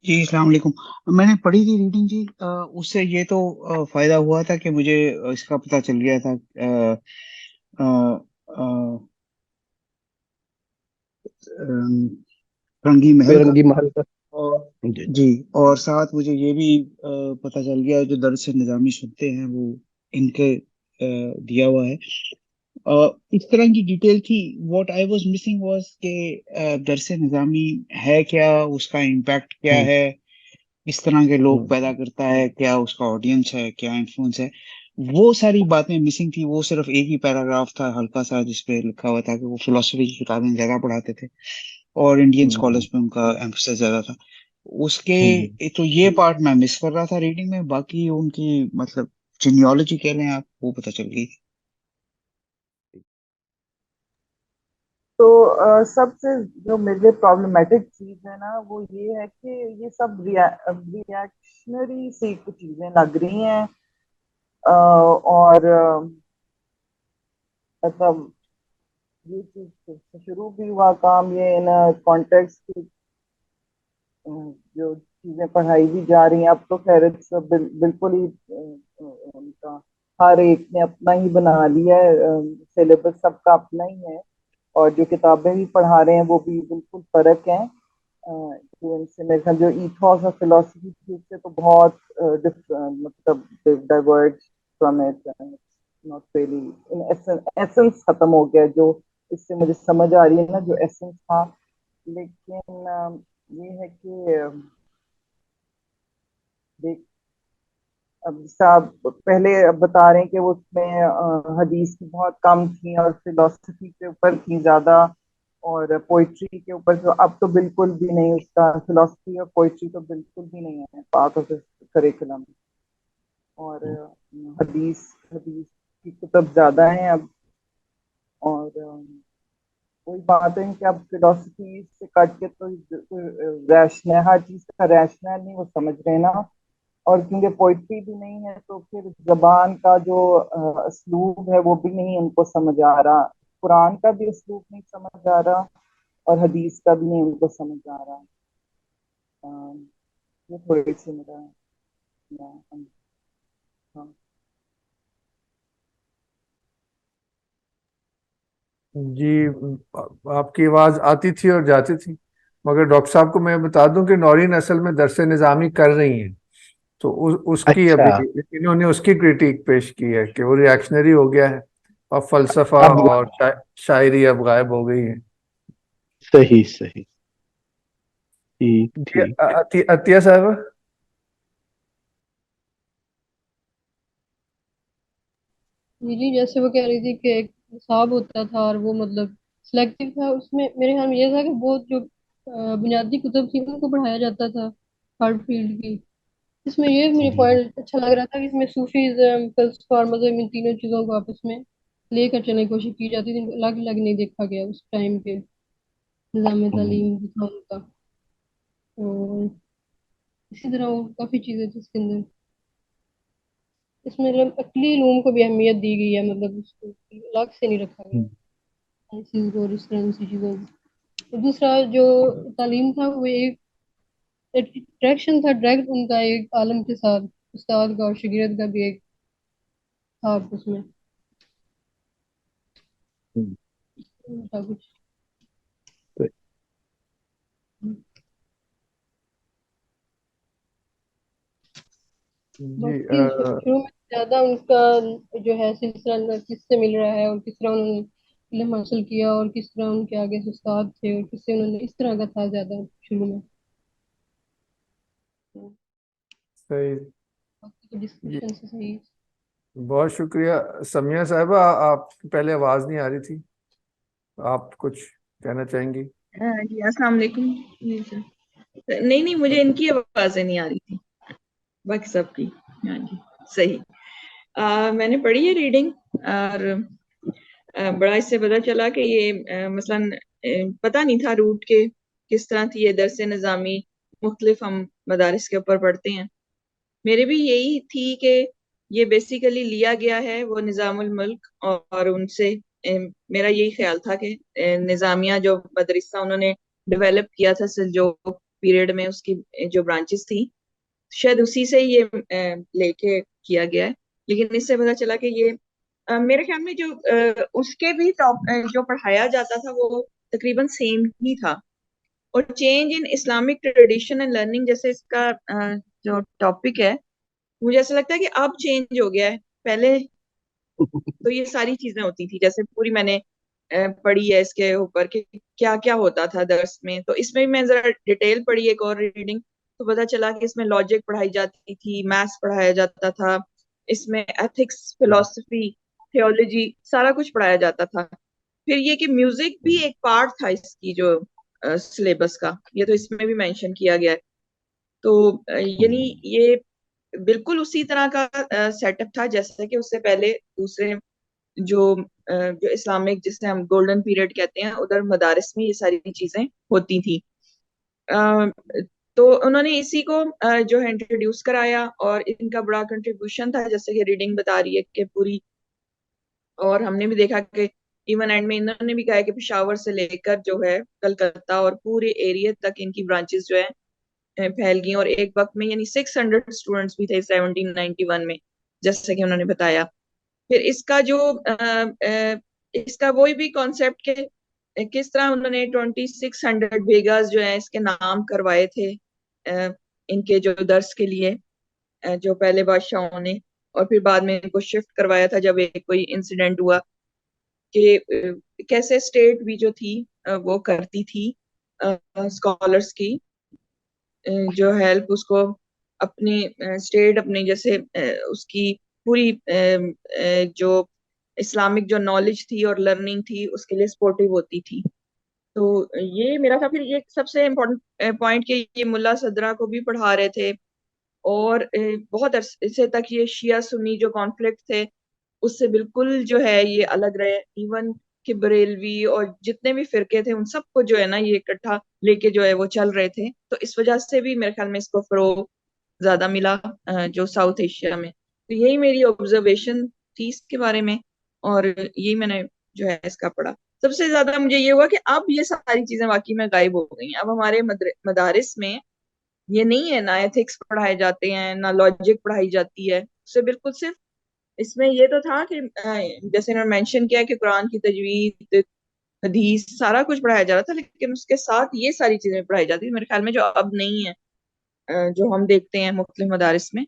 جی السلام علیکم. میں نے پڑھی تھی ریڈنگ جی. اس سے یہ تو فائدہ ہوا تھا کہ مجھے اس کا پتہ چل گیا تھا آ، آ، ام، فرنگی محل کا. فرنگی محل کا. اور جی جی، اور ساتھ مجھے یہ بھی پتہ چل گیا جو درس نظامی سنتے ہیں وہ ان کے دیا ہوا ہے. اس طرح کی ڈیٹیل تھی. What I was missing was کہ درس نظامی ہے کیا، اس کا امپیکٹ کیا ہوں، ہے، اس طرح کے لوگ ہوں، پیدا کرتا ہے، کیا اس کا آڈینس ہے، کیا انفلوئنس ہے. وہ ساری باتیں مسنگ تھی. وہ صرف ایک ہی پیراگراف تھا ہلکا سا جس پہ لکھا ہوا تھا کہ وہ فلسفی کی کتابیں زیادہ پڑھاتے تھے اور انڈین ہوں، اسکالرس پہ ان کا ایمفسس زیادہ تھا. اس کے ہوں. تو یہ پارٹ میں مس کر رہا تھا ریڈنگ میں. باقی ان کی مطلب جینیالوجی کہہ لیں آپ، وہ پتہ چل گئی. تو سب سے جو میرے لیے پرابلمٹک چیز ہے نا وہ یہ ہے کہ یہ سب ریئیکشنری سی کچھ چیزیں لگ رہی ہیں. اور مطلب یہ چیز شروع بھی ہوا کام یہ ان کانٹیکس کی جو چیزیں پڑھائی بھی جا رہی ہیں. اب تو خیر بالکل ہی ان کا ہر ایک نے اپنا ہی بنا لیا ہے. سلیبس سب کا اپنا ہی ہے اور جو کتابیں بھی پڑھا رہے ہیں وہ بھی بالکل فرق ہیں. جو ان سے میرے خیال جو ایتھوس اور فلسفی تھی اس سے تو بہت مطلب diverge from it. Not really essence ختم ہو گیا جو اس سے مجھے سمجھ آ رہی ہے نا جو ایسنس تھا. لیکن یہ ہے کہ دیکھ اب صاحب پہلے بتا رہے ہیں کہ وہ اس میں حدیث کی بہت کم تھی اور فلسفی کے اوپر تھی زیادہ اور پوئٹری کے اوپر. تو اب تو بالکل بھی نہیں. اس کا فلسفی اور پوئٹری تو بالکل بھی نہیں ہے پارٹ آف کریکولم. اور حدیث کی کتب زیادہ ہیں اب. اور وہی بات ہے کہ اب فلسفی سے کٹ کے تو ریشنل ہر چیز کا ریشنل نہیں وہ سمجھ رہے نا. اور کیونکہ پوئٹری بھی نہیں ہے تو پھر زبان کا جو اسلوب ہے وہ بھی نہیں ان کو سمجھ آ رہا. قرآن کا بھی اسلوب نہیں سمجھ آ رہا اور حدیث کا بھی نہیں ان کو سمجھ آ رہا. یہ تھوڑی سی میرا ہاں. جی آپ کی آواز آتی تھی اور جاتی تھی، مگر ڈاکٹر صاحب کو میں بتا دوں کہ نورین اصل میں درس نظامی کر رہی ہیں، تو اس کی اچھا. ابھی انہوں نے اس کی کریٹیک پیش کی ہے کہ وہ ریاکشنری ہو گیا ہے اور فلسفہ اب اور شاعری اب غائب ہو گئی ہے. صحیح صحیح. ٹھیک جی ٹھیک. عطیہ صاحبہ. جی جیسے وہ کہہ رہی تھی کہ ایک حساب ہوتا تھا اور وہ مطلب سلیکٹو تھا. اس میں میرے خیال میں یہ تھا کہ بہت جو بنیادی کتب تھی ان کو پڑھایا جاتا تھا ہر فیلڈ کی. اس میں یہ مجھے پوائنٹ اچھا لگ رہا تھا کہ اس میں صوفیزم فلسفہ اور مذہب ان تینوں چیزوں کو آپس میں لے کر چلنے کی کوشش کی جاتی تھی. الگ الگ نہیں دیکھا گیا اس ٹائم کے نظام تعلیم کا. اور اسی طرح اور کافی چیزیں تھی اس کے اندر. اس میں مطلب عقلی علوم کو بھی اہمیت دی گئی ہے، مطلب اس کو الگ سے نہیں رکھا گیا سائنسز اور اس طرح کی چیزوں کو. اور دوسرا جو تعلیم تھا وہ ایک اٹریکشن تھا ڈائریکٹ ان کا ایک عالم کے ساتھ، استاد کا اور شاگرد کا بھی ایک تھا اس میں تھا کچھ. جی باقی شروع میں زیادہ ان کا جو ہے سلسلہ کس سے مل رہا ہے اور کس طرح انہوں نے علم حاصل کیا اور کس طرح ان کے آگے سے استاد تھے اور کس سے انہوں نے اس طرح کا تھا زیادہ شروع میں. صحیح. باقی تو ڈسکشن سے صحیح. بہت شکریہ. سمیہ صاحبہ آپ کی پہلے آواز نہیں آ رہی تھی، آپ کچھ کہنا چاہیں گی؟ جی السلام علیکم. جی سر نہیں مجھے ان کی آوازیں نہیں آ رہی تھی، باقی سب کی. ہاں جی صحیح. میں نے پڑھی ہے ریڈنگ اور بڑا اس سے پتا چلا کہ یہ مثلا پتہ نہیں تھا روٹ کے کس طرح تھی یہ درس نظامی مختلف ہم مدارس کے اوپر پڑھتے ہیں. میرے بھی یہی تھی کہ یہ بیسیکلی لیا گیا ہے وہ نظام الملک اور ان سے میرا یہی خیال تھا کہ نظامیہ جو مدرسہ انہوں نے ڈیولپ کیا تھا سلجوق پیریڈ میں اس کی جو برانچز تھی شاید اسی سے یہ لے کے کیا گیا ہے. لیکن اس سے پتا چلا کہ یہ میرے خیال میں جو اس کے بھی جو پڑھایا جاتا تھا وہ تقریباً سیم ہی تھا. اور change in Islamic tradition and learning جیسے اس کا جو ٹاپک ہے مجھے ایسا لگتا ہے کہ اب چینج ہو گیا ہے. پہلے تو یہ ساری چیزیں ہوتی تھی جیسے پوری میں نے پڑھی ہے اس کے اوپر کہ کیا کیا ہوتا تھا درس میں. تو اس میں بھی میں ذرا ڈیٹیل پڑھی ایک اور ریڈنگ تو پتا چلا کہ اس میں لاجک پڑھائی جاتی تھی, میتھس پڑھایا جاتا تھا, اس میں ایتھکس, فلسفی, تھیولوجی سارا کچھ پڑھایا جاتا تھا. پھر یہ کہ میوزک بھی ایک پارٹ تھا اس کی جو سلیبس کا, یہ تو اس میں بھی مینشن کیا گیا ہے. تو یعنی یہ بالکل اسی طرح کا سیٹ اپ تھا جیسے کہ اس سے پہلے دوسرے جو اسلامک جسے ہم گولڈن پیریڈ کہتے ہیں ادھر مدارس میں یہ ساری چیزیں ہوتی تھی. تو انہوں نے اسی کو جو ہے انٹروڈیوس کرایا اور ان کا بڑا کنٹریبیوشن تھا جیسے کہ ریڈنگ بتا رہی ہے کہ پوری. اور ہم نے بھی دیکھا کہ ایون اینڈ میں انہوں نے بھی کہا کہ پشاور سے لے کر جو ہے کلکتہ اور پورے ایریا تک ان کی برانچز جو ہے پھیل گئی. اور ایک وقت میں یعنی 600 اسٹوڈنٹس بھی تھے 1791 میں جیسے کہ انہوں نے بتایا. پھر اس کا جو اس کا وہی بھی کانسیپٹ کہ کس طرح انہوں نے 2600 بیگاز جو ہیں اس کے نام کروائے تھے ان کے جو درس کے لیے جو پہلے بادشاہوں نے, اور پھر بعد میں ان کو شفٹ کروایا تھا جب ایک کوئی انسیڈنٹ ہوا کہ کیسے اسٹیٹ بھی جو تھی وہ کرتی تھی اسکالرس کی جو ہیلپ اس کو اپنی اسٹیٹ اپنی جیسے اس کی پوری جو اسلامک جو نالج تھی اور لرننگ تھی اس کے لیے سپورٹیو ہوتی تھی. تو یہ میرا تھا. پھر یہ سب سے امپورٹنٹ پوائنٹ کہ یہ ملا صدرہ کو بھی پڑھا رہے تھے اور بہت عرصے تک یہ شیعہ سنی جو کانفلکٹ تھے اس سے بالکل جو ہے یہ الگ رہے. ایون کہ بریلوی اور جتنے بھی فرقے تھے ان سب کو جو ہے نا یہ اکٹھا لے کے جو ہے وہ چل رہے تھے. تو اس وجہ سے بھی میرے خیال میں اس کو فروغ زیادہ ملا جو ساؤتھ ایشیا میں. تو یہی میری آبزرویشن تھی اس کے بارے میں اور یہی میں نے جو ہے اس کا پڑھا. سب سے زیادہ مجھے یہ ہوا کہ اب یہ ساری چیزیں واقعی میں غائب ہو گئی ہیں. اب ہمارے مدارس میں یہ نہیں ہے, نہ ایتھکس پڑھائے جاتے ہیں نہ لاجک پڑھائی جاتی ہے. اسے بالکل صرف اس میں یہ تو تھا کہ جیسے انہوں نے مینشن کیا کہ قرآن کی تجوید, حدیث سارا کچھ پڑھایا جا رہا تھا, لیکن اس کے ساتھ یہ ساری چیزیں پڑھائی جاتی ہیں میرے خیال میں جو اب نہیں ہے جو ہم دیکھتے ہیں مختلف مدارس میں.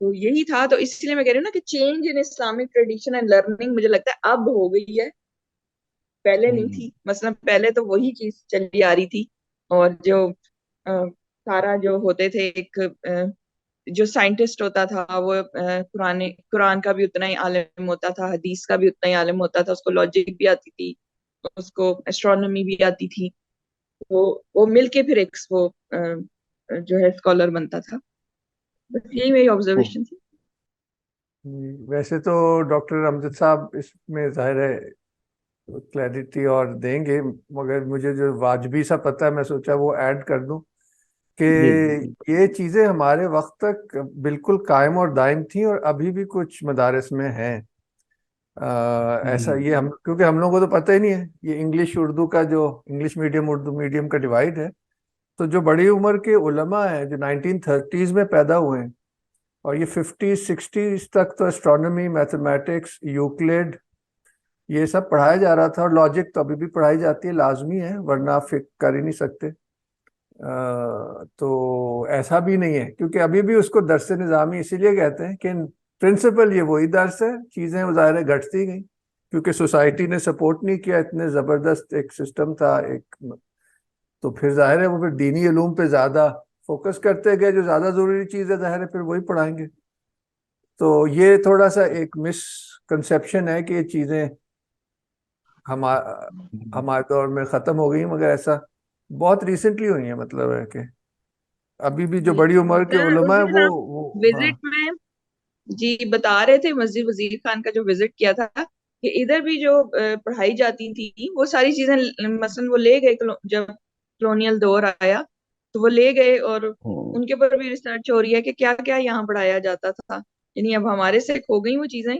تو یہی تھا. تو اس لیے میں کہہ رہی ہوں نا کہ change in Islamic tradition and learning مجھے لگتا ہے اب ہو گئی ہے, پہلے نہیں تھی. مثلا پہلے تو وہی چیز چلی آ رہی تھی اور جو سارا جو ہوتے تھے ایک جو سائنٹسٹ ہوتا تھا وہ قرآن کا بھی اتنا ہی عالم ہوتا تھا, حدیث کا بھی اتنا ہی عالم ہوتا تھا, اس کو لاجک بھی آتی تھی, اس کو اسٹرونومی بھی آتی تھی. وہ مل کے پھر ایک وہ جو ہے اسکالر بنتا تھا. بس یہی میری آبزرویشن تھی. ویسے تو ڈاکٹر امجد صاحب اس میں ظاہر ہے کلیئرٹی اور دیں گے, مگر مجھے جو واجبی سا پتہ ہے میں سوچا وہ ایڈ کر دوں کہ یہ چیزیں ہمارے وقت تک بالکل قائم اور دائم تھیں اور ابھی بھی کچھ مدارس میں ہیں ایسا. یہ ہم کیونکہ ہم لوگوں کو تو پتہ ہی نہیں ہے یہ انگلش اردو کا جو انگلش میڈیم اردو میڈیم کا ڈیوائڈ ہے. تو جو بڑی عمر کے علماء ہیں جو 1930s میں پیدا ہوئے ہیں اور یہ 50s 60s تک تو اسٹرانومی, میتھمیٹکس, یوکلڈ یہ سب پڑھایا جا رہا تھا. اور لاجک تو ابھی بھی پڑھائی جاتی ہے, لازمی ہے ورنہ آپ فکر کر ہی نہیں سکتے. تو ایسا بھی نہیں ہے کیونکہ ابھی بھی اس کو درس نظامی اسی لیے کہتے ہیں کہ پرنسپل یہ وہی درس ہے, چیزیں ظاہر گھٹتی گئیں کیونکہ سوسائٹی نے سپورٹ نہیں کیا, اتنے زبردست ایک سسٹم تھا ایک. تو پھر ظاہر ہے وہ پھر دینی علوم پہ زیادہ فوکس کرتے گئے, جو زیادہ ضروری چیز ہے ظاہر ہے پھر وہی پڑھائیں گے. تو یہ تھوڑا سا ایک مس کنسیپشن ہے کہ یہ چیزیں ہمارے دور میں ختم ہو گئی, مگر ایسا بہت ریسنٹلی ہوئی ہیں. مطلب ہے کہ ابھی بھی جو بڑی عمر کے علماء ہیں وہ وزٹ میں جی بتا رہے تھے مسجد وزیر خان کا جو وزٹ کیا تھا کہ ادھر بھی جو پڑھائی جاتی تھی وہ ساری چیزیں مثلا وہ لے گئے جب کلونیل دور آیا تو وہ لے گئے اور ان کے اوپر بھی ریسرچ ہو رہی ہے کہ کیا کیا یہاں پڑھایا جاتا تھا. یعنی اب ہمارے سے کھو گئی وہ چیزیں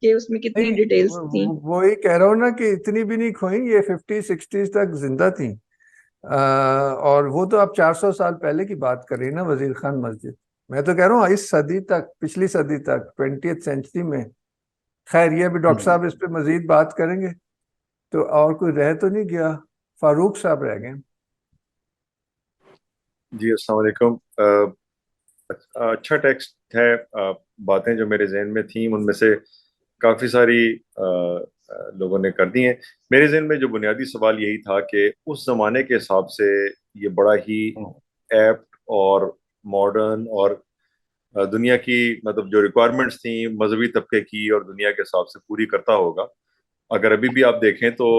کہ اس میں کتنی ڈیٹیلز تھیں. وہی کہہ رہا ہوں نا کہ اتنی بھی نہیں کھوئیں, یہ 50 60 تک زندہ تھیں. اور وہ تو آپ 400 سال پہلے کی بات کر رہی ہیں نا وزیر خان مسجد. میں تو کہہ رہا ہوں اس صدی تک، پچھلی صدی تک، 20th سینچری میں. خیر یہ بھی ڈاکٹر صاحب اس پہ مزید بات کریں گے. تو اور کوئی رہ تو نہیں گیا؟ فاروق صاحب رہ گئے. جی السلام علیکم. اچھا ٹیکسٹ ہے. باتیں جو میرے ذہن میں تھیں ان میں سے کافی ساری لوگوں نے کر دی ہیں. میرے ذہن میں جو بنیادی سوال یہی تھا کہ اس زمانے کے حساب سے یہ بڑا ہی ایپٹ اور ماڈرن اور دنیا کی مطلب جو ریکوائرمنٹس تھیں مذہبی طبقے کی اور دنیا کے حساب سے پوری کرتا ہوگا. اگر ابھی بھی آپ دیکھیں تو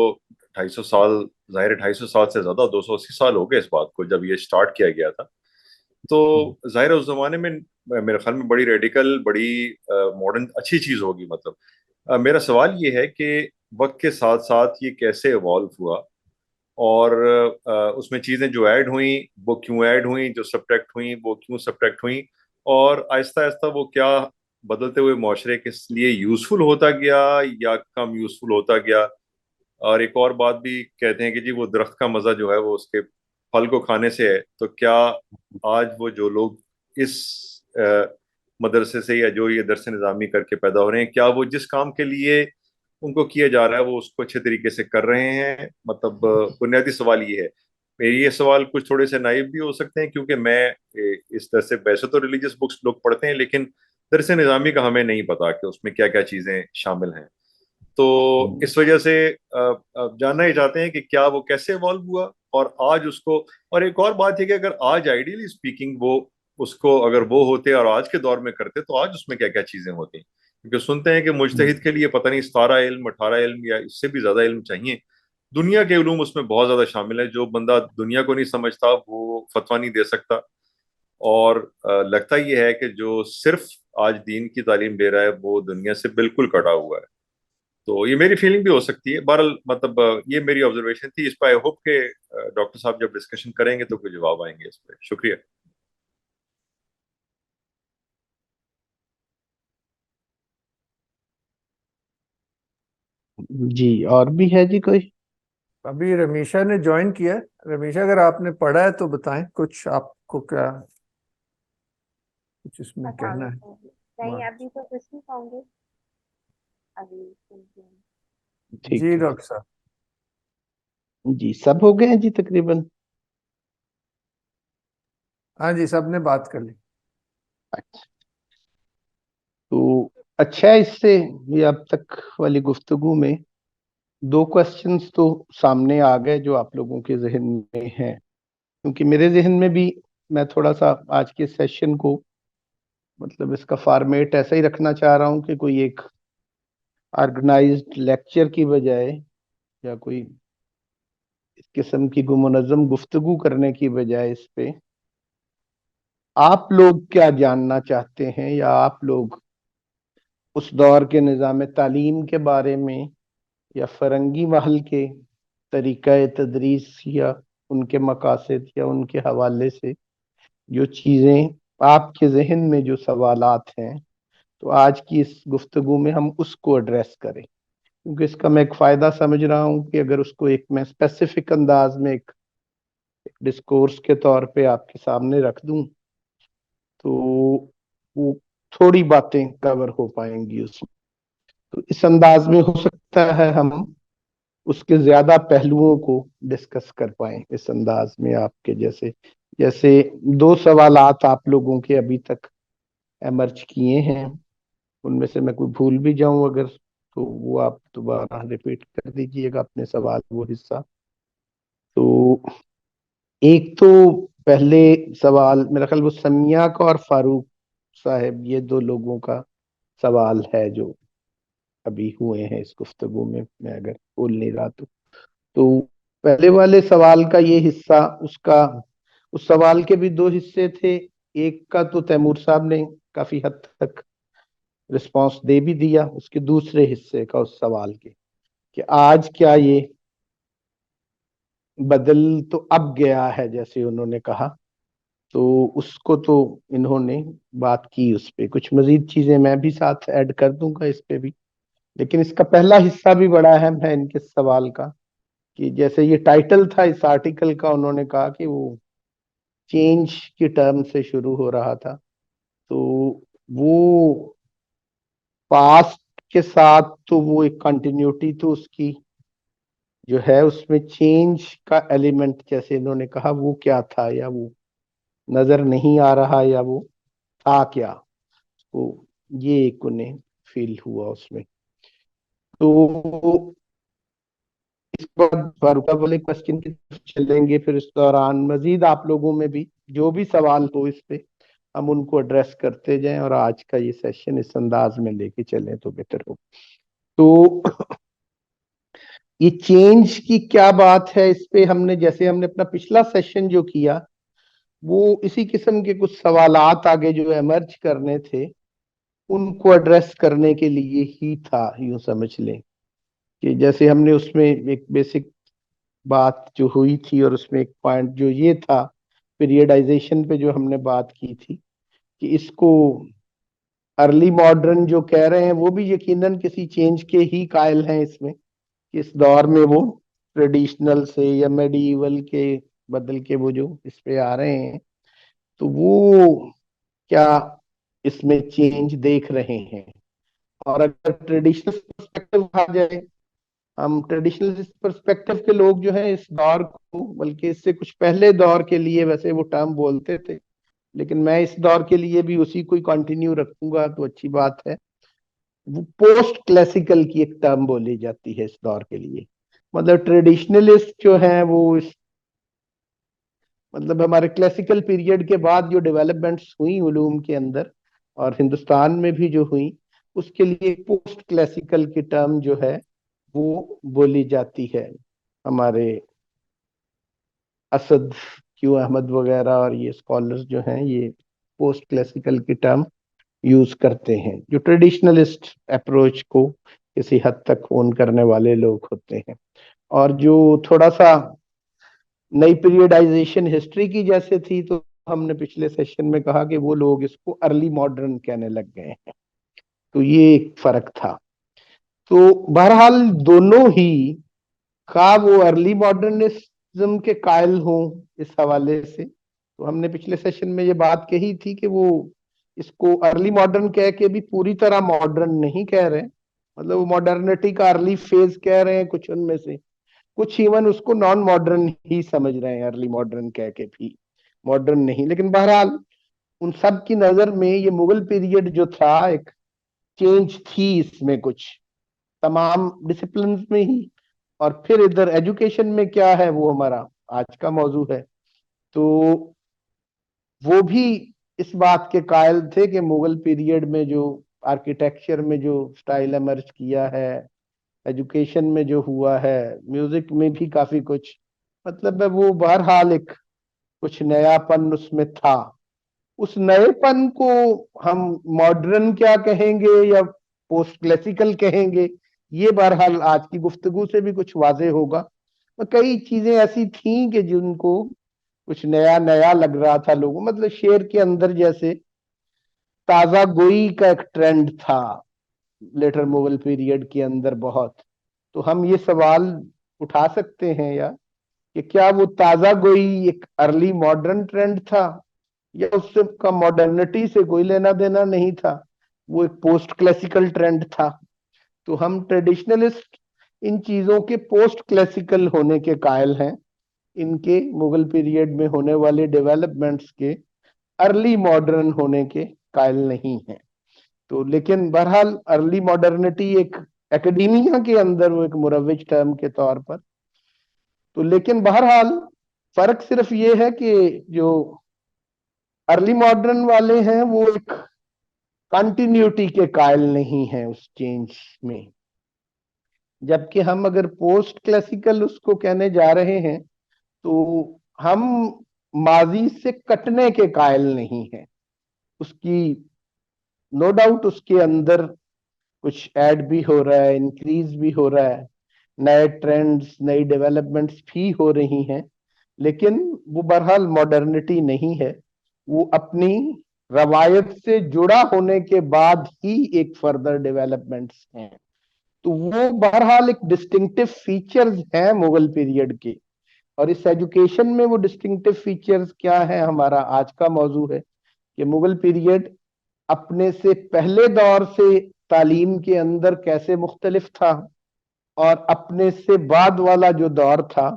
250 سال، ظاہر 250 سال سے زیادہ 280 سال ہو گئے اس بات کو جب یہ سٹارٹ کیا گیا تھا. تو ظاہر اس زمانے میں میرے خیال میں بڑی ریڈیکل، بڑی ماڈرن اچھی چیز ہوگی. مطلب میرا سوال یہ ہے کہ وقت کے ساتھ ساتھ یہ کیسے ایوالو ہوا اور اس میں چیزیں جو ایڈ ہوئیں وہ کیوں ایڈ ہوئیں، جو سبٹریکٹ ہوئیں وہ کیوں سبٹریکٹ ہوئیں، اور آہستہ آہستہ وہ کیا بدلتے ہوئے معاشرے کے لیے یوزفل ہوتا گیا یا کم یوزفل ہوتا گیا. اور ایک اور بات بھی کہتے ہیں کہ جی وہ درخت کا مزہ جو ہے وہ اس کے پھل کو کھانے سے ہے. تو کیا آج وہ جو لوگ اس مدرسے سے یا جو یہ درس نظامی کر کے پیدا ہو رہے ہیں، کیا وہ جس کام کے لیے ان کو کیا جا رہا ہے وہ اس کو اچھے طریقے سے کر رہے ہیں؟ مطلب بنیادی سوال یہ ہے. میری یہ سوال کچھ تھوڑے سے نائب بھی ہو سکتے ہیں کیونکہ میں اس طرح سے ویسے تو ریلیجیس بکس لوگ پڑھتے ہیں لیکن درس نظامی کا ہمیں نہیں پتا کہ اس میں کیا کیا چیزیں شامل ہیں. تو اس وجہ سے جاننا ہی چاہتے ہیں کہ کیا وہ کیسے ایوالو ہوا اور آج اس کو. اور ایک اور بات ہے کہ اگر آج آئیڈیلی اسپیکنگ وہ اس کو اگر وہ ہوتے اور آج کے دور میں کرتے تو آج اس میں کیا کیا چیزیں ہوتی. کیونکہ سنتے ہیں کہ مجتہد کے لیے پتہ نہیں 17 علم 18 علم یا اس سے بھی زیادہ علم چاہیے. دنیا کے علوم اس میں بہت زیادہ شامل ہے. جو بندہ دنیا کو نہیں سمجھتا وہ فتویٰ نہیں دے سکتا. اور لگتا یہ ہے کہ جو صرف آج دین کی تعلیم دے رہا ہے وہ دنیا سے بالکل کٹا ہوا ہے. تو یہ میری فیلنگ بھی ہو سکتی ہے. بہرحال مطلب یہ میری آبزرویشن تھی. اس پہ آئی ہوپ کہ ڈاکٹر صاحب جب ڈسکشن کریں گے تو کوئی جواب آئیں گے اس پہ. شکریہ. جی اور بھی ہے جی کوئی؟ ابھی رمیشا نے جوائن کیا ہے. رمیشا اگر آپ نے پڑھا ہے تو بتائیں کچھ، آپ کو کیا کچھ اس میں کہنا ہے؟ نہیں ابھی تو کچھ نہیں کہوں گی ابھی. جی ڈاکٹر صاحب. جی سب ہو گئے ہیں جی تقریباً. ہاں جی سب نے بات کر لی. اچھا تو اچھا ہے. اس سے یہ اب تک والی گفتگو میں 2 کوسچنز تو سامنے آ گئے جو آپ لوگوں کے ذہن میں ہیں. کیونکہ میرے ذہن میں بھی میں تھوڑا سا آج کے سیشن کو مطلب اس کا فارمیٹ ایسا ہی رکھنا چاہ رہا ہوں کہ کوئی ایک آرگنائزڈ لیکچر کی بجائے یا کوئی اس قسم کی منظم گفتگو کرنے کی بجائے اس پہ آپ لوگ کیا جاننا چاہتے ہیں یا آپ لوگ اس دور کے نظام تعلیم کے بارے میں یا فرنگی محل کے طریقہ تدریس یا ان کے مقاصد یا ان کے حوالے سے جو چیزیں آپ کے ذہن میں جو سوالات ہیں تو آج کی اس گفتگو میں ہم اس کو ایڈریس کریں. کیونکہ اس کا میں ایک فائدہ سمجھ رہا ہوں کہ اگر اس کو ایک میں اسپیسیفک انداز میں ایک ڈسکورس کے طور پہ آپ کے سامنے رکھ دوں تو وہ تھوڑی باتیں کور ہو پائیں گی اس میں. تو اس انداز میں ہو سکتا ہے ہم اس کے زیادہ پہلوؤں کو ڈسکس کر پائیں اس انداز میں. آپ کے جیسے 2 سوالات آپ لوگوں کے ابھی تک ایمرج کیے ہیں، ان میں سے میں کوئی بھول بھی جاؤں اگر تو وہ آپ دوبارہ ریپیٹ کر دیجئے گا اپنے سوال وہ حصہ. تو ایک تو پہلے سوال میرا خیال وہ سمیہ کا اور فاروق صاحب یہ 2 لوگوں کا سوال ہے جو ابھی ہوئے ہیں اس گفتگو میں اگر بول نہیں رہا تو پہلے والے سوال کا یہ حصہ اس سوال کے بھی 2 حصے تھے. ایک کا تو تیمور صاحب نے کافی حد تک رسپانس دے بھی دیا. اس کے دوسرے حصے کا اس سوال کے کہ آج کیا یہ بدل تو اب گیا ہے جیسے انہوں نے کہا، تو اس کو تو انہوں نے بات کی. اس پہ کچھ مزید چیزیں میں بھی ساتھ ایڈ کر دوں گا اس پہ بھی، لیکن اس کا پہلا حصہ بھی بڑا اہم ہے ان کے سوال کا कि जैसे ये टाइटल था इस आर्टिकल का, उन्होंने कहा कि वो चेंज की टर्म से शुरू हो रहा था, तो वो पास्ट के साथ तो वो एक कंटिन्यूटी तो उसकी जो है, उसमें चेंज का एलिमेंट जैसे इन्होंने कहा वो क्या था, या वो नजर नहीं आ रहा, या वो था क्या, तो ये एक उन्हें फील हुआ उसमें। तो इस बाद फारूका वाले क्वेश्चन की तरफ चलेंगे, फिर इस दौरान मजीद आप लोगों में भी जो भी सवाल हो इस पे हम उनको एड्रेस करते जाएं, और आज का ये सेशन इस अंदाज में लेके चलें तो बेहतर हो। तो ये चेंज की क्या बात है, इस पे हमने जैसे हमने अपना पिछला सेशन जो किया वो इसी किस्म के कुछ सवालात आगे जो एमर्ज करने थे उनको एड्रेस करने के लिए ही था, यूं समझ लें कि जैसे हमने उसमें एक बेसिक बात जो हुई थी, और उसमें एक पॉइंट जो ये था पीरियडाइजेशन पे जो हमने बात की थी कि इसको अर्ली मॉडर्न जो कह रहे हैं वो भी यकीनन किसी चेंज के ही कायल हैं इसमें, कि इस दौर में वो ट्रेडिशनल से या मेडिइवल के बदल के वो जो इस पे आ रहे हैं, तो वो क्या इसमें चेंज देख रहे हैं। और अगर ट्रेडिशनल पर्सपेक्टिव आ जाए, हम ट्रेडिशनल पर्सपेक्टिव के लोग जो है इस दौर को, बल्कि इससे कुछ पहले दौर के लिए वैसे वो टर्म बोलते थे, लेकिन मैं इस दौर के लिए भी उसी को कंटिन्यू रखूंगा तो अच्छी बात है, वो पोस्ट क्लासिकल की एक टर्म बोली जाती है इस दौर के लिए। मतलब ट्रेडिशनलिस्ट जो हैं वो इस मतलब हमारे क्लासिकल पीरियड के बाद जो डेवलपमेंट्स हुई उलूम के अंदर और हिंदुस्तान में भी जो हुई, उसके लिए पोस्ट क्लासिकल की टर्म जो है वो बोली जाती है। हमारे असद क्यू अहमद वगैरह और ये स्कॉलर्स जो हैं ये पोस्ट क्लासिकल की टर्म यूज करते हैं, जो ट्रेडिशनलिस्ट अप्रोच को किसी हद तक ओन करने वाले लोग होते हैं। और जो थोड़ा सा नई पीरियडाइजेशन हिस्ट्री की जैसे थी, तो हमने पिछले सेशन में कहा कि वो लोग इसको अर्ली मॉडर्न कहने लग गए हैं, तो ये एक फर्क था। तो बहरहाल दोनों ही का वो अर्ली मॉडर्निज्म के कायल हों इस हवाले से, तो हमने पिछले सेशन में ये बात कही थी कि वो इसको अर्ली मॉडर्न कह के भी पूरी तरह मॉडर्न नहीं कह रहे, मतलब वो मॉडर्निटी का अर्ली फेज कह रहे हैं कुछ उनमें से, कुछ इवन उसको नॉन मॉडर्न ही समझ रहे हैं, अर्ली मॉडर्न कह के भी मॉडर्न नहीं। लेकिन बहरहाल उन सब की नजर में ये मुगल पीरियड जो था एक चेंज थी इसमें कुछ तमाम डिसिप्लिन में ही। और फिर इधर एजुकेशन में क्या है वो हमारा आज का मौजू है, तो वो भी इस बात के कायल थे कि मुगल पीरियड में जो आर्किटेक्चर में जो स्टाइल एमर्ज किया है, एजुकेशन में जो हुआ है, म्यूजिक में भी काफी कुछ, मतलब है वो बहरहाल एक कुछ नयापन उसमें था। उस नएपन को हम मॉडर्न क्या कहेंगे या पोस्ट क्लासिकल कहेंगे, ये बहरहाल आज की गुफ्तगू से भी कुछ वाजे होगा। कई चीजें ऐसी थीं कि जिनको कुछ नया नया लग रहा था लोगों, मतलब शेर के अंदर जैसे ताजा गोई का एक ट्रेंड था लेटर मुगल पीरियड के अंदर बहुत। तो हम ये सवाल उठा सकते हैं या कि क्या वो ताजा गोई एक अर्ली मॉडर्न ट्रेंड था, या उससे का मॉडर्निटी से कोई लेना देना नहीं था, वो एक पोस्ट क्लासिकल ट्रेंड था। तो हम ट्रेडिशनलिस्ट इन चीजों के पोस्ट क्लासिकल होने के कायल हैं, इनके मुगल पीरियड में होने वाले डेवलपमेंट्स के अर्ली मॉडर्न होने के कायल नहीं हैं। तो लेकिन बहरहाल अर्ली मॉडर्निटी एक एकेडमिया के अंदर वो एक मुरव्विज टर्म के तौर पर, तो लेकिन बहरहाल फर्क सिर्फ ये है कि जो अर्ली मॉडर्न वाले हैं वो एक कंटिन्यूटी के कायल नहीं है उस चेंज में, जबकि हम अगर पोस्ट क्लासिकल उसको कहने जा रहे हैं तो हम माजी से कटने के कायल नहीं हैं। उसकी नो डाउट उसके अंदर कुछ ऐड भी हो रहा है, इंक्रीज भी हो रहा है, नए ट्रेंड्स नई डेवलपमेंट्स भी हो रही हैं, लेकिन वो बहरहाल मॉडर्निटी नहीं है, वो अपनी रवायत से जुड़ा होने के बाद ही एक फर्दर डेवलपमेंट्स हैं। تو وہ بہرحال ایک ڈسٹنکٹیو فیچرز ہیں مغل پیریڈ کے، اور اس ایجوکیشن میں وہ ڈسٹنکٹیو فیچرز کیا ہیں ہمارا آج کا موضوع ہے کہ مغل پیریڈ اپنے سے پہلے دور سے تعلیم کے اندر کیسے مختلف تھا، اور اپنے سے بعد والا جو دور تھا،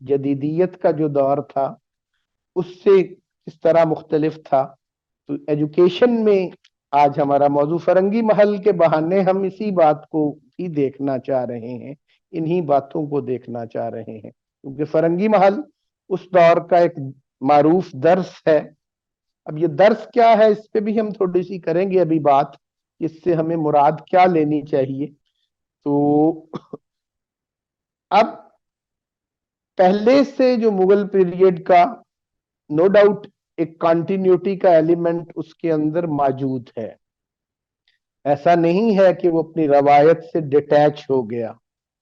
جدیدیت کا جو دور تھا، اس سے کس طرح مختلف تھا۔ تو ایجوکیشن میں آج ہمارا موضوع فرنگی محل کے بہانے ہم اسی بات کو ہی دیکھنا چاہ رہے ہیں، انہی باتوں کو دیکھنا چاہ رہے ہیں، کیونکہ فرنگی محل اس دور کا ایک معروف درس ہے۔ اب یہ درس کیا ہے اس پہ بھی ہم تھوڑی سی کریں گے ابھی بات، اس سے ہمیں مراد کیا لینی چاہیے۔ تو اب پہلے سے جو مغل پیریڈ کا نو ڈاؤٹ ایک کنٹینیوٹی کا ایلیمنٹ اس کے اندر موجود ہے، ایسا نہیں ہے کہ وہ اپنی روایت سے ڈیٹیچ ہو گیا۔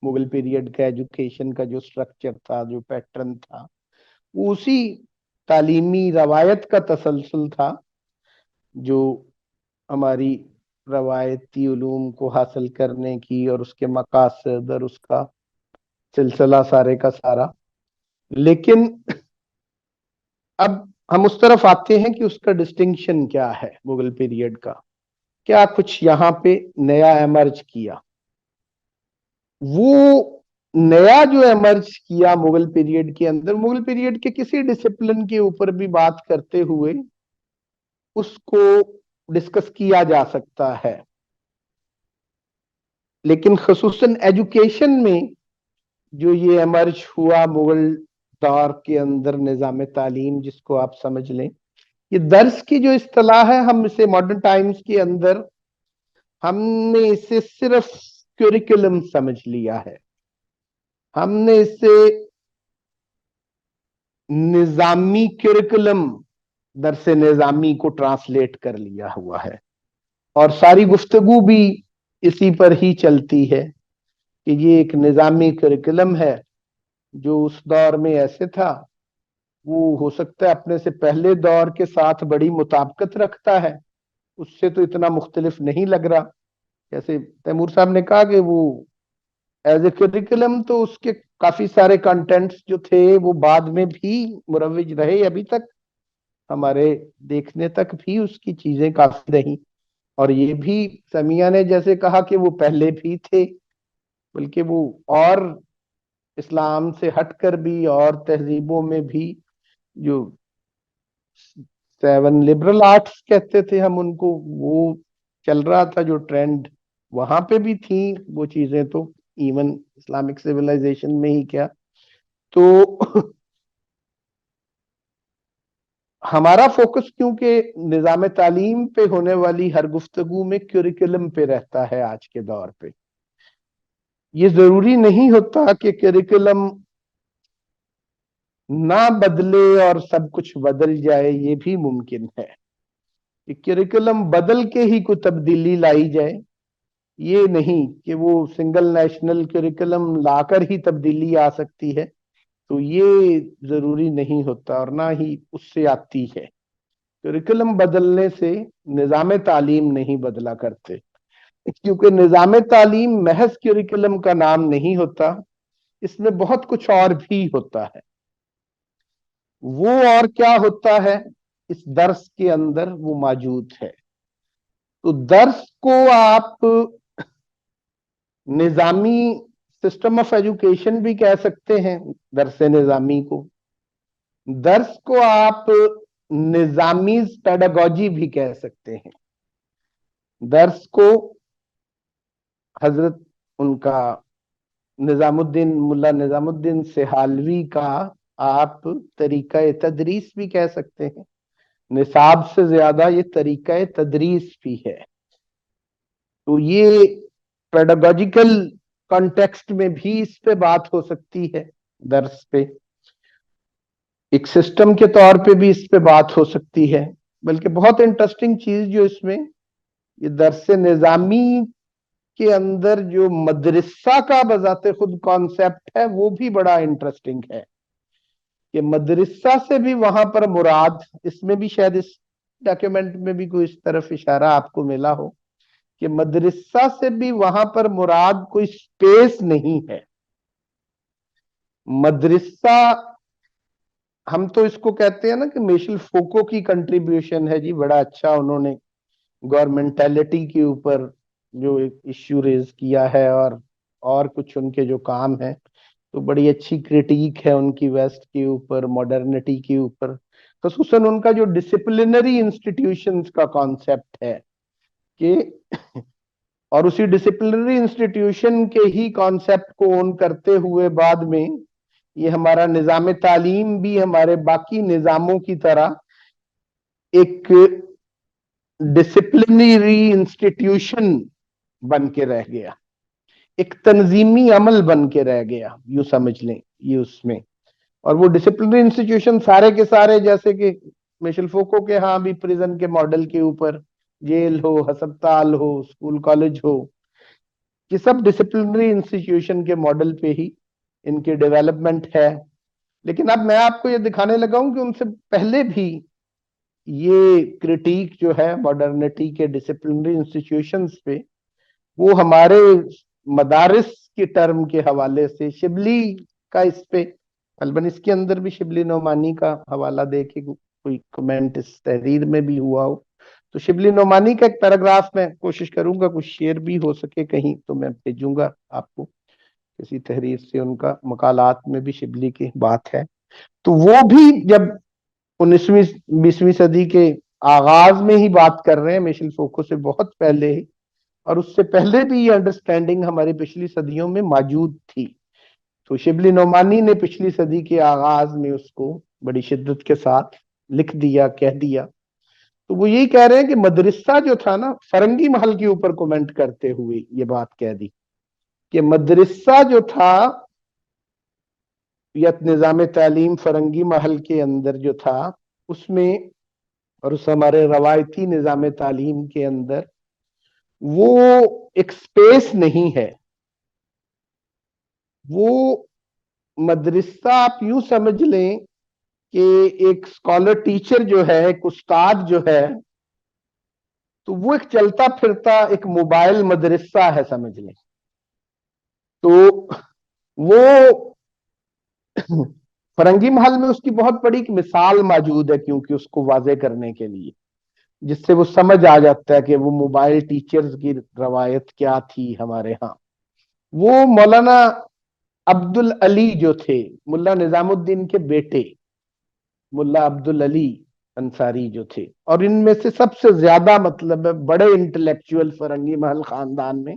مغل پیریڈ کا ایجوکیشن کا جو سٹرکچر تھا، جو پیٹرن تھا، وہ اسی تعلیمی روایت کا تسلسل تھا جو ہماری روایتی علوم کو حاصل کرنے کی اور اس کے مقاصد اور اس کا سلسلہ سارے کا سارا۔ لیکن اب ہم اس طرف آتے ہیں کہ اس کا ڈسٹنکشن کیا ہے مغل پیریڈ کا، کیا کچھ یہاں پہ نیا ایمرج کیا۔ وہ نیا جو ایمرج کیا مغل پیریڈ کے اندر، مغل پیریڈ کے کسی ڈسپلن کے اوپر بھی بات کرتے ہوئے اس کو ڈسکس کیا جا سکتا ہے، لیکن خصوصاً ایجوکیشن میں جو یہ ایمرج ہوا مغل دور کے اندر، نظام تعلیم جس کو آپ سمجھ لیں، یہ درس کی جو اصطلاح ہے، ہم اسے ماڈرن ٹائمز کے اندر ہم نے اسے صرف کیوریکولم سمجھ لیا ہے، ہم نے اسے نظامی کیوریکولم، درس نظامی کو ٹرانسلیٹ کر لیا ہوا ہے، اور ساری گفتگو بھی اسی پر ہی چلتی ہے کہ یہ ایک نظامی کیوریکولم ہے جو اس دور میں ایسے تھا، وہ ہو سکتا ہے اپنے سے پہلے دور کے ساتھ بڑی مطابقت رکھتا ہے، اس سے تو اتنا مختلف نہیں لگ رہا۔ جیسے تیمور صاحب نے کہا کہ وہ ایز اے کیوریکولم تو اس کے کافی سارے کنٹینٹس جو تھے وہ بعد میں بھی مروج رہے، ابھی تک ہمارے دیکھنے تک بھی اس کی چیزیں کافی رہیں، اور یہ بھی سمیہ نے جیسے کہا کہ وہ پہلے بھی تھے، بلکہ وہ اور اسلام سے ہٹ کر بھی اور تہذیبوں میں بھی جو 7 لبرل آرٹس کہتے تھے ہم ان کو، وہ چل رہا تھا جو ٹرینڈ، وہاں پہ بھی تھیں وہ چیزیں، تو ایون اسلامک سیولائزیشن میں ہی کیا۔ تو ہمارا فوکس کیونکہ نظام تعلیم پہ ہونے والی ہر گفتگو میں کیوریکولم پہ رہتا ہے آج کے دور پہ، یہ ضروری نہیں ہوتا کہ کیوریکولم نہ بدلے اور سب کچھ بدل جائے، یہ بھی ممکن ہے کہ کیوریکولم بدل کے ہی کوئی تبدیلی لائی جائے، یہ نہیں کہ وہ سنگل نیشنل کیوریکولم لا کر ہی تبدیلی آ سکتی ہے، تو یہ ضروری نہیں ہوتا، اور نہ ہی اس سے آتی ہے۔ کیوریکولم بدلنے سے نظام تعلیم نہیں بدلا کرتے، کیونکہ نظام تعلیم محض کیوریکولم کا نام نہیں ہوتا، اس میں بہت کچھ اور بھی ہوتا ہے۔ وہ اور کیا ہوتا ہے اس درس کے اندر وہ موجود ہے۔ تو درس کو آپ نظامی سسٹم آف ایجوکیشن بھی کہہ سکتے ہیں، درس نظامی کو، درس کو آپ نظامی پیڈاگوجی بھی کہہ سکتے ہیں۔ درس کو حضرت ان کا ملا نظام الدین سہالوی کا آپ طریقہ تدریس بھی کہہ سکتے ہیں، نصاب سے زیادہ یہ طریقہ تدریس بھی ہے۔ تو یہ پیڈاگوجیکل کانٹیکسٹ میں بھی اس پہ بات ہو سکتی ہے، درس پہ ایک سسٹم کے طور پہ بھی اس پہ بات ہو سکتی ہے۔ بلکہ بہت انٹرسٹنگ چیز جو اس میں یہ درس نظامی کے اندر جو مدرسہ کا بذات خود کانسیپٹ ہے وہ بھی بڑا انٹرسٹنگ ہے، کہ مدرسہ سے بھی وہاں پر مراد، اس میں بھی شاید اس ڈاکیومنٹ میں بھی کوئی اس طرف اشارہ آپ کو ملا ہو کہ مدرسہ سے بھی وہاں پر مراد کوئی سپیس نہیں ہے. مدرسہ ہم تو اس کو کہتے ہیں نا کہ میشل فوکو کی کنٹریبیوشن ہے جی, بڑا اچھا انہوں نے گورنمنٹیلٹی کے اوپر جو ایشو ریز کیا ہے اور کچھ ان کے جو کام ہیں, تو بڑی اچھی کرٹیک ہے ان کی ویسٹ کے اوپر, ماڈرنٹی کے اوپر, خصوصاً ان کا جو ڈسپلنری انسٹیٹیوشنز کا کانسیپٹ ہے کہ اور اسی ڈسپلنری انسٹیٹیوشن کے ہی کانسیپٹ کو اون کرتے ہوئے بعد میں یہ ہمارا نظام تعلیم بھی ہمارے باقی نظاموں کی طرح ایک ڈسپلنری انسٹیٹیوشن بن کے رہ گیا, ایک تنظیمی عمل بن کے رہ گیا, یوں سمجھ لیں یہ اس میں. اور وہ ڈسپلنری انسٹیٹیوشن سارے کے سارے, جیسے کہ میشل فوکو کے ہاں بھی پریزن کے ماڈل کے اوپر جیل ہو, ہسپتال ہو, اسکول کالج ہو, یہ سب ڈسپلنری انسٹیٹیوشن کے ماڈل پہ ہی ان کی ڈیولپمنٹ ہے. لیکن اب میں آپ کو یہ دکھانے لگا ہوں کہ ان سے پہلے بھی یہ کرٹیک جو ہے ماڈرنٹی کے ڈسپلنری انسٹیٹیوشنز پہ, وہ ہمارے مدارس کی ٹرم کے حوالے سے شبلی کا اس پہ غالباً اس کے اندر بھی شبلی نعمانی کا حوالہ دے کے کوئی کمنٹ اس تحریر میں بھی ہوا ہو, تو شبلی نعمانی کا ایک پیراگراف میں کوشش کروں گا کچھ شیئر بھی ہو سکے کہیں تو میں بھیجوں گا آپ کو کسی تحریر سے, ان کا مقالات میں بھی شبلی کی بات ہے. تو وہ بھی جب 19ویں 20ویں صدی کے آغاز میں ہی بات کر رہے ہیں, میشل فوکو سے بہت پہلے ہی, اور اس سے پہلے بھی یہ انڈرسٹینڈنگ ہماری پچھلی صدیوں میں موجود تھی. تو شبلی نعمانی نے پچھلی صدی کے آغاز میں اس کو بڑی شدت کے ساتھ لکھ دیا, کہہ دیا. تو وہ یہی کہہ رہے ہیں کہ مدرسہ جو تھا نا, فرنگی محل کے اوپر کومنٹ کرتے ہوئے یہ بات کہہ دی کہ مدرسہ جو تھا یا نظام تعلیم فرنگی محل کے اندر جو تھا اس میں, اور اس ہمارے روایتی نظام تعلیم کے اندر, وہ ایک سپیس نہیں ہے. وہ مدرسہ آپ یوں سمجھ لیں کہ ایک اسکالر ٹیچر جو ہے, ایک استاد جو ہے, تو وہ ایک چلتا پھرتا ایک موبائل مدرسہ ہے سمجھ لیں. تو وہ فرنگی محل میں اس کی بہت بڑی ایک مثال موجود ہے, کیونکہ اس کو واضح کرنے کے لیے, جس سے وہ سمجھ آ جاتا ہے کہ وہ موبائل ٹیچرز کی روایت کیا تھی ہمارے ہاں. وہ مولانا عبد العلی جو تھے, ملا نظام الدین کے بیٹے ملا عبد العلی انصاری جو تھے, اور ان میں سے سب سے زیادہ مطلب ہے بڑے انٹلیکچوئل فرنگی محل خاندان میں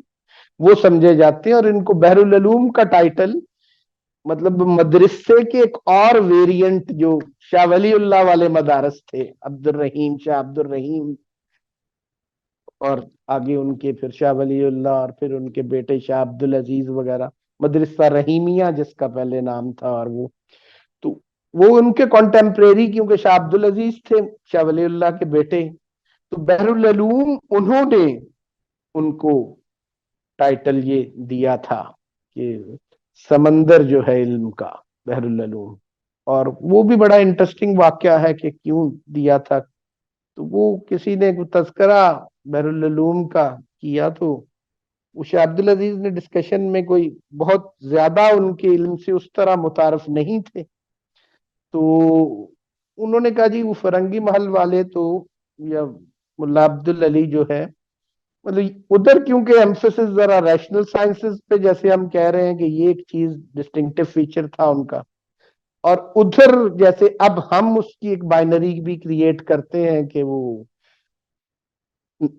وہ سمجھے جاتے ہیں. اور ان کو بحر العلوم کا ٹائٹل, مطلب مدرسے کے ایک اور ویریئنٹ جو شاہ ولی اللہ والے مدارس تھے, عبد الرحیم, شاہ عبد الرحیم, اور آگے ان کے پھر شاہ ولی اللہ, اور پھر ان کے بیٹے شاہ عبد العزیز وغیرہ, مدرسہ رحیمیہ جس کا پہلے نام تھا. اور وہ ان کے کنٹمپریری, کیونکہ شاہ عبد العزیز تھے شاہ ولی اللہ کے بیٹے, تو بحر العلوم انہوں نے ان کو ٹائٹل یہ دیا تھا کہ سمندر جو ہے علم کا, بحر العلوم. اور وہ بھی بڑا انٹرسٹنگ واقعہ ہے کہ کیوں دیا تھا. تو وہ کسی نے تذکرہ بحر العلوم کا کیا, تو شاہ عبد العزیز نے ڈسکشن میں کوئی بہت زیادہ ان کے علم سے اس طرح متعارف نہیں تھے, تو انہوں نے کہا جی وہ فرنگی محل والے تو, یا ملا عبد العلی جو ہے, مطلب ادھر کیونکہ ایمفیسس ذرا ریشنل سائنسز پہ, جیسے ہم کہہ رہے ہیں کہ یہ ایک چیز ڈسٹنکٹیو فیچر تھا ان کا, اور ادھر جیسے اب ہم اس کی ایک بائنری بھی کریٹ کرتے ہیں کہ وہ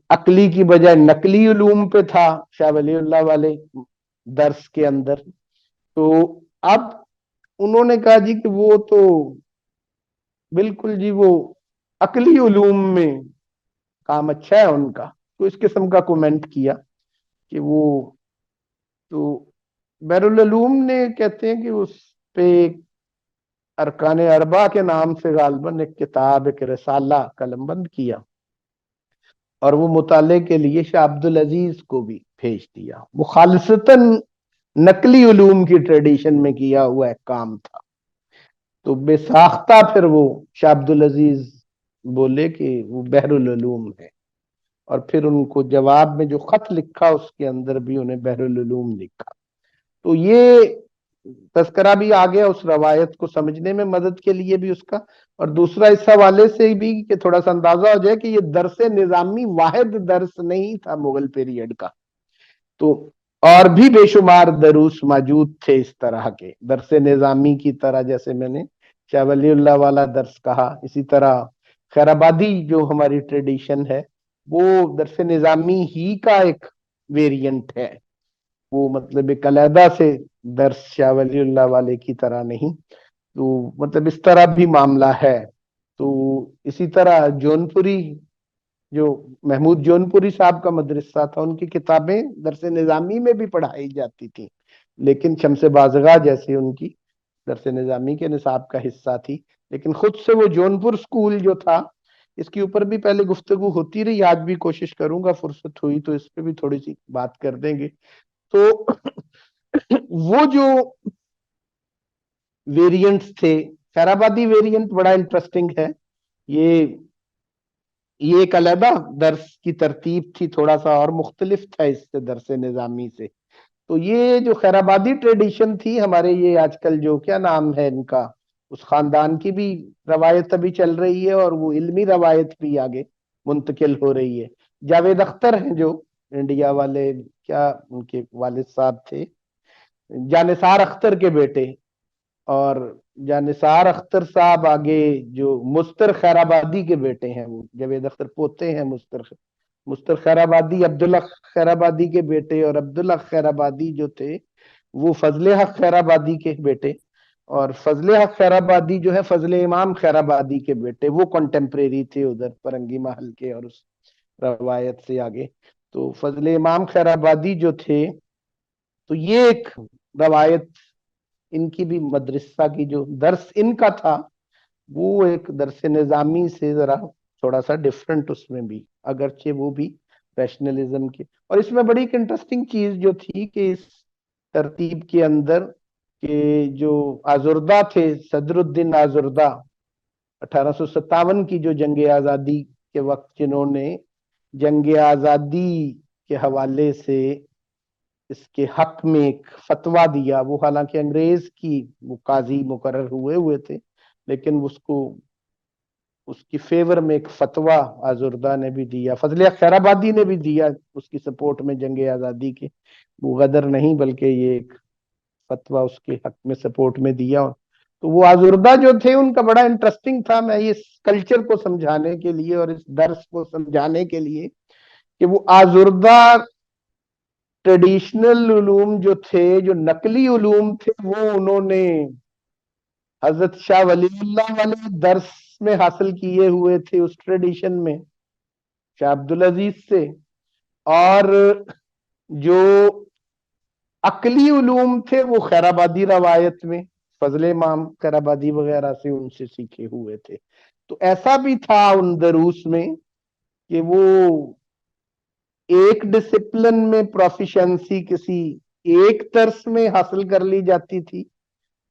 عقلی کی بجائے نقلی علوم پہ تھا شاہ ولی اللہ والے درس کے اندر. تو اب انہوں نے کہا جی کہ وہ تو بالکل جی وہ عقلی علوم میں کام اچھا ہے ان کا, تو اس قسم کا کومنٹ کیا کہ وہ تو بحر العلوم نے کہتے ہیں کہ اس پہ ارکان اربع کے نام سے غالباً ایک کتاب, ایک رسالہ قلم بند کیا, اور وہ مطالعے کے لیے شاہ عبد العزیز کو بھی بھیج دیا. وہ خالصتاً نقلی علوم کی ٹریڈیشن میں کیا ہوا ایک کام تھا. تو بے ساختہ پھر وہ شاہ عبد العزیز بولے کہ وہ بحر العلوم ہے. اور پھر ان کو جواب میں جو خط لکھا اس کے اندر بھی انہیں بحر العلوم لکھا. تو یہ تذکرہ بھی آ گیا اس روایت کو سمجھنے میں مدد کے لیے بھی اس کا. اور دوسرا اس حوالے سے بھی کہ تھوڑا سا اندازہ ہو جائے کہ یہ درس نظامی واحد درس نہیں تھا مغل پیریڈ کا، تو اور بھی بے شمار دروس موجود تھے اس طرح کے درس نظامی کی طرح، جیسے میں نے شاہ ولی اللہ والا درس کہا. اسی طرح خیر آبادی جو ہماری ٹریڈیشن ہے وہ درس نظامی ہی کا ایک ویریئنٹ ہے، وہ مطلب ایک علیحدہ سے درس شاہ ولی اللہ والے کی طرح نہیں. تو مطلب اس طرح بھی معاملہ ہے. تو اسی طرح جونپوری جو محمود جونپوری صاحب کا مدرسہ تھا، ان کی کتابیں درس نظامی میں بھی پڑھائی جاتی تھی، لیکن شمس بازگاہ جیسی ان کی درس نظامی کے نصاب کا حصہ تھی. لیکن خود سے وہ جونپور اسکول جو تھا، اس کے اوپر بھی پہلے گفتگو ہوتی رہی، آج بھی کوشش کروں گا فرصت ہوئی تو اس پہ بھی تھوڑی سی بات کر دیں گے. تو وہ جو ویریئنٹس تھے، خیر آبادی ویریئنٹ بڑا انٹرسٹنگ ہے. یہ ایک علیحدہ درس کی ترتیب تھی، تھوڑا سا اور مختلف تھا اس سے درس نظامی سے. تو یہ جو خیر آبادی ٹریڈیشن تھی ہمارے، یہ آج کل جو کیا نام ہے ان کا، اس خاندان کی بھی روایت ابھی چل رہی ہے اور وہ علمی روایت بھی آگے منتقل ہو رہی ہے. جاوید اختر ہیں جو انڈیا والے، کیا ان کے والد صاحب تھے، جانثار اختر کے بیٹے، اور جانثار اختر صاحب آگے جو مستر خیر آبادی کے بیٹے ہیں، وہ جاوید اختر پوتے ہیں مستر خیر آبادی عبداللہ خیر آبادی کے بیٹے، اور عبداللہ خیر آبادی جو تھے وہ فضل حق خیر آبادی کے بیٹے، اور فضل حق خیر آبادی جو ہے فضل امام خیر آبادی کے بیٹے، وہ کنٹمپریری تھے ادھر فرنگی محل کے اور اس روایت سے آگے. تو فضل امام خیر آبادی جو تھے، تو یہ ایک روایت ان کی بھی مدرسہ کی جو درس ان کا تھا وہ ایک درس نظامی سے ذرا تھوڑا سا ڈفرنٹ اس میں بھی، اگرچہ وہ بھی ریشنلزم کے. اور اس میں بڑی ایک انٹرسٹنگ چیز جو تھی کہ اس ترتیب کے اندر کہ جو آزردہ تھے، صدر الدین آزردہ 1857 کی جو جنگ آزادی کے وقت جنہوں نے جنگ آزادی کے حوالے سے اس کے حق میں ایک فتویٰ دیا، وہ حالانکہ انگریز کی وہ قاضی مقرر ہوئے تھے، لیکن اس کی فیور میں ایک فتویٰ آزردہ نے بھی دیا، فضل خیر آبادی نے بھی دیا اس کی سپورٹ میں جنگ آزادی کے. وہ غدر نہیں بلکہ یہ ایک فتویٰ اس کے حق میں سپورٹ میں دیا. تو وہ آزردہ جو تھے ان کا بڑا انٹرسٹنگ تھا. میں اس کلچر کو سمجھانے کے لیے اور اس درس کو سمجھانے کے لیے کہ وہ آزردہ ٹریڈیشنل علوم جو تھے، جو نقلی علوم تھے، وہ انہوں نے حضرت شاہ ولی اللہ والے درس میں حاصل کیے ہوئے تھے اس ٹریڈیشن میں شاہ عبدالعزیز سے، اور جو عقلی علوم تھے وہ خیر آبادی روایت میں فضل امام خیر آبادی وغیرہ سے ان سے سیکھے ہوئے تھے. تو ایسا بھی تھا ان دروس میں کہ وہ ایک ڈسپلن میں پروفیشنسی کسی ایک درس میں حاصل کر لی جاتی تھی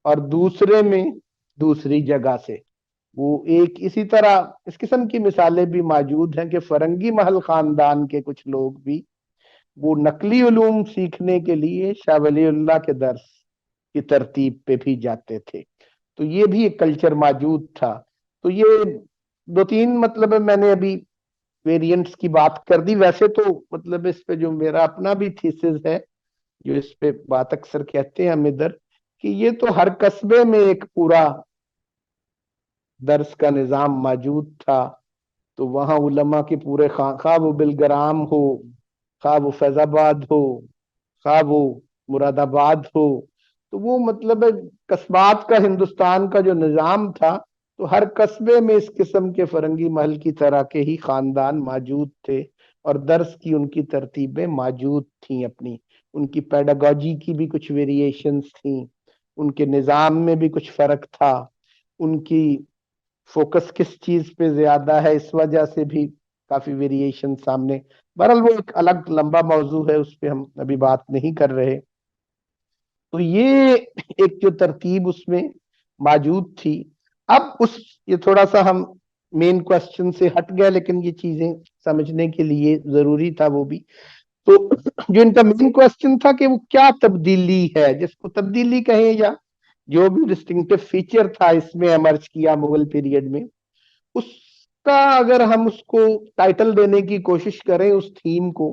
اور دوسرے میں دوسری جگہ سے. وہ ایک اسی طرح اس قسم کی مثالیں بھی موجود ہیں کہ فرنگی محل خاندان کے کچھ لوگ بھی وہ نقلی علوم سیکھنے کے لیے شاہ ولی اللہ کے درس کی ترتیب پہ بھی جاتے تھے. تو یہ بھی ایک کلچر موجود تھا. تو یہ دو تین مطلب میں نے ابھی ویریئنٹس کی بات کر دی. ویسے تو مطلب اس پہ جو میرا اپنا بھی تھیسس ہے، جو اس پہ بات اکثر کہتے ہیں ہم ادھر، کہ یہ تو ہر قصبے میں ایک پورا درس کا نظام موجود تھا. تو وہاں علماء کے پورے خواہ وہ بلگرام ہو، خواہ وہ فیض آباد ہو، خواہ وہ مراد آباد ہو، تو وہ مطلب قصبات کا ہندوستان کا جو نظام تھا، تو ہر قصبے میں اس قسم کے فرنگی محل کی طرح کے ہی خاندان موجود تھے اور درس کی ان کی ترتیبیں موجود تھیں. اپنی ان کی پیڈاگوجی کی بھی کچھ ویریشنز تھیں، ان کے نظام میں بھی کچھ فرق تھا، ان کی فوکس کس چیز پہ زیادہ ہے اس وجہ سے بھی کافی ویریشن سامنے. بہرحال وہ ایک الگ لمبا موضوع ہے، اس پہ ہم ابھی بات نہیں کر رہے. تو یہ ایک جو ترتیب اس میں موجود تھی. اب یہ تھوڑا سا ہم मेन क्वेश्चन से हट गया, लेकिन ये चीजें समझने के लिए जरूरी था वो भी। तो जो इनका मेन क्वेश्चन था कि वो क्या तब्दीली है, जिसको तब्दीली कहें या जो भी डिस्टिंक्टिव फीचर था इसमें एमर्ज किया मुगल पीरियड में, उसका अगर हम उसको टाइटल देने की कोशिश करें उस थीम को,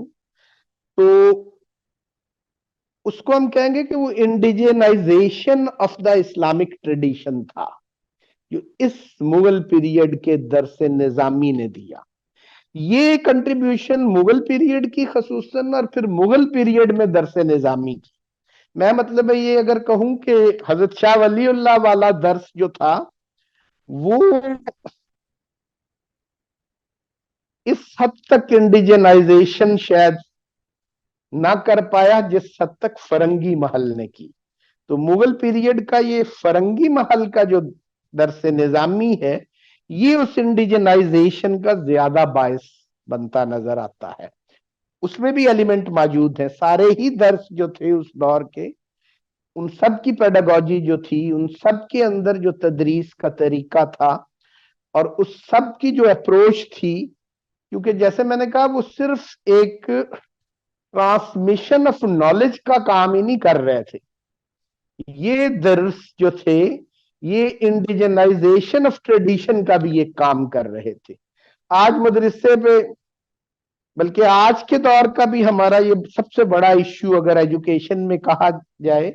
तो उसको हम कहेंगे कि वो indigenisation of the Islamic tradition था, जो इस मुगल पीरियड के दरसे निजामी ने दिया। ये कंट्रीब्यूशन मुगल पीरियड की खसूसन और फिर मुगल पीरियड में दरसे निजामी की। मैं मतलब है ये अगर कहूं कि हजरत शाह वलीउल्लाह वाला दर्स जो था वो इस हद तक इंडिजिनाइजेशन शायद ना कर पाया जिस हद तक फरंगी महल ने की। तो मुगल पीरियड का ये फरंगी महल का जो दरसे निजामी है, ये उस इंडिजिनाइजेशन का ज्यादा बायस बनता नजर आता है। उसमें भी एलिमेंट मौजूद है। सारे ही दर्स जो थे उस दौर के, उन सब की पेडागोजी जो थी, उन सब के अंदर जो तदरीस का तरीका था और उस सब की जो अप्रोच थी, क्योंकि जैसे मैंने कहा वो सिर्फ एक ट्रांसमिशन ऑफ नॉलेज का काम ही नहीं कर रहे थे, ये दर्स जो थे ये इंडिजिनाइजेशन ऑफ ट्रेडिशन का भी एक काम कर रहे थे। आज मदरसे पे, बल्कि आज के दौर का भी हमारा ये सबसे बड़ा इश्यू अगर एजुकेशन में कहा जाए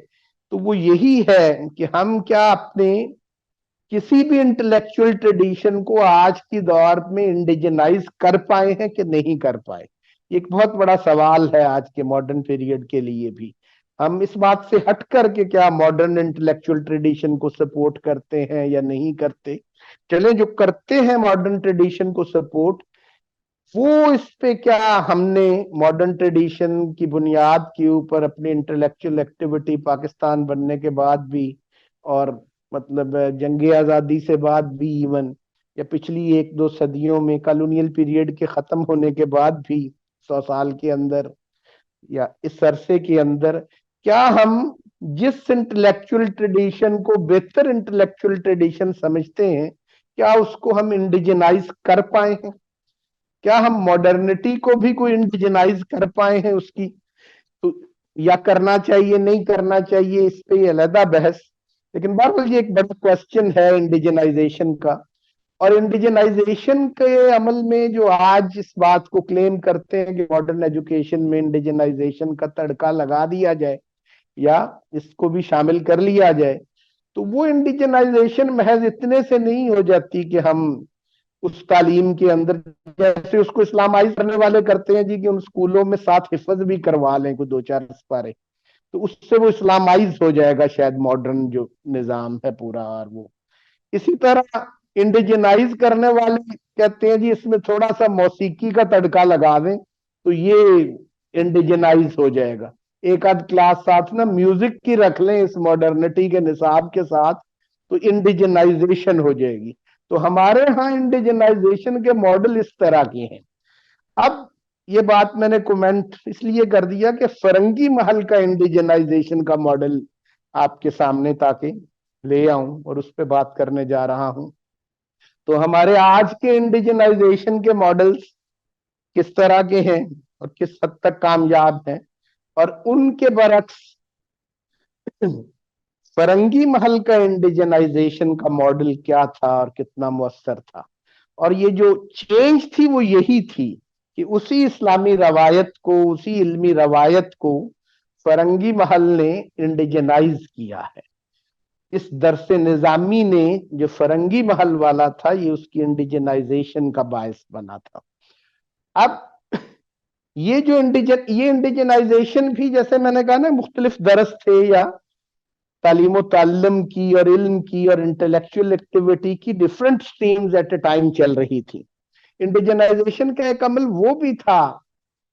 तो वो यही है कि हम क्या अपने किसी भी इंटेलेक्चुअल ट्रेडिशन को आज की दौर में इंडिजिनाइज कर पाए हैं कि नहीं कर पाए। एक बहुत बड़ा सवाल है आज के मॉडर्न पीरियड के लिए भी। हम इस बात से हट करके क्या मॉडर्न इंटेलेक्चुअल ट्रेडिशन को सपोर्ट करते हैं या नहीं करते। चले जो करते हैं मॉडर्न ट्रेडिशन को सपोर्ट, वो इस पे क्या हमने मॉडर्न ट्रेडिशन की बुनियाद के ऊपर अपनी इंटेलेक्चुअल एक्टिविटी पाकिस्तान बनने के बाद भी और मतलब जंग आजादी से बाद भी, इवन या पिछली 1-2 सदियों में कॉलोनियल पीरियड के खत्म होने के बाद भी 100 साल के अंदर या इस अरसे के अंदर, क्या हम जिस इंटेलेक्चुअल ट्रेडिशन को बेहतर इंटेलेक्चुअल ट्रेडिशन समझते हैं, क्या उसको हम इंडिजिनाइज कर पाए हैं? क्या हम मॉडर्निटी को भी कोई इंडिजिनाइज कर पाए हैं उसकी? तो या करना चाहिए नहीं करना चाहिए, इस पे अलहदा बहस। लेकिन बहरहाल ये एक बड़ा क्वेश्चन है इंडिजिनाइजेशन का। और इंडिजिनाइजेशन के अमल में जो आज इस बात को क्लेम करते हैं कि मॉडर्न एजुकेशन में इंडिजिनाइजेशन का तड़का लगा दिया जाए या इसको भी शामिल कर लिया जाए, तो वो इंडिजिनाइजेशन महज इतने से नहीं हो जाती कि हम उस तालीम के अंदर जैसे उसको इस्लामाइज करने वाले करते हैं जी, कि उन स्कूलों में 7 हिफ्ज भी करवा लें कोई 2-4 पारे, तो उससे वो इस्लामाइज हो जाएगा शायद मॉडर्न जो निजाम है पूरा। और वो इसी तरह इंडिजिनाइज करने वाले कहते हैं जी इसमें थोड़ा सा मौसीकी का तड़का लगा दें तो ये इंडिजिनाइज हो जाएगा। एक आध क्लास साथ ना म्यूजिक की रख लें इस मॉडर्निटी के निसाब के साथ, तो इंडिजिनाइजेशन हो जाएगी। तो हमारे यहाँ इंडिजिनाइजेशन के मॉडल इस तरह के हैं। अब ये बात मैंने कमेंट इसलिए कर दिया कि फरंगी महल का इंडिजिनाइजेशन का मॉडल आपके सामने ताकि ले आऊं और उस पर बात करने जा रहा हूं। तो हमारे आज के इंडिजिनाइजेशन के मॉडल्स किस तरह के हैं और किस हद तक कामयाब हैं, और उनके बरक्स फरंगी महल का इंडिजिनाइजेशन का मॉडल क्या था और कितना मुअस्सर था। और ये जो चेंज थी वो यही थी कि उसी इस्लामी रवायत को, उसी इल्मी रवायत को फरंगी महल ने इंडिजिनाइज किया है। इस दरसे निजामी ने जो फरंगी महल वाला था ये उसकी इंडिजिनाइजेशन का बायस बना था। अब ये जो इंडिजिनाइजेशन भी जैसे मैंने कहा ना, मुख्तलिफ दरस थे या तालीम ताल्लुम की और इल्म की और इंटेलेक्चुअल एक्टिविटी की different streams at a time चल रही थी। इंडिजिनाइजेशन का एक अमल वो भी था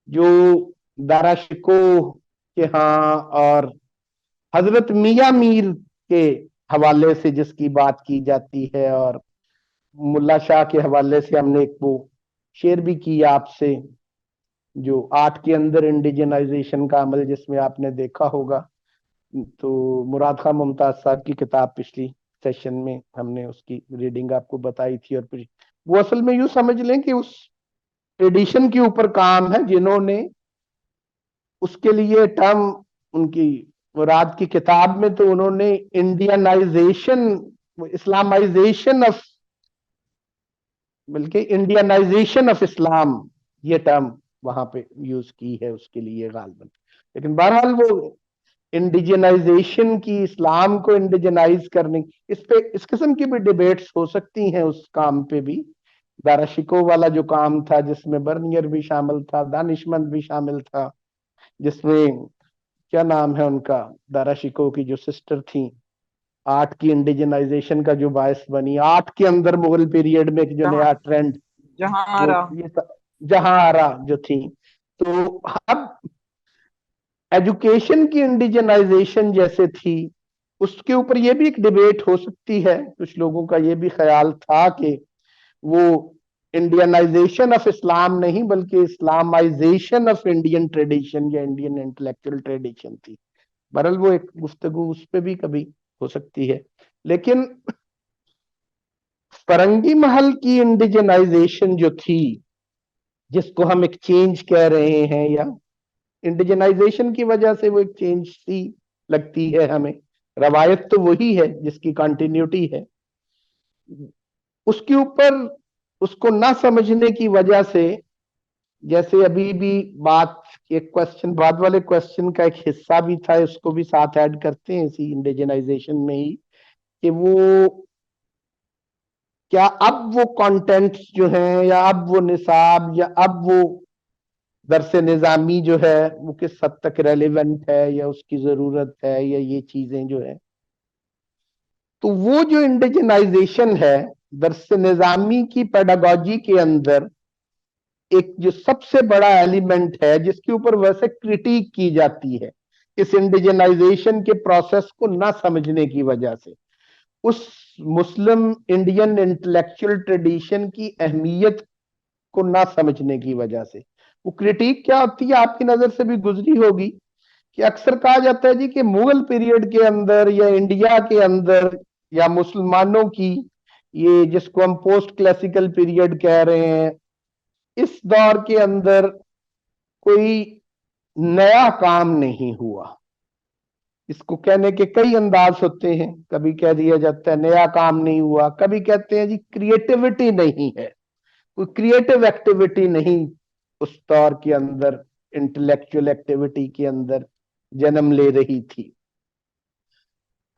जो दारा शिको के यहाँ और हजरत मियां मीर के हवाले से जिसकी बात की जाती है, और मुल्ला शाह के हवाले से हमने एक वो शेर भी किया आपसे, जो 8 के अंदर इंडिजिनाइजेशन का अमल जिसमें आपने देखा होगा। तो मुराद खान मुमताज साहब की किताब पिछली सेशन में हमने उसकी रीडिंग आपको बताई थी, और फिर वो असल में यूं समझ लें कि उस ट्रेडिशन के ऊपर काम है जिन्होंने उसके लिए टर्म उनकी मुराद की किताब में तो उन्होंने इंडियनाइजेशन, इस्लामाइजेशन ऑफ, बल्कि इंडियनाइजेशन ऑफ इस्लाम ये टर्म वहां पे यूज की है उसके लिए गालिबन। लेकिन बहरहाल वो इंडिजनाइजेशन की, इस्लाम को इंडिजनाइज करने, इस किस्म की भी डिबेट्स हो सकती हैं उस काम पे भी। दाराशिको वाला जो काम था जिसमें बर्नियर भी शामिल था, दानिशमंद भी शामिल था, जिसमें क्या नाम है उनका, दाराशिको की जो सिस्टर थी, आर्ट की इंडिजनाइजेशन का जो बायस बनी, आर्ट के अंदर मुगल पीरियड में एक जो नया ट्रेंड जहांआरा जहांआरा जो थी। तो अब एजुकेशन की इंडिजनाइजेशन जैसे थी, उसके ऊपर ये भी एक डिबेट हो सकती है। कुछ लोगों का ये भी ख्याल था कि वो इंडियनाइजेशन ऑफ इस्लाम नहीं बल्कि इस्लामाइजेशन ऑफ इंडियन ट्रेडिशन या इंडियन इंटेलेक्चुअल ट्रेडिशन थी। बहरहाल वो एक गुफ्तगू उस पर भी कभी हो सकती है। लेकिन फरंगी महल की इंडिजनाइजेशन जो थी, जिसको हम एक चेंज कह रहे हैं, या इंडिजनाइजेशन की वजह से वो एक चेंज सी लगती है हमें, रवायत तो वही है जिसकी कंटिन्यूटी है, उसके ऊपर उसको ना समझने की वजह से, जैसे अभी भी बात, एक क्वेश्चन बाद वाले क्वेश्चन का एक हिस्सा भी था, उसको भी साथ ऐड करते हैं इसी इंडिजनाइजेशन में ही, कि वो क्या अब वो कंटेंट्स जो हैं, या अब वो निसाब, या अब वो दरस निजामी जो है वो किस हद तक रेलिवेंट है, या उसकी जरूरत है, या ये चीजें जो है। तो वो जो इंडिजनाइजेशन है दरस निजामी की पेडागोजी के अंदर एक जो सबसे बड़ा एलिमेंट है, जिसके ऊपर वैसे क्रिटिक की जाती है इस इंडिजनाइजेशन के प्रोसेस को ना समझने की वजह से, उस मुस्लिम इंडियन इंटेलेक्चुअल ट्रेडिशन की अहमियत को ना समझने की वजह से। वो क्रिटिक क्या होती है, आपकी नजर से भी गुजरी होगी, कि अक्सर कहा जाता है जी कि मुगल पीरियड के अंदर या इंडिया के अंदर या मुसलमानों की, ये जिसको हम पोस्ट क्लासिकल पीरियड कह रहे हैं, इस दौर के अंदर कोई नया काम नहीं हुआ। इसको कहने के कई अंदाज होते हैं, कभी कह दिया जाता है नया काम नहीं हुआ, कभी कहते हैं जी क्रिएटिविटी नहीं है, कोई क्रिएटिव एक्टिविटी नहीं उस दौर के अंदर, इंटेलेक्चुअल एक्टिविटी के अंदर जन्म ले रही थी।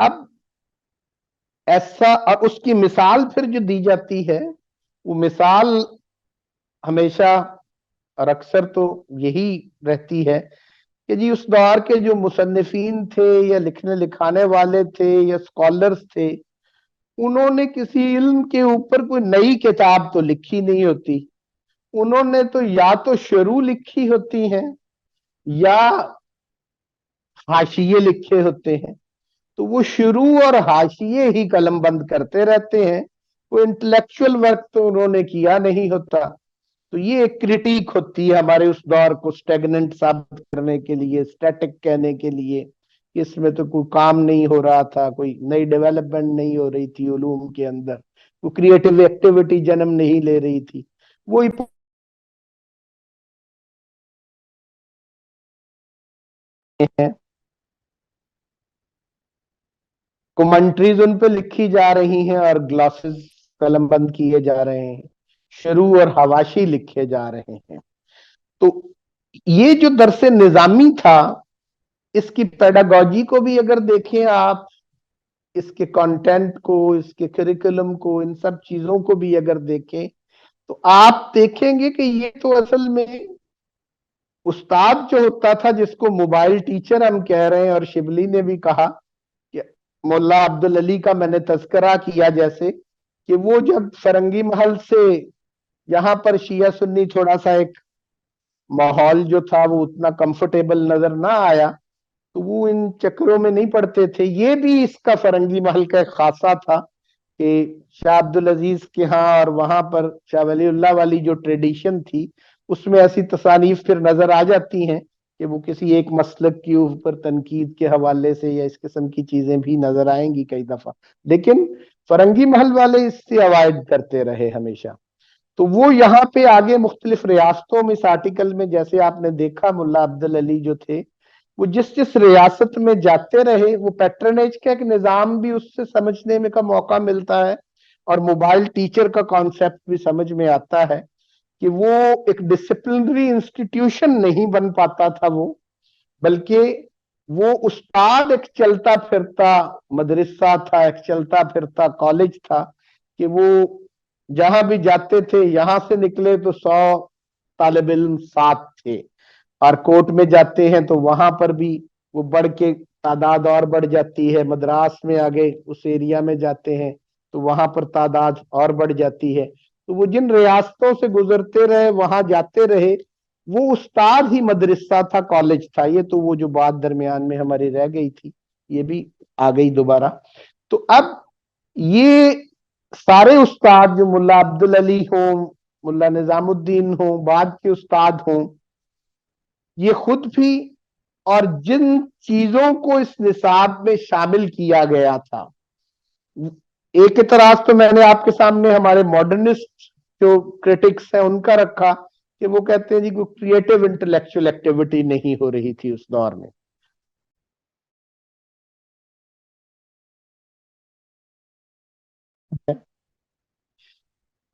अब ऐसा, और उसकी मिसाल फिर जो दी जाती है, वो मिसाल हमेशा और अक्सर तो यही रहती है कि जी उस दौर के जो मुसन्निफीन थे या लिखने लिखाने वाले थे या स्कॉलर्स थे, उन्होंने किसी इल्म के ऊपर कोई नई किताब तो लिखी नहीं होती, उन्होंने तो या तो शुरू लिखी होती हैं या हाशिए लिखे होते हैं। तो वो शुरू और हाशिए ही कलम बंद करते रहते हैं, वो इंटेलेक्चुअल वर्क तो उन्होंने किया नहीं होता। तो ये एक क्रिटिक होती है हमारे उस दौर को स्टेगनेंट साबित करने के लिए, स्टैटिक कहने के लिए, इसमें तो कोई काम नहीं हो रहा था, कोई नई डेवलपमेंट नहीं हो रही थी उलूम के अंदर, वो क्रिएटिव एक्टिविटी जन्म नहीं ले रही थी। वही है, कमेंट्रीज उन पे लिखी जा रही हैं और ग्लॉसेस कलम बंद किए जा रहे हैं, शुरू और हवाशी लिखे जा रहे हैं। तो ये जो दरसे निजामी था, इसकी पेडागोजी को भी अगर देखें आप, इसके कंटेंट को, इसके करिकुलम को, इन सब चीजों को भी अगर देखें, तो आप देखेंगे कि ये तो असल में उस्ताद जो होता था, जिसको मोबाइल टीचर हम कह रहे हैं, और शिबली ने भी कहा कि मुल्ला अब्दुल अली का मैंने तस्करा किया, जैसे कि वो जब फरंगी महल से यहाँ पर शिया सुन्नी थोड़ा सा एक माहौल जो था वो उतना कंफर्टेबल नजर ना आया, तो वो इन चक्रों में नहीं पड़ते थे। ये भी इसका फरंगी महल का एक खासा था कि शाह अब्दुल अजीज के यहाँ और वहां पर शाह वलीउल्लाह वाली जो ट्रेडिशन थी, उसमें ऐसी तसानीफ फिर नजर आ जाती हैं کہ وہ کسی ایک مسلک کے اوپر تنقید کے حوالے سے یا اس قسم کی چیزیں بھی نظر آئیں گی کئی دفعہ، لیکن فرنگی محل والے اس سے اوائڈ کرتے رہے ہمیشہ. تو وہ یہاں پہ آگے مختلف ریاستوں میں اس آرٹیکل میں جیسے آپ نے دیکھا ملا عبدالعلی جو تھے وہ جس ریاست میں جاتے رہے وہ پیٹرنیج کا ایک نظام بھی اس سے سمجھنے میں کا موقع ملتا ہے اور موبائل ٹیچر کا کانسیپٹ بھی سمجھ میں آتا ہے کہ وہ ایک ڈسپلنری انسٹیٹیوشن نہیں بن پاتا تھا وہ، بلکہ وہ استاد ایک چلتا پھرتا مدرسہ تھا، ایک چلتا پھرتا کالج تھا کہ وہ جہاں بھی جاتے تھے یہاں سے نکلے تو 100 طالب علم ساتھ تھے، اور کورٹ میں جاتے ہیں تو وہاں پر بھی وہ بڑھ کے تعداد اور بڑھ جاتی ہے، مدراس میں آگے اس ایریا میں جاتے ہیں تو وہاں پر تعداد اور بڑھ جاتی ہے. تو وہ جن ریاستوں سے گزرتے رہے وہاں جاتے رہے، وہ استاد ہی مدرسہ تھا، کالج تھا. یہ تو وہ جو بات درمیان میں ہماری رہ گئی تھی یہ بھی آ گئی دوبارہ. تو اب یہ سارے استاد جو ملا عبدالعلی ہوں، ملا نظام الدین ہوں، بعد کے استاد ہوں، یہ خود بھی اور جن چیزوں کو اس نصاب میں شامل کیا گیا تھا، ایک اعتراض تو میں نے آپ کے سامنے ہمارے ماڈرنسٹ جو کرٹکس ہیں ان کا رکھا کہ وہ کہتے ہیں جی کوئی کریٹو انٹلیکچوئل ایکٹیویٹی نہیں ہو رہی تھی اس دور میں.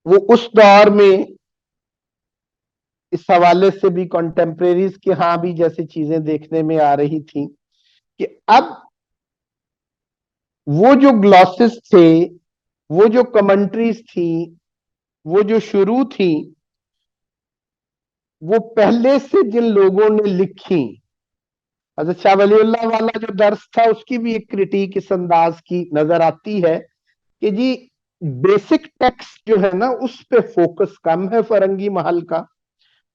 وہ اس دور میں اس حوالے سے بھی کنٹمپریریز کے ہاں بھی جیسی چیزیں دیکھنے میں آ رہی تھیں کہ اب وہ جو گلاسز تھے، وہ جو کمنٹریز تھیں، وہ جو شروع تھیں، وہ پہلے سے جن لوگوں نے لکھی، حضرت شاہ ولی اللہ والا جو درس تھا اس کی بھی ایک کرٹیک اس انداز کی نظر آتی ہے کہ جی بیسک ٹیکسٹ جو ہے نا اس پہ فوکس کم ہے فرنگی محل کا،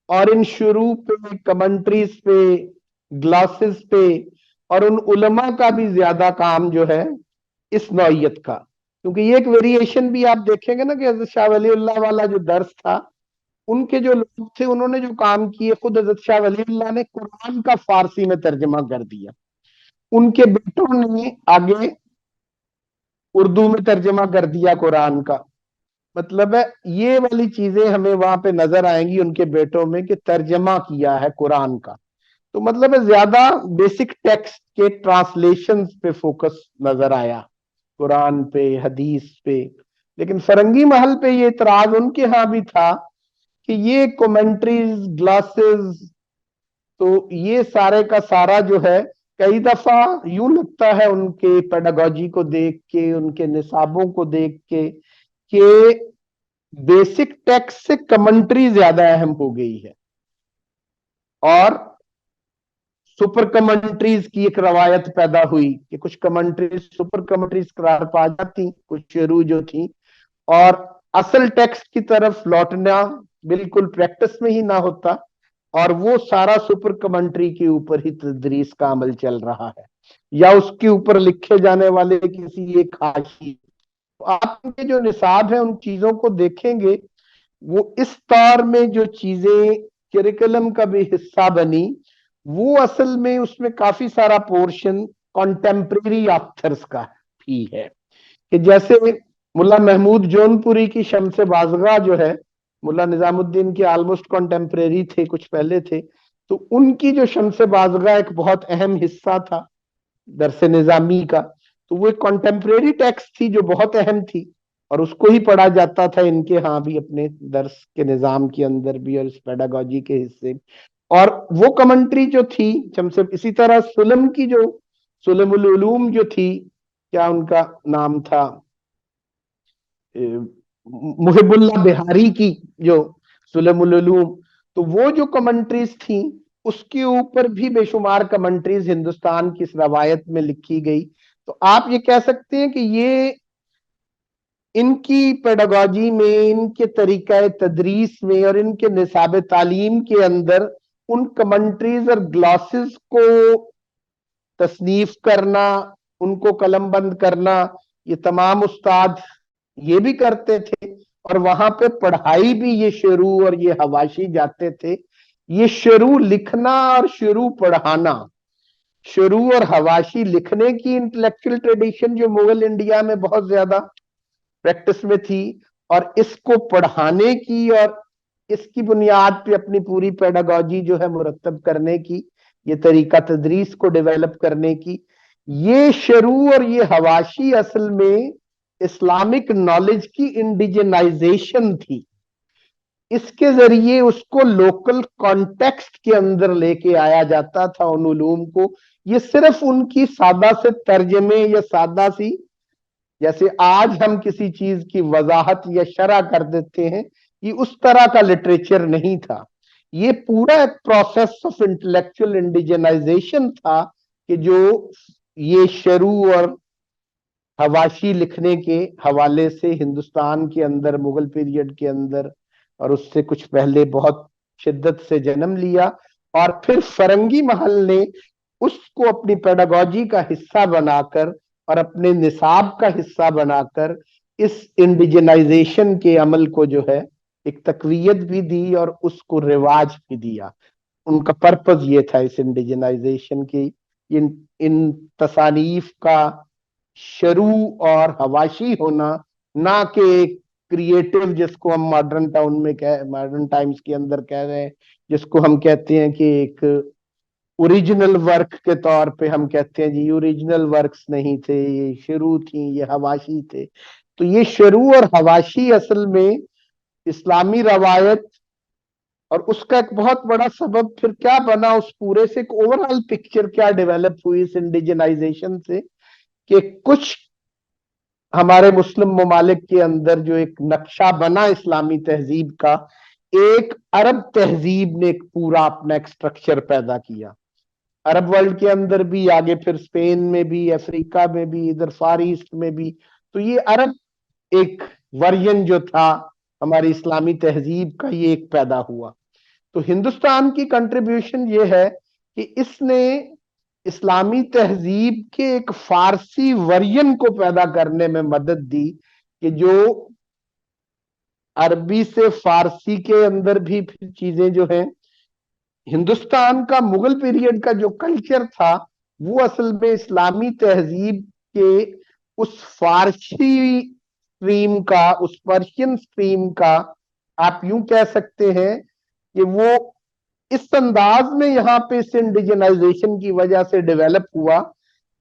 اور ان شروع پہ، کمنٹریز پہ، گلاسز پہ، اور ان علماء کا بھی زیادہ کام جو ہے اس نوعیت کا. کیونکہ یہ ایک ویریشن بھی آپ دیکھیں گے نا کہ حضرت شاہ ولی اللہ والا جو درس تھا ان کے جو لوگ تھے انہوں نے جو کام کیے، خود حضرت شاہ ولی اللہ نے قرآن کا فارسی میں ترجمہ کر دیا، ان کے بیٹوں نے آگے اردو میں ترجمہ کر دیا قرآن کا. مطلب ہے یہ والی چیزیں ہمیں وہاں پہ نظر آئیں گی ان کے بیٹوں میں کہ ترجمہ کیا ہے قرآن کا. تو مطلب ہے زیادہ بیسک ٹیکسٹ کے ٹرانسلیشنز پہ فوکس نظر آیا، قرآن پہ، حدیث پہ. لیکن فرنگی محل پہ یہ اعتراض ان کے ہاں بھی تھا کہ یہ کومنٹریز، گلاسز، تو یہ سارے کا سارا جو ہے کئی دفعہ یوں لگتا ہے ان کے پیڈاگوجی کو دیکھ کے، ان کے نصابوں کو دیکھ کے کہ بیسک ٹیکسٹ سے کمنٹری زیادہ اہم ہو گئی ہے، اور سپر کمنٹریز کی ایک روایت پیدا ہوئی کہ کچھ کمنٹریز سپر کمنٹریز قرار پا جاتی، کچھ شروع جو تھی، اور اصل ٹیکسٹ کی طرف لوٹنا بالکل پریکٹس میں ہی نہ ہوتا، اور وہ سارا سپر کمنٹری کے اوپر ہی تدریس کا عمل چل رہا ہے یا اس کے اوپر لکھے جانے والے کسی ایک حاشیے. آپ کے جو نصاب ہیں ان چیزوں کو دیکھیں گے، وہ اس طور میں جو چیزیں کریکلم کا بھی حصہ بنی وہ اصل میں اس میں کافی سارا پورشن کنٹمپریری آتھرز کا بھی ہے. کہ جیسے ملا محمود جون پوری کی شمس بازگاہ جو ہے، ملا نظام الدین کے آلموسٹ کنٹمپریری تھے، کچھ پہلے تھے، تو ان کی جو شمس بازگاہ ایک بہت اہم حصہ تھا درس نظامی کا. تو وہ ایک کنٹمپریری ٹیکسٹ تھی جو بہت اہم تھی، اور اس کو ہی پڑھا جاتا تھا ان کے ہاں بھی، اپنے درس کے نظام کے اندر بھی اور اس پیڈاگوجی کے حصے. اور وہ کمنٹری جو تھی اسی طرح سلم کی جو سلم العلوم جو تھی، کیا ان کا نام تھا، محب اللہ بہاری کی جو سلم العلوم، تو وہ جو کمنٹریز تھیں اس کے اوپر بھی بے شمار کمنٹریز ہندوستان کی اس روایت میں لکھی گئی. تو آپ یہ کہہ سکتے ہیں کہ یہ ان کی پیڈاگوجی میں، ان کے طریقہ تدریس میں اور ان کے نصاب تعلیم کے اندر ان کمنٹریز اور گلاسز کو تصنیف کرنا، ان کو قلم بند کرنا، یہ تمام استاد یہ بھی کرتے تھے، اور وہاں پہ پڑھائی بھی یہ شروع اور یہ حواشی جاتے تھے ये शुरू लिखना और शुरू पढ़ाना, शुरू और हवाशी लिखने की इंटेलेक्चुअल ट्रेडिशन जो मुगल इंडिया में बहुत ज्यादा प्रैक्टिस में थी, और इसको पढ़ाने की और इसकी बुनियाद पे अपनी पूरी पेडागॉजी जो है मुरतब करने की, ये तरीका तदरीस को डेवलप करने की, ये शुरू और ये हवाशी असल में इस्लामिक नॉलेज की इंडिजनाइजेशन थी। इसके जरिए उसको लोकल कॉन्टेक्स्ट के अंदर लेके आया जाता था उन उलूम को। ये सिर्फ उनकी सादा से तर्जमे या सादा सी, जैसे आज हम किसी चीज की वजाहत या शरह कर देते हैं, ये उस तरह का लिटरेचर नहीं था। ये पूरा एक प्रोसेस ऑफ इंटेलेक्चुअल इंडिजनाइजेशन था कि जो ये शुरू और हवाशी लिखने के हवाले से हिंदुस्तान के अंदर मुगल पीरियड के अंदर और उससे कुछ पहले बहुत शिद्दत से जन्म लिया, और फिर फरंगी महल ने उसको अपनी पेडागॉजी का हिस्सा बनाकर और अपने निसाब का हिस्सा बनाकर इस इंडिजनाइजेशन के अमल को जो है एक तकवीयत भी दी और उसको रिवाज भी दिया। उनका पर्पस ये था इस इंडिजनाइजेशन की, इन तसानीफ का शुरू और हवाशी होना, ना कि एक क्रिएटिव जिसको हम मॉडर्न टाइम्स के अंदर कह रहे हैं, जिसको हम कहते हैं कि एक ओरिजिनल वर्क के तौर पे हम कहते हैं जी ओरिजिनल वर्क्स नहीं थे, ये शुरू थी, ये हवाशी थे। तो ये शुरू और हवाशी असल में इस्लामी रवायत, और उसका एक बहुत बड़ा सबब फिर क्या बना, उस पूरे से एक ओवरऑल पिक्चर क्या डेवलप हुई इस इंडिजनाइजेशन से, कि कुछ हमारे मुस्लिम ममालिक के अंदर जो एक नक्शा बना इस्लामी तहजीब का, एक अरब तहजीब ने एक पूरा अपना एक स्ट्रक्चर पैदा किया। अरब वर्ल्ड के अंदर भी, आगे फिर स्पेन में भी, अफ्रीका में भी, इधर फार ईस्ट में भी। तो ये अरब एक वर्जन जो था हमारी इस्लामी तहजीब का, ये एक पैदा हुआ। तो हिंदुस्तान की कंट्रीब्यूशन ये है कि इसने इस्लामी तहजीब के एक फारसी वर्जन को पैदा करने में मदद दी, कि जो अरबी से फारसी के अंदर भी फिर चीजें जो हैं, हिंदुस्तान का मुगल पीरियड का जो कल्चर था वो असल में इस्लामी तहजीब के उस फारसी स्ट्रीम का, उस पर्शियन स्ट्रीम का, आप यूं कह सकते हैं कि वो इस अंदाज में यहाँ पे इस इंडिजनाइजेशन की वजह से डेवलप हुआ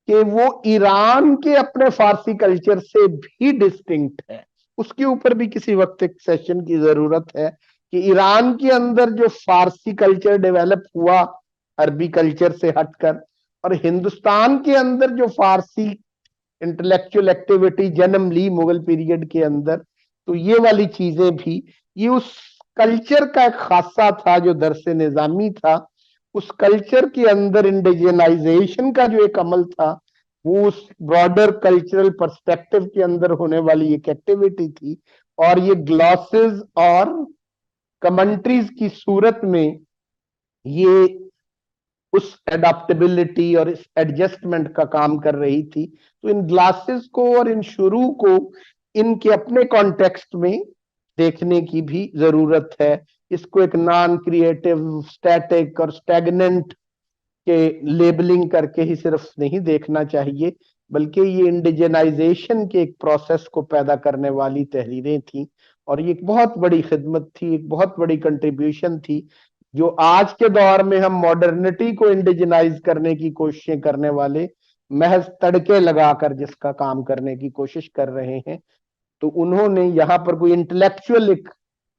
कि वो ईरान के अपने फारसी कल्चर से भी डिस्टिंक्ट है। उसके ऊपर भी किसी वक्त एक सेशन की जरूरत है कि ईरान के अंदर जो फारसी कल्चर डेवलप हुआ अरबी कल्चर से हटकर, और हिंदुस्तान के अंदर जो फारसी इंटेलेक्चुअल एक्टिविटी जन्म ली मुगल पीरियड के अंदर, तो ये वाली चीजें भी, ये उस कल्चर का एक खासा था जो दरसे निजामी था। उस कल्चर के अंदर इंडिजनाइजेशन का जो एक अमल था, वो उस ब्रॉडर कल्चरल पर्सपेक्टिव के अंदर होने वाली एक एक्टिविटी थी। और ये ग्लॉसेस और कमेंट्रीज की सूरत में ये उस एडाप्टेबिलिटी और इस एडजस्टमेंट का काम कर रही थी। तो इन ग्लासेस को और इन शुरू को इनके अपने कॉन्टेक्स्ट में देखने की भी जरूरत है। इसको एक नॉन क्रिएटिव, स्टैटिक और स्टैग्नेंट के लेबलिंग करके ही सिर्फ नहीं देखना चाहिए, बल्कि ये इंडिजनाइजेशन के एक प्रोसेस को पैदा करने वाली तहरीरें थी। और ये एक बहुत बड़ी खिदमत थी, एक बहुत बड़ी कंट्रीब्यूशन थी, जो आज के दौर में हम मॉडर्निटी को इंडिजनाइज करने की कोशिशें करने वाले महज तड़के लगाकर जिसका काम करने की कोशिश कर रहे हैं, तो उन्होंने यहाँ पर कोई इंटेलेक्चुअल एक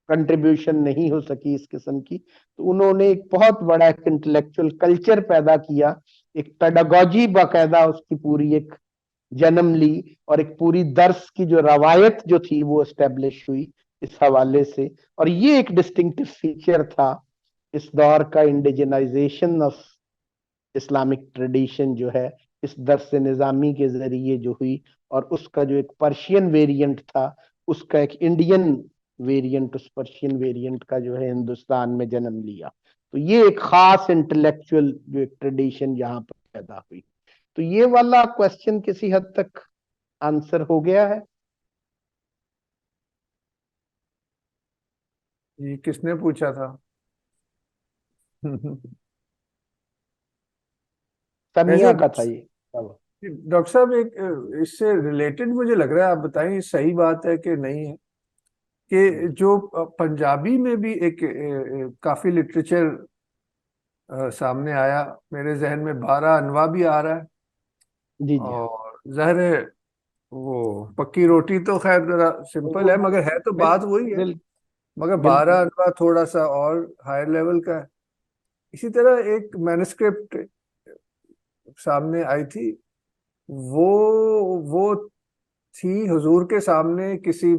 कंट्रीब्यूशन नहीं हो सकी इस किस्म की। तो उन्होंने एक बहुत बड़ा एक इंटेलेक्चुअल कल्चर पैदा किया, एक पेडागॉजी बाकायदा उसकी पूरी एक जन्म ली, और एक पूरी दर्स की जो रवायत जो थी वो एस्टेब्लिश हुई इस हवाले से। और ये एक डिस्टिंक्टिव फीचर था इस दौर का, इंडिजनाइजेशन ऑफ इस्लामिक ट्रेडिशन जो है इस दर्स निजामी के जरिए जो हुई, और उसका जो एक पर्शियन वेरिएंट था, उसका एक इंडियन वेरिएंट, उस पर्शियन वेरिएंट का जो है हिंदुस्तान में जन्म लिया। तो ये एक खास इंटेलेक्चुअल जो एक ट्रेडिशन यहाँ पर पैदा हुई। तो ये वाला क्वेश्चन किसी हद तक आंसर हो गया है। ये किसने पूछा था? समिया वैसे का था ये। डॉक्टर साहब, एक इससे रिलेटेड मुझे लग रहा है, आप बताएं ये सही बात है कि नहीं है, कि जो पंजाबी में भी एक काफी लिटरेचर सामने आया, मेरे जहन में 12 अनवा भी आ रहा है, जी जी और ज़ाहिर है वो पक्की रोटी तो खैर जरा सिंपल है, मगर है तो बात वही है, बिल्कुल मगर बिल्कुल 12 अनवा थोड़ा सा और हायर लेवल का है। इसी तरह एक मैन्युस्क्रिप्ट सामने आई थी, वो थी हुजूर के सामने, किसी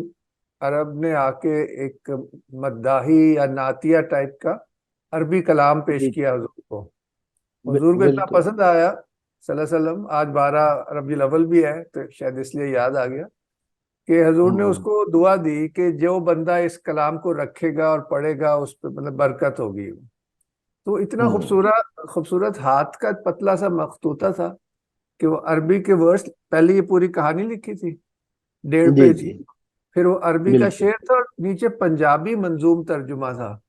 अरब ने आके एक मद्दाही या नातिया टाइप का अरबी कलाम पेश जी किया हुजूर को। हुजूर को इतना बिल्कुल पसंद आया सल्लल्लाहु अलैहि वसल्लम, आज 12 रबीउल अव्वल भी है तो शायद इसलिए याद आ गया, कि हुजूर ने उसको दुआ दी कि जो बंदा इस कलाम को रखेगा और पढ़ेगा उस पर मतलब बरकत होगी। तो इतना खूबसूरत खूबसूरत हाथ का पतला सा मखतूता था कि वो अरबी के वर्ड्स, पहले ये पूरी कहानी लिखी थी 1.5 जी पेज जी की, फिर वो अरबी का बिल्कुल शेर था और नीचे पंजाबी मंजूम तर्जुमा था।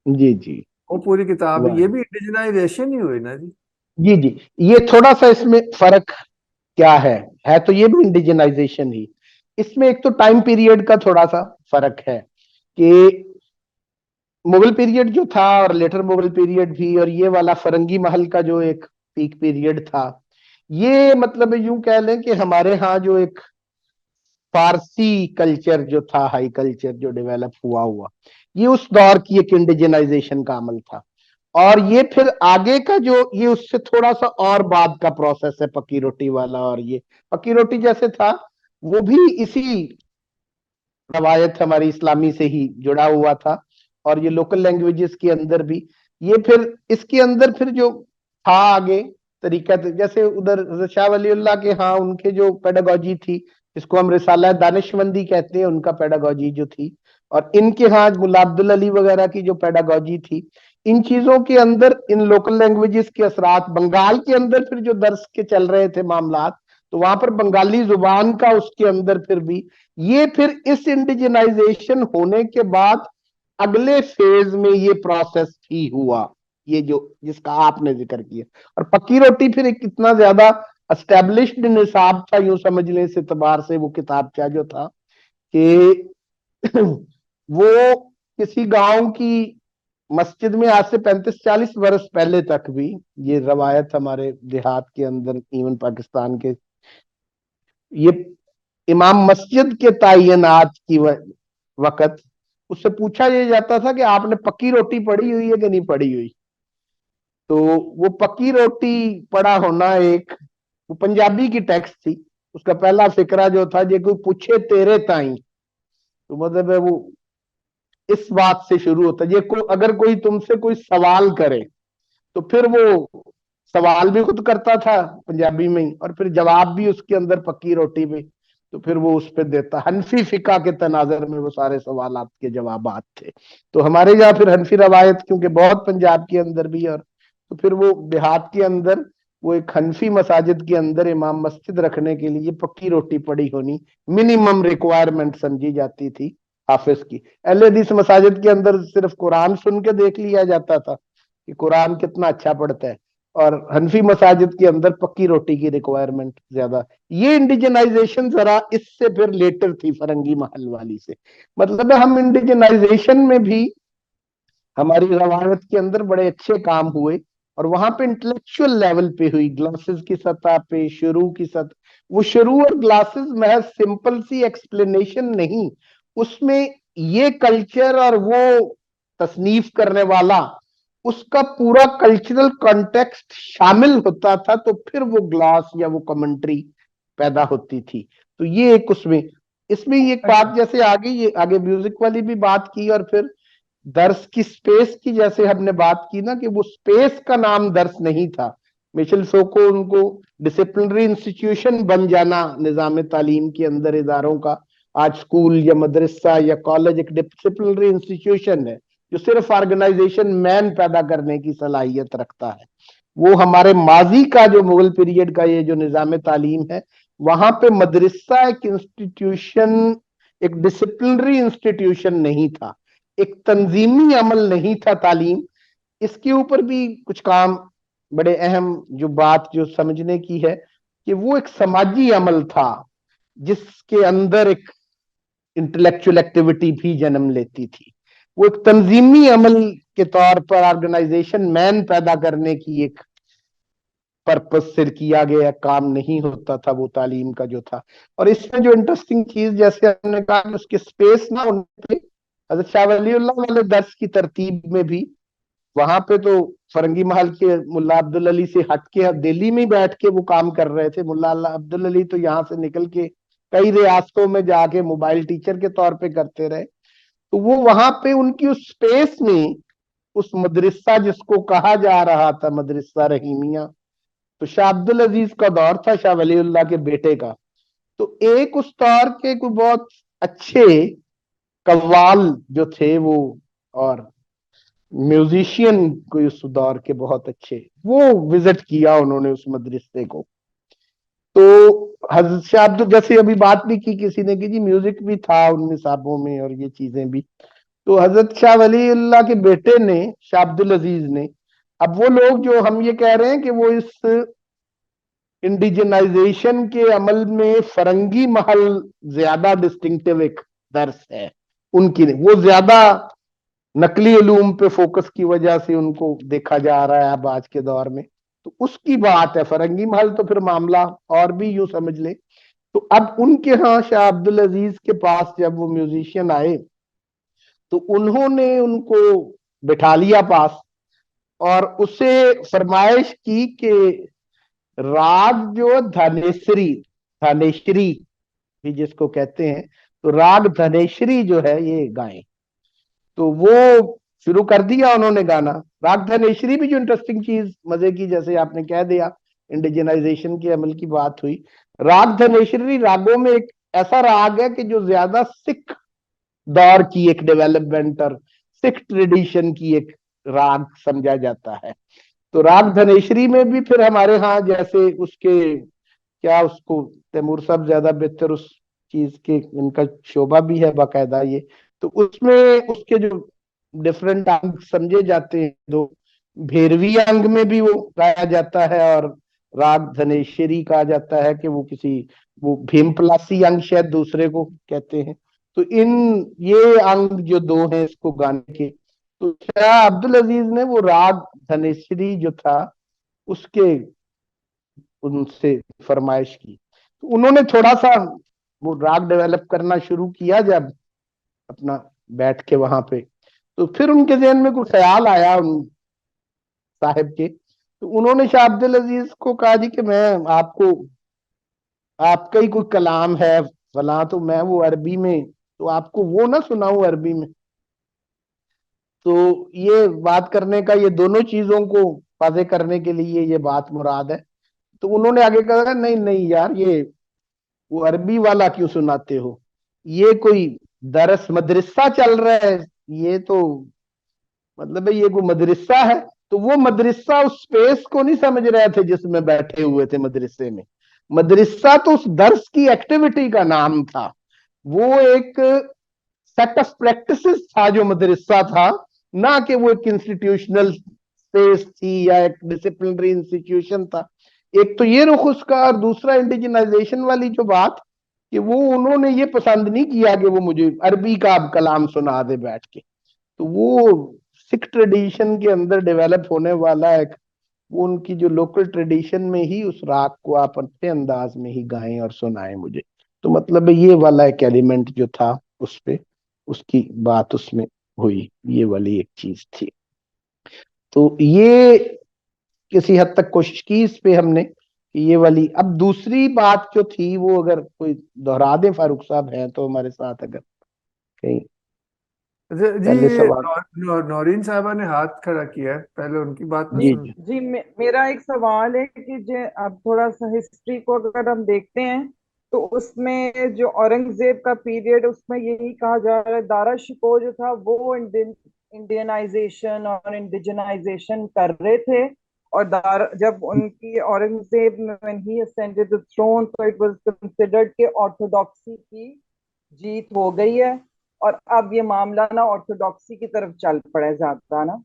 जी जी वो पूरी किताब, वाह ये भी इंडिजिनाइजेशन ही हुई ना जी। जी जी। ये थोड़ा सा इसमें फर्क क्या है तो ये भी इंडिजिनाइजेशन ही। इसमें एक तो टाइम पीरियड का थोड़ा सा फर्क है कि मुगल पीरियड जो था और लेटर मुगल पीरियड भी, और ये वाला फरंगी महल का जो एक पीक पीरियड था, ये मतलब यूं कह लें कि हमारे यहाँ जो एक फारसी कल्चर जो था, हाई कल्चर जो डेवलप हुआ ये उस दौर की एक इंडिजिनाइजेशन का अमल था। और ये फिर आगे का जो ये उससे थोड़ा सा और बाद का प्रोसेस है पक्की रोटी वाला। और ये पक्की रोटी जैसे था वो भी इसी रवायत हमारी इस्लामी से ही जुड़ा हुआ था, और ये लोकल लैंग्वेजेस के अंदर भी ये फिर इसके अंदर फिर जो था आगे तरीका, जैसे उधर शाह वलीउल्लाह के हाँ उनके जो पेडागोजी थी, जिसको हम रिसाला दानिशमंदी कहते हैं, उनका पेडागोजी जो थी, और इनके यहाँ मुल्ला अब्दुल अली वगैरह की जो पेडागोजी थी, इन चीजों के अंदर इन लोकल लैंग्वेजेस के असरात, बंगाल के अंदर फिर जो दर्स के चल रहे थे मामलात, तो वहां पर बंगाली जुबान का उसके अंदर फिर भी ये फिर इस इंडिजिनाइजेशन होने के बाद अगले फेज में ये प्रोसेस ही हुआ, ये जो जिसका आपने जिक्र किया। और पक्की रोटी फिर एक कितना ज्यादा एस्टेब्लिश्ड निसाब था, यूं समझ लें इस एतबार से वो किताब क्या जो था कि वो किसी गांव की मस्जिद में आज से 35-40 वर्ष पहले तक भी ये रवायत हमारे देहात के अंदर, इवन पाकिस्तान के, ये इमाम मस्जिद के तयनात की वक्त उससे पूछा ये जाता था कि आपने पक्की रोटी पढ़ी हुई है कि नहीं पढ़ी हुई। तो वो पक्की रोटी पढ़ा होना एक, वो पंजाबी की टेक्स्ट थी, उसका पहला फिक्रा जो था, जे कोई पूछे तेरे ताई, तो मतलब है वो इस बात से शुरू होता है, अगर कोई तुमसे कोई सवाल करे तो फिर वो सवाल भी खुद करता था पंजाबी में ही, और फिर जवाब भी उसके अंदर पक्की रोटी में, तो फिर वो उस पर देता। हनफी फिका के तनाजर में वो सारे सवालात के जवाबात थे। तो हमारे यहाँ फिर हनफी रवायत क्योंकि बहुत पंजाब के अंदर भी, और तो फिर वो देहात के अंदर वो एक हनफी मसाजिद के अंदर इमाम मस्जिद रखने के लिए पक्की रोटी पड़ी होनी मिनिमम रिक्वायरमेंट समझी जाती थी हाफिज की। अहले हदीस मसाजिद के अंदर सिर्फ कुरान सुन के देख लिया जाता था कि कुरान कितना अच्छा पढ़ता है, और हनफी मसाजिद के अंदर पक्की रोटी की रिक्वायरमेंट ज्यादा। ये इंडिजिनाइजेशन जरा इससे फिर लेटर थी फरंगी महल वाली से। मतलब हम इंडिजिनाइजेशन में भी हमारी रवायत के अंदर बड़े अच्छे काम हुए, और वहां पे इंटेलेक्चुअल लेवल पे हुई, ग्लासेस की सतह पे, शुरू की सतह, वो शुरू और ग्लासेस महज सिंपल सी एक्सप्लेनेशन नहीं, उसमें ये कल्चर और वो तसनीफ करने वाला उसका पूरा कल्चरल कॉन्टेक्स्ट शामिल होता था, तो फिर वो ग्लास या वो कमेंट्री पैदा होती थी। तो ये एक उसमें इसमें एक बात जैसे ये आगे म्यूजिक वाली भी बात की, और फिर दर्स की स्पेस की जैसे हमने बात की ना, कि वो स्पेस का नाम दर्स नहीं था। मिशेल फोको उनको डिसिप्लिनरी इंस्टीट्यूशन बन जाना निजाम तालीम के अंदर इदारों का, आज स्कूल या मदरसा या कॉलेज एक डिसिप्लिनरी इंस्टीट्यूशन है जो सिर्फ ऑर्गेनाइजेशन मैन पैदा करने की सलाहियत रखता है। वो हमारे माजी का जो मुगल पीरियड का ये जो निजाम तालीम है, वहां पे मदरसा एक इंस्टीट्यूशन, एक डिसिप्लिनरी इंस्टीट्यूशन नहीं था, एक तंजीमी अमल नहीं था तालीम, اس کے اوپر بھی کچھ کام بڑے اہم جو بات جو سمجھنے کی ہے کہ وہ ایک سماجی عمل تھا جس کے اندر ایک انٹلیکچوئل ایکٹیویٹی بھی جنم لیتی تھی. وہ ایک تنظیمی عمل کے طور پر آرگنائزیشن مین پیدا کرنے کی ایک پرپس سے کیا گیا کام نہیں ہوتا تھا وہ تعلیم کا جو تھا. اور اس میں جو انٹرسٹنگ چیز جیسے ہم نے کہا اس کے سپیس نہ ہونے پہ حضرت شاہ ولی اللہ والے درس کی ترتیب میں بھی وہاں پہ تو فرنگی محل کے ملا عبدالعلی سے ہٹ کے دہلی میں بیٹھ کے وہ کام کر رہے تھے. ملا عبدالعلی تو یہاں سے نکل کے کئی ریاستوں میں جا کے موبائل ٹیچر کے طور پہ کرتے رہے. تو وہ وہاں پہ ان کی اس سپیس میں اس مدرسہ جس کو کہا جا رہا تھا مدرسہ رحیمیہ، تو شاہ عبدالعزیز کا دور تھا شاہ ولی اللہ کے بیٹے کا. تو ایک اس دور کے کوئی بہت اچھے قوال جو تھے وہ اور میوزیشین کوئی اس دور کے بہت اچھے وہ وزٹ کیا انہوں نے اس مدرسے کو. تو حضرت شاہ عبد جیسے ابھی بات بھی کی کسی نے کہ جی میوزک بھی تھا ان نصابوں میں اور یہ چیزیں بھی. تو حضرت شاہ ولی اللہ کے بیٹے نے شاہ عبدالعزیز نے، اب وہ لوگ جو ہم یہ کہہ رہے ہیں کہ وہ اس انڈیجنائزیشن کے عمل میں فرنگی محل زیادہ ڈسٹنکٹیو ایک درس ہے ان کی، وہ زیادہ نقلی علوم پہ فوکس کی وجہ سے ان کو دیکھا جا رہا ہے اب آج کے دور میں. تو اس کی بات ہے فرنگی محل تو پھر معاملہ اور بھی یوں سمجھ لے. تو اب ان کے ہاں شاہ عبدالعزیز کے پاس جب وہ میوزیشین آئے تو انہوں نے ان کو بٹھا لیا پاس اور اسے فرمائش کی کہ راگ جو دھانیشری بھی جس کو کہتے ہیں، تو راگ دھانیشری جو ہے یہ گائیں. تو وہ شروع کر دیا انہوں نے گانا. راگ دھانیشری بھی جو انٹرسٹنگ چیز مزے کی جیسے آپ نے کہہ دیا انڈیجنائزیشن کے عمل کی بات ہوئی، راگ دھانیشری راگوں میں ایک ایسا راگ ہے کہ جو زیادہ سکھ دور کی ایک ڈیولپمنٹ اور سکھ ٹریڈیشن کی ایک راگ سمجھا جاتا ہے. تو راگ دھانیشری میں بھی پھر ہمارے ہاں جیسے اس کے کیا اس کو تیمور صاحب زیادہ بہتر اس چیز کے ان کا شعبہ بھی ہے باقاعدہ یہ. تو اس میں اس کے جو ڈفرنٹ انگ سمجھے جاتے ہیں، دو بھیروی انگ میں بھی وہ گایا جاتا ہے اور راگ دھانیشری کہا جاتا ہے کہ وہ کسی وہ بھیم پلاسی انگ شاید دوسرے کو کہتے ہیں. تو ان یہ انگ جو دو ہیں اس کو گانے کے، تو شاہ عبدالعزیز نے وہ راگ دھانیشری جو تھا اس کے ان سے فرمائش کی. تو انہوں نے تھوڑا سا وہ راگ ڈیولپ کرنا شروع کیا جب اپنا بیٹھ کے وہاں پہ. تو پھر ان کے ذہن میں کوئی خیال آیا ان صاحب کے، تو انہوں نے شاہ عبدالعزیز کو کہا جی کہ میں آپ کو آپ کا ہی کوئی کلام ہے فلاں، تو میں وہ عربی میں تو آپ کو وہ نہ سناؤں عربی میں. تو یہ بات کرنے کا یہ دونوں چیزوں کو واضح کرنے کے لیے یہ بات مراد ہے. تو انہوں نے آگے کہا نہیں نہیں یار یہ وہ عربی والا کیوں سناتے ہو، یہ کوئی درس مدرسہ چل رہا ہے، یہ تو مطلب ہے یہ کوئی مدرسہ ہے. تو وہ مدرسہ اس سپیس کو نہیں سمجھ رہے تھے جس میں بیٹھے ہوئے تھے مدرسے میں. مدرسہ تو اس درس کی ایکٹیویٹی کا نام تھا، وہ ایک سیٹ آف پریکٹسز تھا جو مدرسہ تھا، نہ کہ وہ ایک انسٹیٹیوشنل سپیس تھی یا ایک ڈسپلنری انسٹیٹیوشن تھا. ایک تو یہ رخ اس کا، اور دوسرا انڈیجنائزیشن والی جو بات کہ وہ انہوں نے یہ پسند نہیں کیا کہ وہ مجھے عربی کا اب کلام سنا دے بیٹھ کے. تو وہ سکھ ٹریڈیشن کے اندر ڈیولپ ہونے والا ایک وہ ان کی جو لوکل ٹریڈیشن میں ہی اس راگ کو آپ اپنے انداز میں ہی گائیں اور سنائیں مجھے. تو مطلب یہ والا ایک ایلیمنٹ جو تھا اس پہ اس کی بات اس میں ہوئی، یہ والی ایک چیز تھی. تو یہ کسی حد تک کوشش کی اس پہ ہم نے کہ یہ والی. اب دوسری بات جو تھی وہ اگر کوئی دہرا دیں فاروق صاحب ہیں تو ہمارے ساتھ اگر کہیں جی پہلے سوال. نورین صاحبہ نے ہاتھ کھڑا کیا ہے، پہلے ان کی بات میں جی سن. جی جی میرا ایک سوال ہے کہ اب تھوڑا سا ہسٹری کو اگر ہم دیکھتے ہیں تو اس میں جو اورنگزیب کا پیریڈ اس میں یہی کہا جا رہا ہے دارا شکوہ جو تھا وہ انڈینائزیشن اور انڈیجنائزیشن کر رہے تھے. اور جب ان کی Aurangzeb when he ascended the throne so it was considered کہ آرتھوڈاکسی کی جیت ہو گئی ہے اور اب یہ معاملہ نا آرتھوڈاکسی کی طرف چل پڑا ہے زیادہ نا.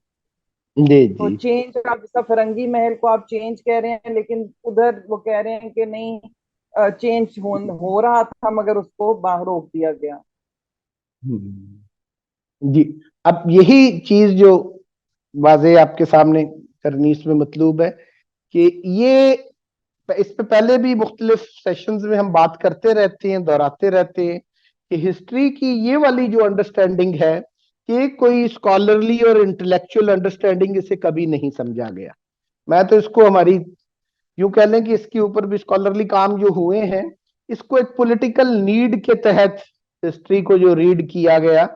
जी तो जी चेंज, आप जैसा फिरंगी महल को आप चेंज कह रहे हैं, लेकिन उधर वो कह रहे हैं कि नहीं, चेंज हो रहा था मगर उसको बाहर रोक दिया गया। जी। अब यही चीज जो वाजे आपके सामने करनी इसमें मतलूब है कि ये इस पे पहले भी मुख्तलिफ सेशंस में हम बात करते रहते हैं, दोहराते रहते हैं कि हिस्ट्री की ये वाली जो अंडरस्टैंडिंग है कि कोई स्कॉलरली और इंटेलेक्चुअल अंडरस्टैंडिंग इसे कभी नहीं समझा गया। मैं तो इसको हमारी यूं कह लें कि इसके ऊपर भी स्कॉलरली काम जो हुए हैं, इसको एक पॉलिटिकल नीड के तहत हिस्ट्री को जो रीड किया गया,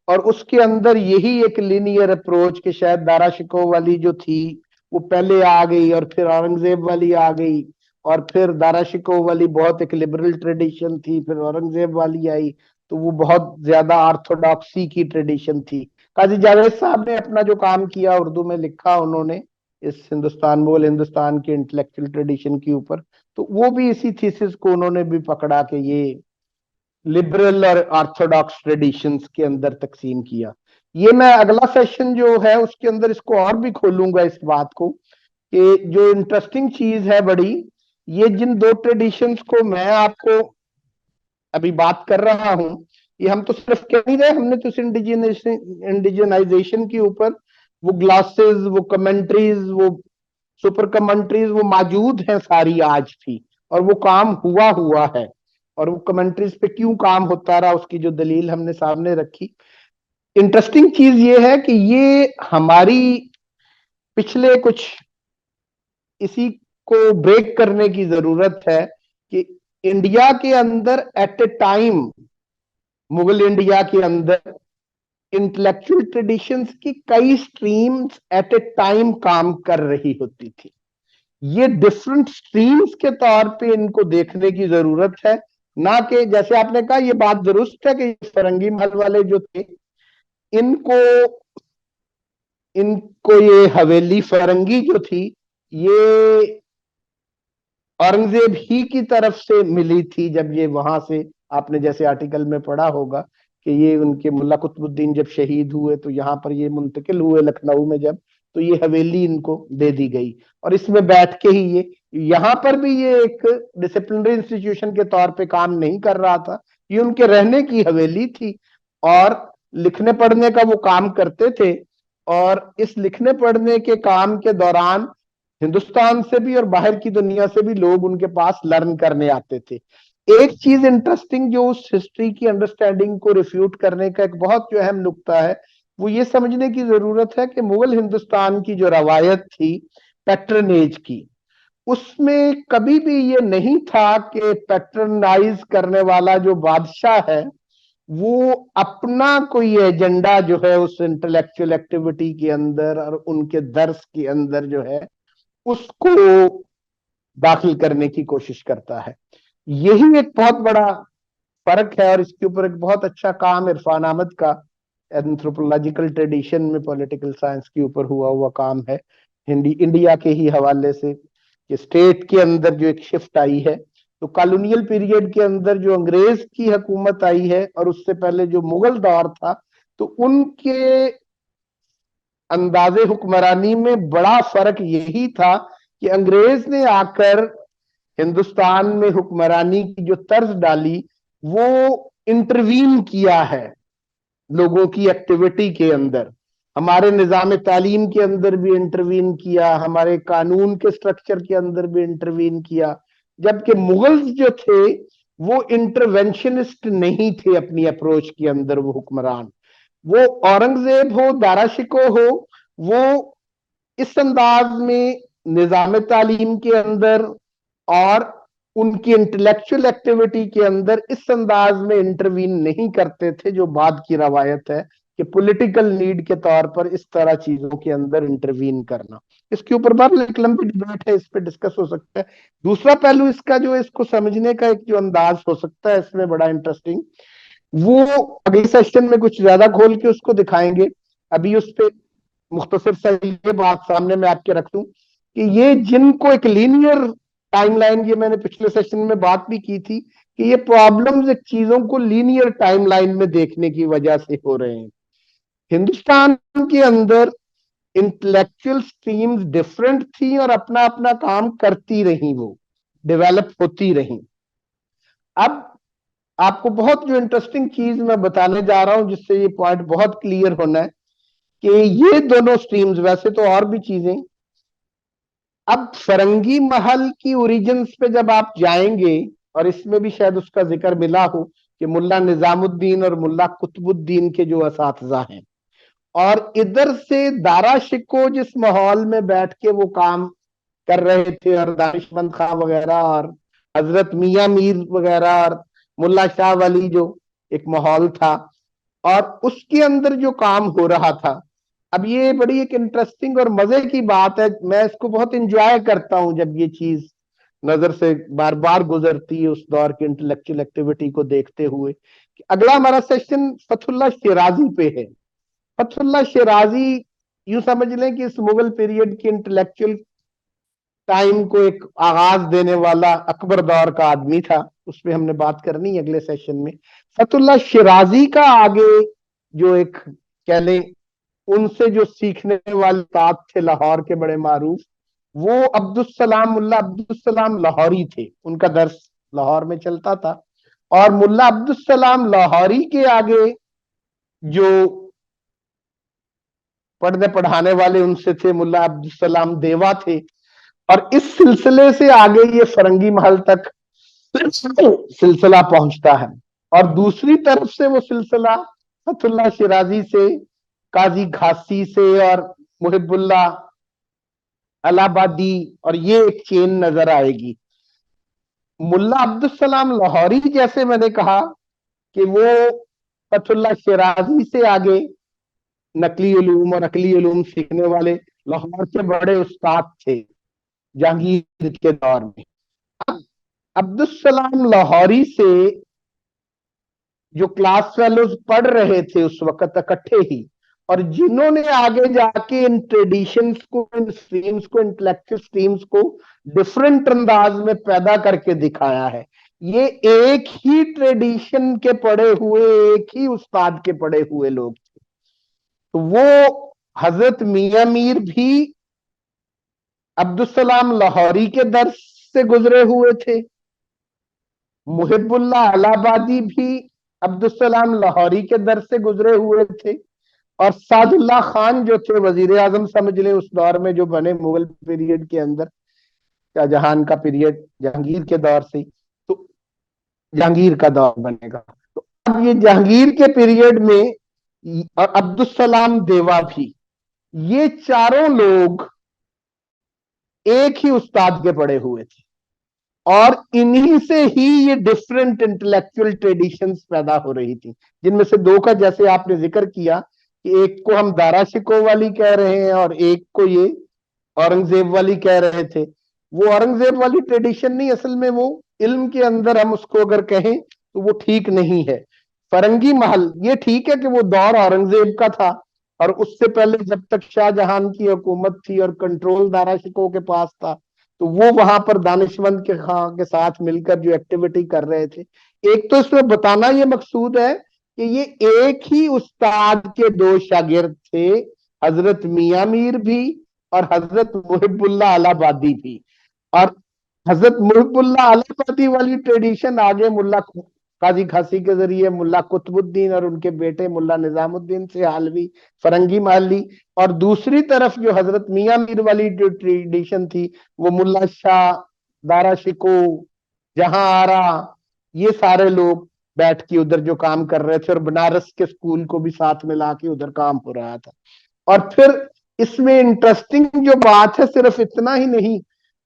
और उसके अंदर यही एक लीनियर अप्रोच कि शायद दारा शिकोह वाली जो थी वो पहले आ गई और फिर औरंगजेब वाली आ गई, और फिर दारा शिकोह वाली बहुत एक लिबरल ट्रेडिशन थी, फिर औरंगजेब वाली आई तो वो बहुत ज्यादा ऑर्थोडॉक्सी की ट्रेडिशन थी। काजी जावेद साहब ने अपना जो काम किया उर्दू में लिखा उन्होंने इस हिंदुस्तान, मुगल हिंदुस्तान के इंटेलेक्चुअल ट्रेडिशन के ऊपर, तो वो भी इसी थीसिस को उन्होंने भी पकड़ा कि ये लिबरल और ऑर्थोडॉक्स ट्रेडिशंस के अंदर तकसीम किया। ये मैं अगला सेशन जो है उसके अंदर इसको और भी खोलूंगा इस बात को कि जो इंटरेस्टिंग चीज है बड़ी, ये जिन दो ट्रेडिशंस को मैं आपको अभी बात कर रहा हूं, ये हम तो सिर्फ कह नहीं रहे, हमने तो इंडिजिनाइजेशन के ऊपर वो ग्लासेस, वो कमेंट्रीज, वो सुपर कमेंट्रीज वो मौजूद हैं सारी आज भी, और वो काम हुआ हुआ है, और वो कमेंट्रीज पे क्यों काम होता रहा उसकी जो दलील हमने सामने रखी। इंटरेस्टिंग चीज ये है कि ये हमारी पिछले कुछ इसी को ब्रेक करने की जरूरत है कि इंडिया के अंदर at a time, Mughal India के अंदर इंटेलेक्चुअल ट्रेडिशंस की कई स्ट्रीम्स एट ए टाइम काम कर रही होती थी। ये डिफरेंट स्ट्रीम्स के तौर पे इनको देखने की जरूरत है, ना कि जैसे आपने कहा ये बात दुरुस्त है कि फरंगी महल वाले जो थे इनको इनको ये हवेली फरंगी जो थी ये औरंगजेब ही की तरफ से मिली थी। जब ये वहां से, आपने जैसे आर्टिकल में पढ़ा होगा कि ये उनके मुल्ला कुतुबुद्दीन जब शहीद हुए तो यहाँ पर ये मुंतकिल हुए लखनऊ में, जब तो ये हवेली इनको दे दी गई, और इसमें बैठ के ही ये यहाँ पर भी ये एक डिसिप्लिनरी इंस्टीट्यूशन के तौर पे काम नहीं कर रहा था, ये उनके रहने की हवेली थी और लिखने पढ़ने का वो काम करते थे। और इस लिखने पढ़ने के काम के दौरान हिंदुस्तान से भी और बाहर की दुनिया से भी लोग उनके पास लर्न करने आते थे। एक चीज इंटरेस्टिंग जो उस हिस्ट्री की अंडरस्टैंडिंग को रिफ्यूट करने का एक बहुत जो अहम नुक्ता है, वो ये समझने की जरूरत है कि मुगल हिंदुस्तान की जो रवायत थी पैट्रनेज की, उसमें कभी भी ये नहीं था कि पैट्रनाइज करने वाला जो बादशाह है वो अपना कोई एजेंडा जो है उस इंटेलेक्चुअल एक्टिविटी के अंदर और उनके दर्स के अंदर जो है उसको दाखिल करने की कोशिश करता है। यही एक बहुत बड़ा फर्क है, और इसके ऊपर एक बहुत अच्छा काम इरफान अहमद का एंथ्रोपोलॉजिकल ट्रेडिशन में पॉलिटिकल साइंस के ऊपर हुआ हुआ काम है इंडिया के ही हवाले से, कि स्टेट के अंदर जो एक शिफ्ट आई है, तो कॉलोनियल पीरियड के अंदर जो अंग्रेज की हुकूमत आई है और उससे पहले जो मुगल दौर था, तो उनके अंदाजे हुक्मरानी में बड़ा फर्क यही था कि अंग्रेज ने आकर हिंदुस्तान में हुक्मरानी की जो तर्ज डाली वो इंटरवीन किया है लोगों की एक्टिविटी के अंदर, हमारे निजाम तालीम के अंदर भी इंटरवीन किया, हमारे कानून के स्ट्रक्चर के अंदर भी इंटरवीन किया। जबकि मुगल्स जो थे वो इंटरवेंशनिस्ट नहीं थे अपनी अप्रोच के अंदर, वो हुक्मरान, वो औरंगजेब हो, दारा शिकोह हो, वो इस अंदाज में निजाम तालीम के अंदर और उनकी इंटेलेक्चुअल एक्टिविटी के अंदर इस अंदाज में इंटरवीन नहीं करते थे जो बाद की रवायत है कि पॉलिटिकल नीड के तौर पर इस तरह चीजों के अंदर इंटरवीन करना। इसके ऊपर बार एक लंबी डिबेट है, इस पर डिस्कस हो सकता है। दूसरा पहलू इसका जो इसको समझने का एक जो अंदाज हो सकता है इसमें बड़ा इंटरेस्टिंग, वो अगले सेशन में कुछ ज्यादा खोल के उसको दिखाएंगे। अभी उस पर मुख्तसर सा ये बात सामने में आपके रख दूं कि ये जिनको एक लीनियर टाइमलाइन, ये मैंने पिछले सेशन में बात भी की थी कि ये प्रॉब्लम्स एक चीजों को लीनियर टाइमलाइन में देखने की वजह से हो रहे हैं। हिंदुस्तान के अंदर इंटेलेक्चुअल स्ट्रीम्स डिफरेंट थी और अपना अपना काम करती रही, वो डेवलप होती रही। अब आपको बहुत जो इंटरेस्टिंग चीज मैं बताने जा रहा हूं, जिससे ये पॉइंट बहुत क्लियर होना है कि ये दोनों स्ट्रीम्स, वैसे तो और भी चीजें, अब फरंगी महल की ओरिजिन्स पे जब आप जाएंगे, और इसमें भी शायद उसका जिक्र मिला हो कि मुल्ला निजामुद्दीन और मुल्ला कुतुबुद्दीन के जो असातिज़ा हैं, और इधर से दारा शिको जिस माहौल में बैठ के वो काम कर रहे थे, और दानिशमंद खां वगैरह और हजरत मियां मीर वगैरह और मुल्ला शाह वली, जो एक माहौल था, और उसके अंदर जो काम हो रहा था। अब ये बड़ी एक इंटरेस्टिंग और मजे की बात है, मैं इसको बहुत इंजॉय करता हूं जब ये चीज नजर से बार बार गुजरती है उस दौर की इंटेलेक्चुअल एक्टिविटी को देखते हुए। अगला हमारा सेशन फतहुल्लाह शिराजी पे है। फतहुल्लाह शिराजी, यूं समझ लें कि इस मुगल पीरियड की इंटेलेक्चुअल टाइम को एक आगाज देने वाला अकबर दौर का आदमी था, उस पर हमने बात करनी है अगले सेशन में। फतहुल्लाह शिराजी का आगे जो एक कह लें उनसे जो सीखने वाले उस्ताद थे लाहौर के बड़े मारूफ, वो अब्दुस्सलाम, मुल्ला अब्दुस्सलाम लाहौरी थे। उनका दर्स लाहौर में चलता था, और मुल्ला अब्दुस्सलाम लाहौरी के आगे जो पढ़ने पढ़ाने वाले उनसे थे मुल्ला अब्दुस्सलाम देवा थे, और इस सिलसिले से आगे ये फरंगी महल तक सिलसिला पहुंचता है। और दूसरी तरफ से वो सिलसिला फतहुल्लाह शिराजी से, काजी घासी से और मुहिबुल्लाह अलाहाबादी, और ये एक चेन नजर आएगी। मुल्ला अब्दुस्सलाम लाहौरी, जैसे मैंने कहा कि वो फतहुल्लाह शिराजी से आगे नकली उलूम और अकली उलूम सीखने वाले लाहौर के बड़े उस्ताद थे जहांगीर के दौर में। अब्दुस्सलाम लाहौरी से जो क्लास फेलोज पढ़ रहे थे उस वक्त इकट्ठे ही, और जिन्होंने आगे जाके इन ट्रेडिशंस को, इन स्ट्रीम्स को, इंटेलेक्चुअल स्ट्रीम्स को डिफरेंट अंदाज में पैदा करके दिखाया है, ये एक ही ट्रेडिशन के पढ़े हुए, एक ही उस्ताद के पढ़े हुए लोग थे। तो वो हजरत मियां मीर भी अब्दुस्सलाम लाहौरी के दर्स से गुजरे हुए थे, मुहिबुल्लाह अलाहाबादी भी अब्दुस्सलाम लाहौरी के दर से गुजरे हुए थे, और सादुल्लाह खान जो थे वजीर आजम समझ लें उस दौर में जो बने मुगल पीरियड के अंदर, शाहजहां का पीरियड जहांगीर के दौर से, तो जहांगीर का दौर बनेगा। तो अब ये जहांगीर के पीरियड में, और अब्दुस्सलाम देवा भी, ये चारों लोग एक ही उस्ताद के पढ़े हुए थे, और इन्हीं से ही ये डिफरेंट इंटेलेक्चुअल ट्रेडिशंस पैदा हो रही थी, जिनमें से दो का जैसे आपने जिक्र किया कि एक को हम दारा शिको वाली कह रहे हैं और एक को ये औरंगजेब वाली कह रहे थे। वो औरंगजेब वाली ट्रेडिशन नहीं, असल में वो इल्म के अंदर हम उसको अगर कहें तो वो ठीक नहीं है। फरंगी महल ये ठीक है कि वो दौर औरंगजेब का था, और उससे पहले जब तक शाहजहां की हुकूमत थी और कंट्रोल दारा शिको के पास था, तो वो वहां पर दानिशमंद के खां के साथ मिलकर जो एक्टिविटी कर रहे थे। एक तो इसमें बताना ये मकसूद है कि ये एक ही उस्ताद के दो शागिर्द थे, हजरत मियां मीर भी और हजरत मुहिबुल्लाह अलाहाबादी भी। और हजरत मुहिबुल्लाह अलाहाबादी वाली ट्रेडिशन आगे मुल्ला काजी खासी के जरिए मुल्ला कुतुबुद्दीन और उनके बेटे मुल्ला निजामुद्दीन से हालवी फरंगी महली, और दूसरी तरफ जो हजरत मियां मीर वाली जो ट्रेडिशन थी वो मुल्ला शाह, दारा शिको, जहां आरा, ये सारे लोग बैठ के उधर जो काम कर रहे थे, और बनारस के स्कूल को भी साथ मिला के उधर काम हो रहा था। और फिर इसमें इंटरेस्टिंग जो बात है, सिर्फ इतना ही नहीं,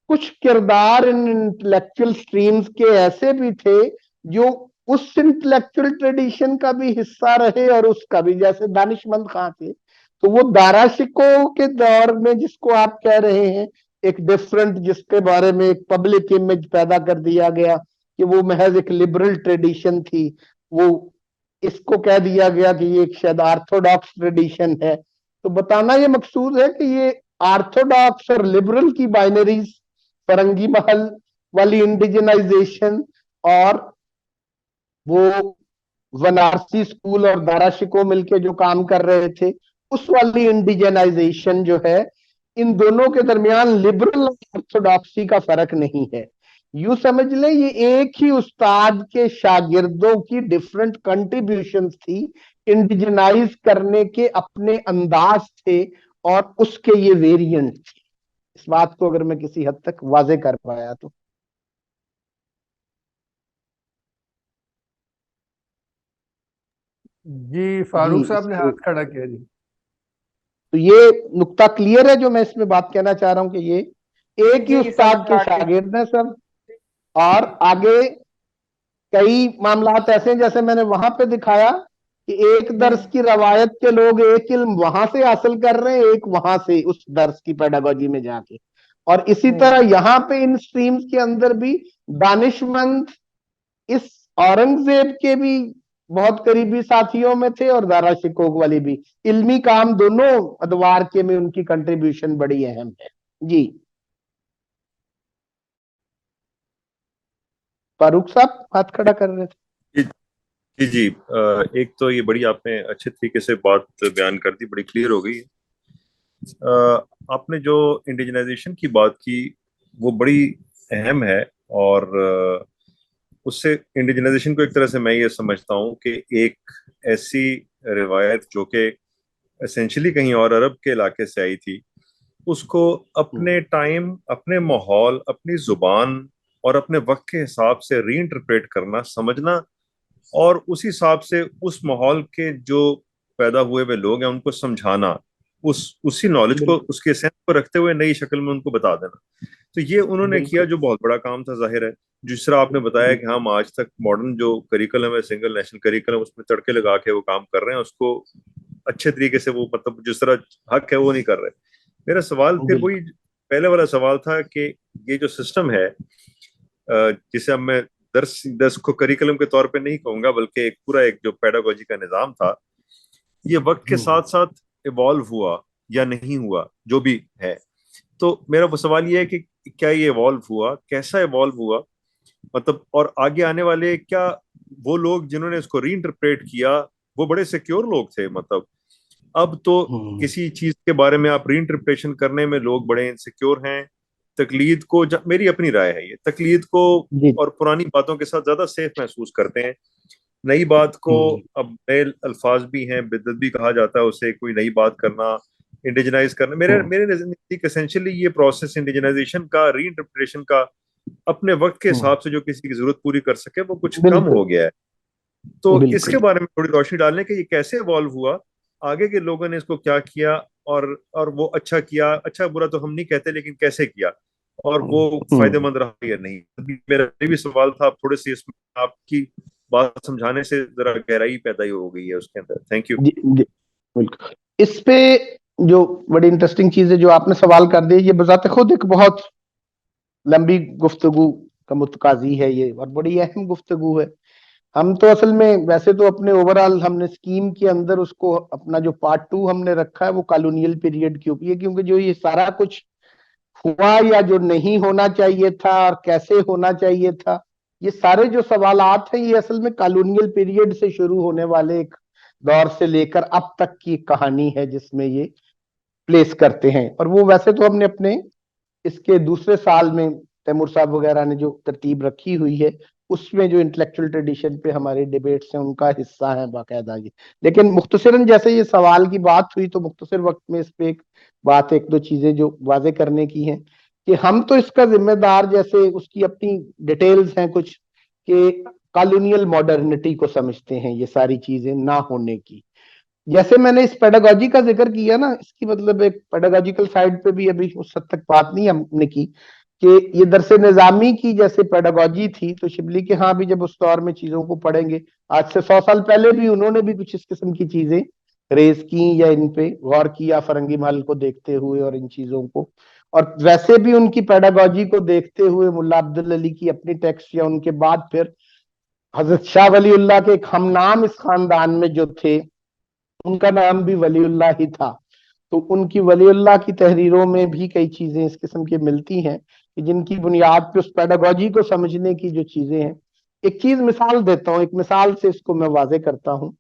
कुछ किरदार इन इंटेलेक्चुअल स्ट्रीम्स के ऐसे भी थे जो उस इंटेलेक्चुअल ट्रेडिशन का भी हिस्सा रहे और उसका भी, जैसे दानिशमंद खां थे, तो वो दारा शिको के दौर में जिसको आप कह रहे हैं एक डिफरेंट, जिसके बारे में एक पब्लिक इमेज पैदा कर दिया गया कि वो महज एक लिबरल ट्रेडिशन थी, वो इसको कह दिया गया कि ये एक शायद ऑर्थोडॉक्स ट्रेडिशन है। तो बताना ये मकसूद है कि ये ऑर्थोडॉक्स और लिबरल की बाइनरीज, फरंगी महल वाली इंडिजिनाइजेशन और वो बनारसी स्कूल और दारा शिको मिलके जो काम कर रहे थे, उस वाली इंडिजनाइजेशन जो है, इन दोनों के दरमियान लिबरल ऑर्थोडॉक्सी का फर्क नहीं है। यूं समझ ले ये एक ही उस्ताद के शागिर्दों की डिफरेंट कंट्रीब्यूशंस थी, इंडिजनाइज करने के अपने अंदाज थे और उसके ये वेरिएंट थे। इस बात को अगर मैं किसी हद तक वाजे कर पाया तो। जी फारूक जी, साहब ने हाथ खड़ा किया जी। तो ये नुक्ता क्लियर है जो मैं इसमें बात कहना चाह रहा हूं कि ये एक ही जी, उस्ताद समझ के आ गई। शागिर्द हैं सब, और आगे कई मामलात ऐसे हैं जैसे मैंने वहां पे दिखाया कि एक दर्स की रवायत के लोग एक इल्म वहां से हासिल कर रहे हैं, एक वहां से उस दर्स की पेडागोजी में जाके, और इसी तरह यहाँ पे इन स्ट्रीम्स के अंदर भी दानिशमंद इस औरंगजेब के भी बहुत करीबी साथियों में थे और दारा शिकोह वाली भी। इल्मी काम दोनों अदवार के में उनकी कंट्रीब्यूशन बड़ी अहम है। जी फारूक साहब हाथ खड़ा कर रहे थे। जी जी एक तो ये बड़ी आपने अच्छे तरीके से बात बयान कर दी, बड़ी क्लियर हो गई है। आपने जो इंडिजनाइजेशन की बात की वो बड़ी अहम है, और उससे इंडिजनाइजेशन को एक तरह से मैं ये समझता हूँ कि एक ऐसी रिवायत जो कि एसेंशियली कहीं और अरब के इलाके से आई थी, उसको अपने टाइम, अपने माहौल, अपनी जुबान और अपने वक्त के हिसाब से रीइंटरप्रेट करना, समझना, और उस हिसाब से उस माहौल के जो पैदा हुए हुए लोग हैं उनको समझाना, उसी नॉलेज को, उसके एसेंस को रखते हुए नई शक्ल में उनको बता देना। तो ये उन्होंने किया, जो बहुत बड़ा काम था जाहिर है। जिस तरह आपने बताया कि हम आज तक मॉडर्न जो करिकुलम है, सिंगल नेशनल करिकुलम, उसमें तड़के लगा के वो काम कर रहे हैं, उसको अच्छे तरीके से वो मतलब जिस तरह हक है वो नहीं कर रहे। मेरा सवाल फिर वही पहले वाला सवाल था कि ये जो सिस्टम है, जिसे अब मैं दर्स को करिकुलम के तौर पे नहीं कहूंगा, बल्कि एक पूरा एक जो पेडागोजी का निजाम था, ये वक्त के साथ साथ इवॉल्व हुआ या नहीं हुआ, जो भी है। तो मेरा वो सवाल ये है कि क्या ये इवॉल्व हुआ, कैसा इवॉल्व हुआ, मतलब, और आगे आने वाले क्या वो लोग जिन्होंने इसको रीइंटरप्रेट किया वो बड़े सिक्योर लोग थे? मतलब अब तो किसी चीज के बारे में आप रीइंटरप्रेशन करने में लोग बड़े इनसिक्योर हैं। तकलीद को, मेरी अपनी राय है, ये तकलीद को और पुरानी बातों के साथ ज्यादा सेफ महसूस करते हैं। नई बात को अब नए अल्फाज भी हैं, बिदअत भी कहा जाता है उसे, कोई नई बात करना, इंडिजनाइज करना। मेरे नजदीक एसेंशियली ये प्रोसेस इंडिजनाइजेशन का, रीइंटरप्रिटेशन का, अपने वक्त के हिसाब से जो किसी की जरूरत पूरी कर सके, वो कुछ कम हो गया है। तो इसके बारे में थोड़ी रोशनी डालने के ये कैसे इवॉल्व हुआ, आगे के लोगों ने इसको क्या किया, और वो अच्छा किया, अच्छा बुरा तो हम नहीं कहते, लेकिन कैसे किया, और वो फायदेमंद रहा या नहीं। मेरा भी सवाल था, आप थोड़े से इसमें आपकी बात समझाने से जरा गहराई पैदा हो गई है उसके अंदर। Thank you. बिल्कुल। इस पे जो बड़ी इंटरेस्टिंग चीज है जो आपने सवाल कर दी, ये बजाते खुद एक बहुत लंबी गुफ्तगू का मुतकाजी है ये, और बड़ी अहम गुफ्तगू है। हम तो असल में वैसे तो अपने ओवरऑल हमने स्कीम के अंदर उसको अपना जो पार्ट 2 हमने रखा है वो कॉलोनियल पीरियड के ऊपर, क्योंकि जो ये सारा कुछ हुआ या जो नहीं होना चाहिए था और कैसे होना चाहिए था, ये सारे जो सवालात हैं ये असल में कॉलोनियल पीरियड से शुरू होने वाले एक दौर से लेकर अब तक की कहानी है जिसमें ये प्लेस करते हैं। और वो वैसे तो हमने अपने इसके दूसरे साल में तैमूर साहब वगैरह ने जो तरतीब रखी हुई है उसमें जो इंटेलेक्चुअल ट्रेडिशन पे हमारे डिबेट्स हैं उनका हिस्सा है बाकायदा ये। लेकिन मुख्तसरन जैसे ये सवाल की बात हुई तो मुख्तसर वक्त में इस पे एक बात, एक दो चीजें जो वाजे करने की हैं कि हम तो इसका जिम्मेदार, जैसे उसकी अपनी डिटेल्स हैं कुछ, कि कॉलोनियल मॉडर्निटी को समझते हैं ये सारी चीजें ना होने की। जैसे मैंने इस पेडागोजी का जिक्र किया ना, इसकी मतलब एक पेडागोजिकल साइड पे भी अभी उस हद तक बात नहीं हमने की कि ये दरसे निजामी की जैसे पेडागोजी थी, तो शिबली के यहाँ भी जब उस दौर में चीजों को पढ़ेंगे, आज से 100 साल पहले भी उन्होंने भी कुछ इस किस्म की चीजें रेज की या इन पे गौर किया, फरंगी महल को देखते हुए और इन चीजों को। और वैसे भी उनकी पेडागोजी को देखते हुए मुल्ला अब्दुल अली की अपनी टेक्स्ट, या उनके बाद फिर हजरत शाह वलीउल्लाह के एक हमनाम इस खानदान में जो थे उनका नाम भी वलीउल्लाह ही था, तो उनकी वलीउल्लाह की तहरीरों में भी कई चीजें इस किस्म की मिलती हैं कि जिनकी बुनियाद पे उस पेडागोजी को समझने की जो चीजें हैं। एक चीज मिसाल देता हूँ, एक मिसाल से इसको मैं वाजे करता हूँ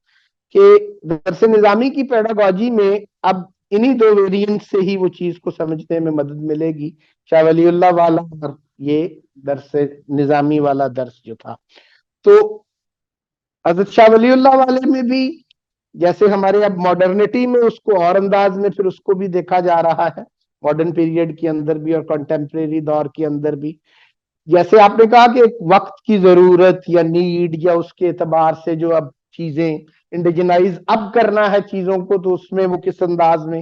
کہ درس نظامی کی پیڈاگوجی میں اب انہی دو ویریئنٹ سے ہی وہ چیز کو سمجھنے میں مدد ملے گی، شاہ ولی اللہ والا اور یہ درس نظامی والا درس جو تھا. تو حضرت شاہ ولی اللہ والے میں بھی جیسے ہمارے اب ماڈرنٹی میں اس کو اور انداز میں پھر اس کو بھی دیکھا جا رہا ہے، ماڈرن پیریڈ کے اندر بھی اور کنٹمپریری دور کے اندر بھی، جیسے آپ نے کہا کہ ایک وقت کی ضرورت یا نیڈ یا اس کے اعتبار سے جو اب چیزیں انڈیجنائز اب کرنا ہے چیزوں کو، تو اس میں وہ کس انداز میں،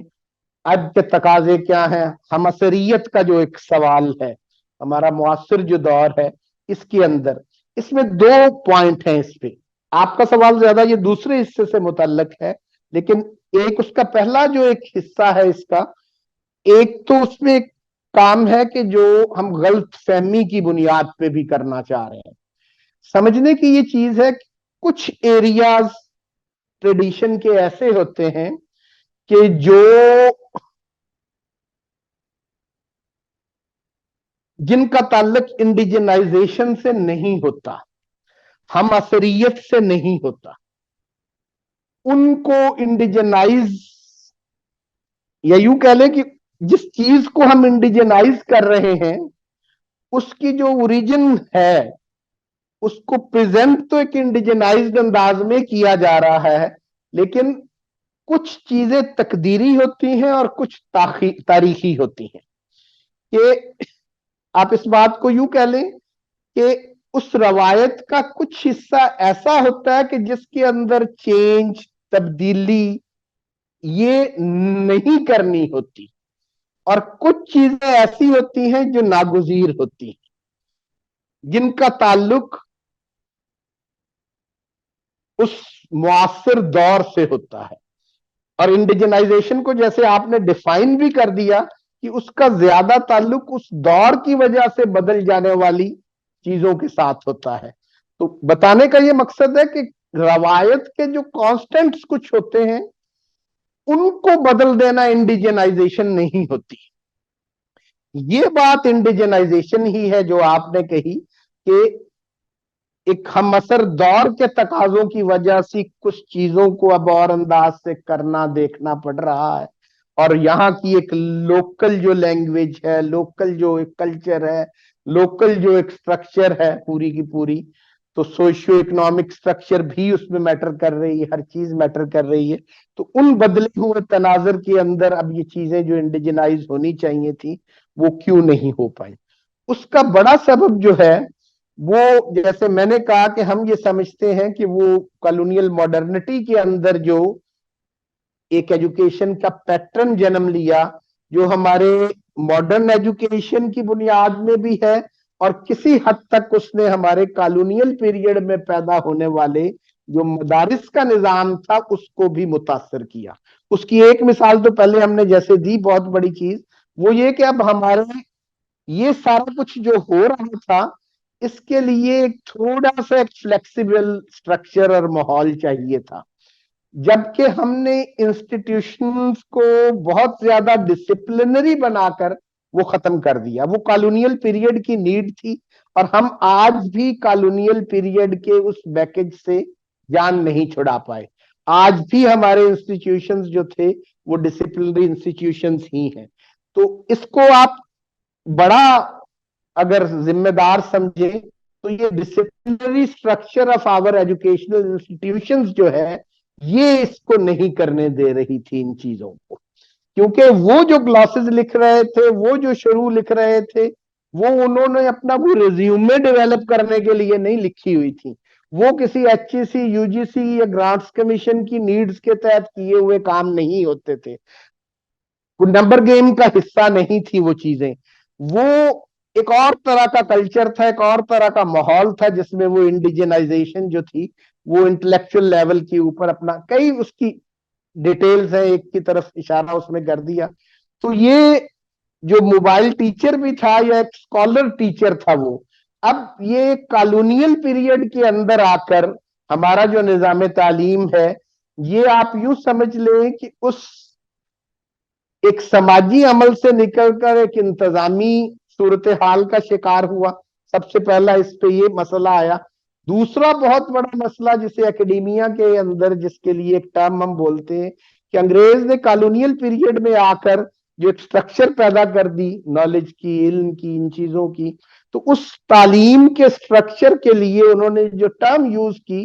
اب کے تقاضے کیا ہیں، ہم اثریت کا جو ایک سوال ہے، ہمارا معاصر جو دور ہے اس کے اندر، اس میں دو پوائنٹ ہیں. اس پہ آپ کا سوال زیادہ یہ دوسرے حصے سے متعلق ہے، لیکن ایک اس کا پہلا جو ایک حصہ ہے اس کا، ایک تو اس میں ایک کام ہے کہ جو ہم غلط فہمی کی بنیاد پہ بھی کرنا چاہ رہے ہیں. سمجھنے کی یہ چیز ہے کہ کچھ ایریاز ٹریڈیشن کے ایسے ہوتے ہیں کہ جو جن کا تعلق انڈیجنائزیشن سے نہیں ہوتا، ہم اثریت سے نہیں ہوتا، ان کو انڈیجنائز، یا یوں کہہ لیں کہ جس چیز کو ہم انڈیجنائز کر رہے ہیں اس کی جو اوریجن ہے اس کو پریزنٹ تو ایک انڈیجنائزڈ انداز میں کیا جا رہا ہے، لیکن کچھ چیزیں تقدیری ہوتی ہیں اور کچھ تاریخی ہوتی ہیں. کہ آپ اس بات کو یوں کہہ لیں کہ اس روایت کا کچھ حصہ ایسا ہوتا ہے کہ جس کے اندر چینج، تبدیلی یہ نہیں کرنی ہوتی، اور کچھ چیزیں ایسی ہوتی ہیں جو ناگزیر ہوتی ہیں، جن کا تعلق اس معاصر دور سے ہوتا ہے. اور انڈیجنائزیشن کو جیسے آپ نے ڈیفائن بھی کر دیا کہ اس کا زیادہ تعلق اس دور کی وجہ سے بدل جانے والی چیزوں کے ساتھ ہوتا ہے. تو بتانے کا یہ مقصد ہے کہ روایت کے جو کانسٹنٹس کچھ ہوتے ہیں ان کو بدل دینا انڈیجنائزیشن نہیں ہوتی. یہ بات انڈیجنائزیشن ہی ہے جو آپ نے کہی کہ ایک ہم اثر دور کے تقاضوں کی وجہ سے کچھ چیزوں کو اب اور انداز سے کرنا دیکھنا پڑ رہا ہے، اور یہاں کی ایک لوکل جو لینگویج ہے، لوکل جو ایک کلچر ہے، لوکل جو ایک سٹرکچر ہے پوری کی پوری، تو سوشیو اکنامک سٹرکچر بھی اس میں میٹر کر رہی ہے، ہر چیز میٹر کر رہی ہے. تو ان بدلے ہوئے تناظر کے اندر اب یہ چیزیں جو انڈیجنائز ہونی چاہیے تھی وہ کیوں نہیں ہو پائیں. اس کا بڑا سبب جو ہے وہ جیسے میں نے کہا کہ ہم یہ سمجھتے ہیں کہ وہ کالونیل ماڈرنٹی کے اندر جو ایک ایجوکیشن کا پیٹرن جنم لیا، جو ہمارے ماڈرن ایجوکیشن کی بنیاد میں بھی ہے، اور کسی حد تک اس نے ہمارے کالونیل پیریڈ میں پیدا ہونے والے جو مدارس کا نظام تھا اس کو بھی متاثر کیا. اس کی ایک مثال تو پہلے ہم نے جیسے دی، بہت بڑی چیز وہ یہ کہ اب ہمارے یہ سارا کچھ جو ہو رہا تھا اس کے لیے ایک تھوڑا سا ایک فلیکسیبل سٹرکچر اور ماحول چاہیے تھا، جبکہ ہم نے انسٹیٹیوشنز کو بہت زیادہ ڈسپلنری بنا کر وہ ختم کر دیا. وہ کالونیل پیریڈ کی نیڈ تھی، اور ہم آج بھی کالونیل پیریڈ کے اس بیکیج سے جان نہیں چھڑا پائے. آج بھی ہمارے انسٹیٹیوشنز جو تھے وہ ڈسپلنری انسٹیٹیوشنز ہی ہیں. تو اس کو آپ بڑا اگر ذمہ دار سمجھیں تو یہ disciplinary structure of our educational institutions جو ہے یہ اس کو نہیں کرنے دے رہی تھی ان چیزوں کو، کیونکہ وہ جو گلاسز لکھ رہے تھے، وہ جو شروع لکھ رہے تھے، وہ انہوں نے اپنا وہ ریزیومے ڈیولپ کرنے کے لیے نہیں لکھی ہوئی تھی، وہ کسی ایچ ای سی، یو جی سی یا گرانٹس کمیشن کی نیڈز کے تحت کیے ہوئے کام نہیں ہوتے تھے، نمبر گیم کا حصہ نہیں تھی وہ چیزیں. وہ ایک اور طرح کا کلچر تھا، ایک اور طرح کا ماحول تھا جس میں وہ انڈیجنائزیشن جو تھی وہ انٹلیکچوئل لیول کے اوپر اپنا کئی اس کی ڈیٹیلز ہیں، ایک کی طرف اشارہ اس میں کر دیا. تو یہ جو موبائل ٹیچر بھی تھا یا ایک اسکالر ٹیچر تھا، وہ اب یہ کالونیل پیریڈ کے اندر آ کر ہمارا جو نظام تعلیم ہے یہ آپ یوں سمجھ لیں کہ اس ایک سماجی عمل سے نکل کر ایک انتظامی صورتحال کا شکار ہوا. سب سے پہلا اس پہ یہ مسئلہ آیا. दूसरा बहुत बड़ा मसला जिसे एकेडेमिया के अंदर, जिसके लिए एक टर्म हम बोलते हैं कि अंग्रेज ने कॉलोनियल पीरियड में आकर जो एक स्ट्रक्चर पैदा कर दी नॉलेज की, इल्म की, इन चीजों की, तो उस तालीम के स्ट्रक्चर के लिए उन्होंने जो टर्म यूज की,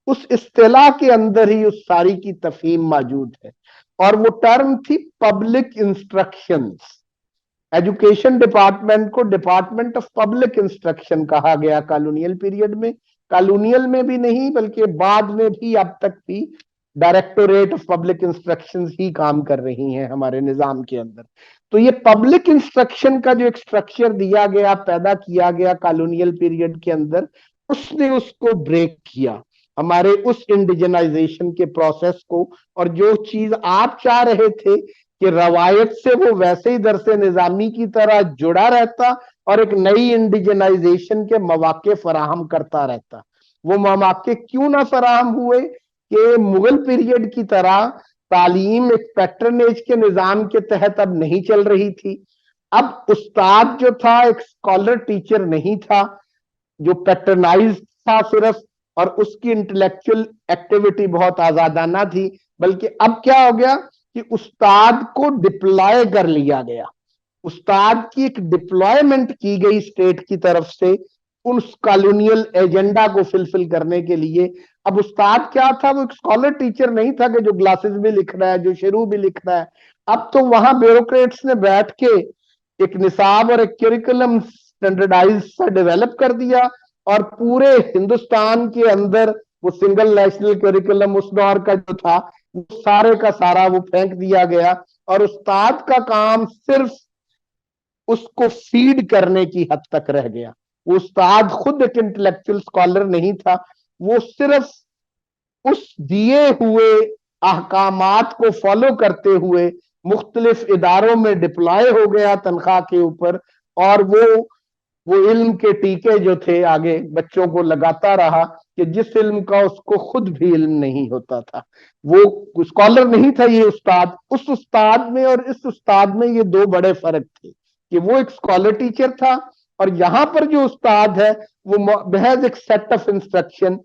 उस इस्तिलाह के अंदर ही उस सारी की तफहीम मौजूद है, और वो टर्म थी पब्लिक इंस्ट्रक्शंस। एजुकेशन डिपार्टमेंट को डिपार्टमेंट ऑफ पब्लिक इंस्ट्रक्शन कहा गया कॉलोनियल पीरियड में। कॉलोनियल में भी नहीं बल्कि बाद में भी, अब तक भी डायरेक्टोरेट ऑफ पब्लिक इंस्ट्रक्शंस ही काम कर रही हैं हमारे निजाम के अंदर। तो ये पब्लिक इंस्ट्रक्शन का जो एक स्ट्रक्चर दिया गया, पैदा किया गया कॉलोनियल पीरियड के अंदर, उसने उसको ब्रेक किया, हमारे उस इंडिजनाइजेशन के प्रोसेस को। और जो चीज आप चाह रहे थे कि रवायत से वो वैसे ही दरसे निजामी की तरह जुड़ा रहता और एक नई इंडिजनाइजेशन के मौके फराहम करता रहता, वो मौके क्यों ना फराहम हुए कि मुगल पीरियड की तरह तालीम एक पैटर्नेज के निजाम के तहत अब नहीं चल रही थी। अब उस्ताद जो था एक स्कॉलर टीचर नहीं था जो पैटर्नाइज था सिर्फ, और उसकी इंटेलेक्चुअल एक्टिविटी बहुत आजादाना थी, बल्कि अब क्या हो गया कि उस्ताद को डिप्लॉय कर लिया गया, उस्ताद की एक डिप्लॉयमेंट की गई स्टेट की तरफ से उस कॉलोनियल एजेंडा को फुलफिल करने के लिए। अब उस्ताद क्या था, वो एक स्कॉलर टीचर नहीं था कि जो ग्लासेस भी लिख रहा है, जो शुरू भी लिख रहा है। अब तो वहां ब्यूरोक्रेट्स ने बैठ के एक निसाब और एक करिकुलम स्टैंडर्डाइज सा डेवलप कर दिया, और पूरे हिंदुस्तान के अंदर वो सिंगल नेशनल करिकुलम उस दौर का जो था, वो सारे का सारा वो फेंक दिया गया, और उस्ताद का काम सिर्फ उसको फीड करने की हद तक रह गया। उस्ताद खुद एक इंटेलेक्चुअल स्कॉलर नहीं था, वो सिर्फ उस दिए हुए अहकामात को फॉलो करते हुए मुख्तलिफ इदारों में डिप्लॉय हो गया तनख्वाह के ऊपर, और वो इल्म के टीके जो थे आगे बच्चों को लगाता रहा कि जिस इल्म का उसको खुद भी इल्म नहीं होता था। वो स्कॉलर नहीं था ये उस्ताद। उस उस्ताद में और इस उस्ताद में ये दो बड़े फर्क थे कि वो एक स्कॉलर टीचर था, और यहां पर जो उस्ताद है वो महज एक सेट ऑफ इंस्ट्रक्शन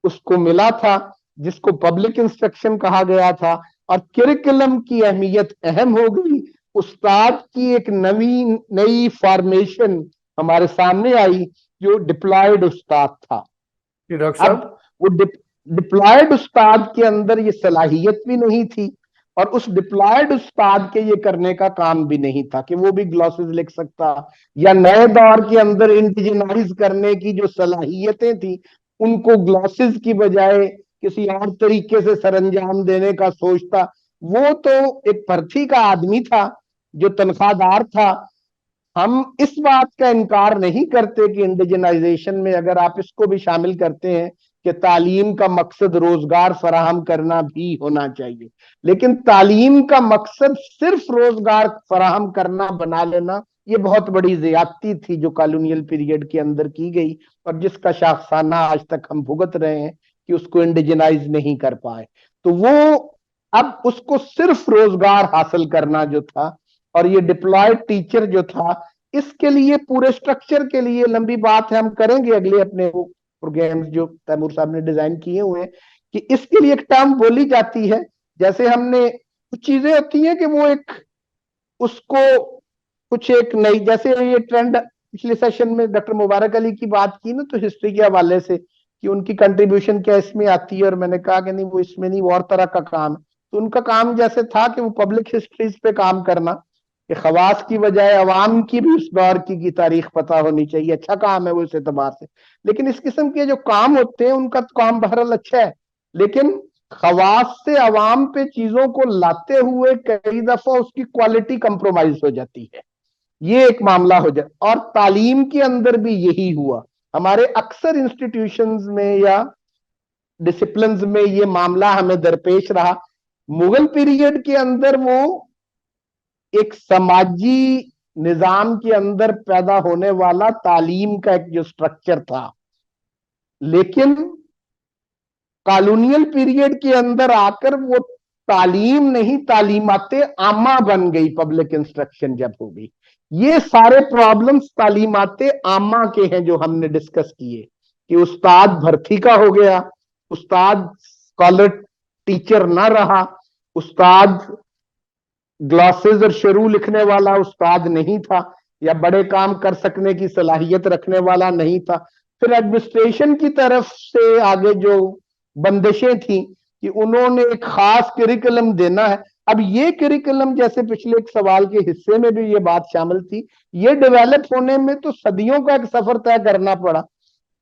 उसको मिला था जिसको पब्लिक इंस्ट्रक्शन कहा गया था, और करिकुलम की अहमियत अहम हो गई। उस्ताद की एक नई फॉर्मेशन हमारे सामने आई जो डिप्लॉयड उस्ताद था। डॉक्टर साहब, अब वो डिप्लॉयड उस्ताद के अंदर ये सलाहियत भी नहीं थी, और उस डिप्लॉयड उस्ताद के ये करने का काम भी नहीं था कि वो भी ग्लॉसेस लिख सकता, या नए दौर के अंदर इंडिजिनाइज करने की जो सलाहियतें थी उनको ग्लॉसेस की बजाय किसी और तरीके से सरंजाम देने का सोचता। वो तो एक भर्ती का आदमी था जो तनख्वाहदार था। हम इस बात का इनकार नहीं करते कि इंडिजिनाइजेशन में अगर आप इसको भी शामिल करते हैं कि तालीम का मकसद रोजगार फराहम करना भी होना चाहिए, लेकिन तालीम का मकसद सिर्फ रोजगार फराहम करना बना लेना ये बहुत बड़ी ज्यादती थी जो कॉलोनियल पीरियड के अंदर की गई, और जिसका शाखसाना आज तक हम भुगत रहे हैं कि उसको इंडिजिनाइज नहीं कर पाए। तो वो अब उसको सिर्फ रोजगार हासिल करना जो था, और ये डिप्लॉयड टीचर जो था, इसके लिए पूरे स्ट्रक्चर के लिए लंबी बात है, हम करेंगे अगले अपने प्रोग्राम्स जो तैमूर साहब ने डिजाइन किए हुए हैं, कि इसके लिए एक टर्म बोली जाती है। जैसे हमने कुछ चीजें होती हैं कि वो एक उसको कुछ एक नई, जैसे ये ट्रेंड पिछले सेशन में डॉक्टर मुबारक अली की बात की ना, तो हिस्ट्री के हवाले से कि उनकी कंट्रीब्यूशन क्या इसमें आती है, और मैंने कहा कि नहीं वो इसमें नहीं, वो और तरह का काम। तो उनका काम जैसे था कि वो पब्लिक हिस्ट्रीज पे काम करना, कि खवास की बजाय अवाम की भी उस दौर की तारीख पता होनी चाहिए। अच्छा काम है वो इस एतबार से, लेकिन इस किस्म के जो काम होते हैं उनका तो काम बहरहाल अच्छा है, लेकिन खवास से अवाम पे चीजों को लाते हुए कई दफा उसकी क्वालिटी कंप्रोमाइज हो जाती है, ये एक मामला हो जाए। और तालीम के अंदर भी यही हुआ, हमारे अक्सर इंस्टीट्यूशंस में या डिसिप्लिन्स में ये मामला हमें दरपेश रहा। मुगल पीरियड के अंदर वो एक समाजी निजाम के अंदर पैदा होने वाला तालीम का एक जो स्ट्रक्चर था, लेकिन कॉलोनियल पीरियड के अंदर आकर वो तालीम नहीं, तालीमाते आमा बन गई, पब्लिक इंस्ट्रक्शन जब हो गई। ये सारे प्रॉब्लम्स तालीमाते आमा के हैं जो हमने डिस्कस किए। کہ استاد بھرتی کا ہو گیا, استاد اسکالر ٹیچر نہ رہا, استاد گلاسز اور شروع لکھنے والا استاد نہیں تھا, یا بڑے کام کر سکنے کی صلاحیت رکھنے والا نہیں تھا. پھر ایڈمنسٹریشن کی طرف سے آگے جو بندشیں تھیں کہ انہوں نے ایک خاص کریکلم دینا ہے. اب یہ کریکلم, جیسے پچھلے ایک سوال کے حصے میں بھی یہ بات شامل تھی, یہ ڈیویلپ ہونے میں تو صدیوں کا ایک سفر طے کرنا پڑا.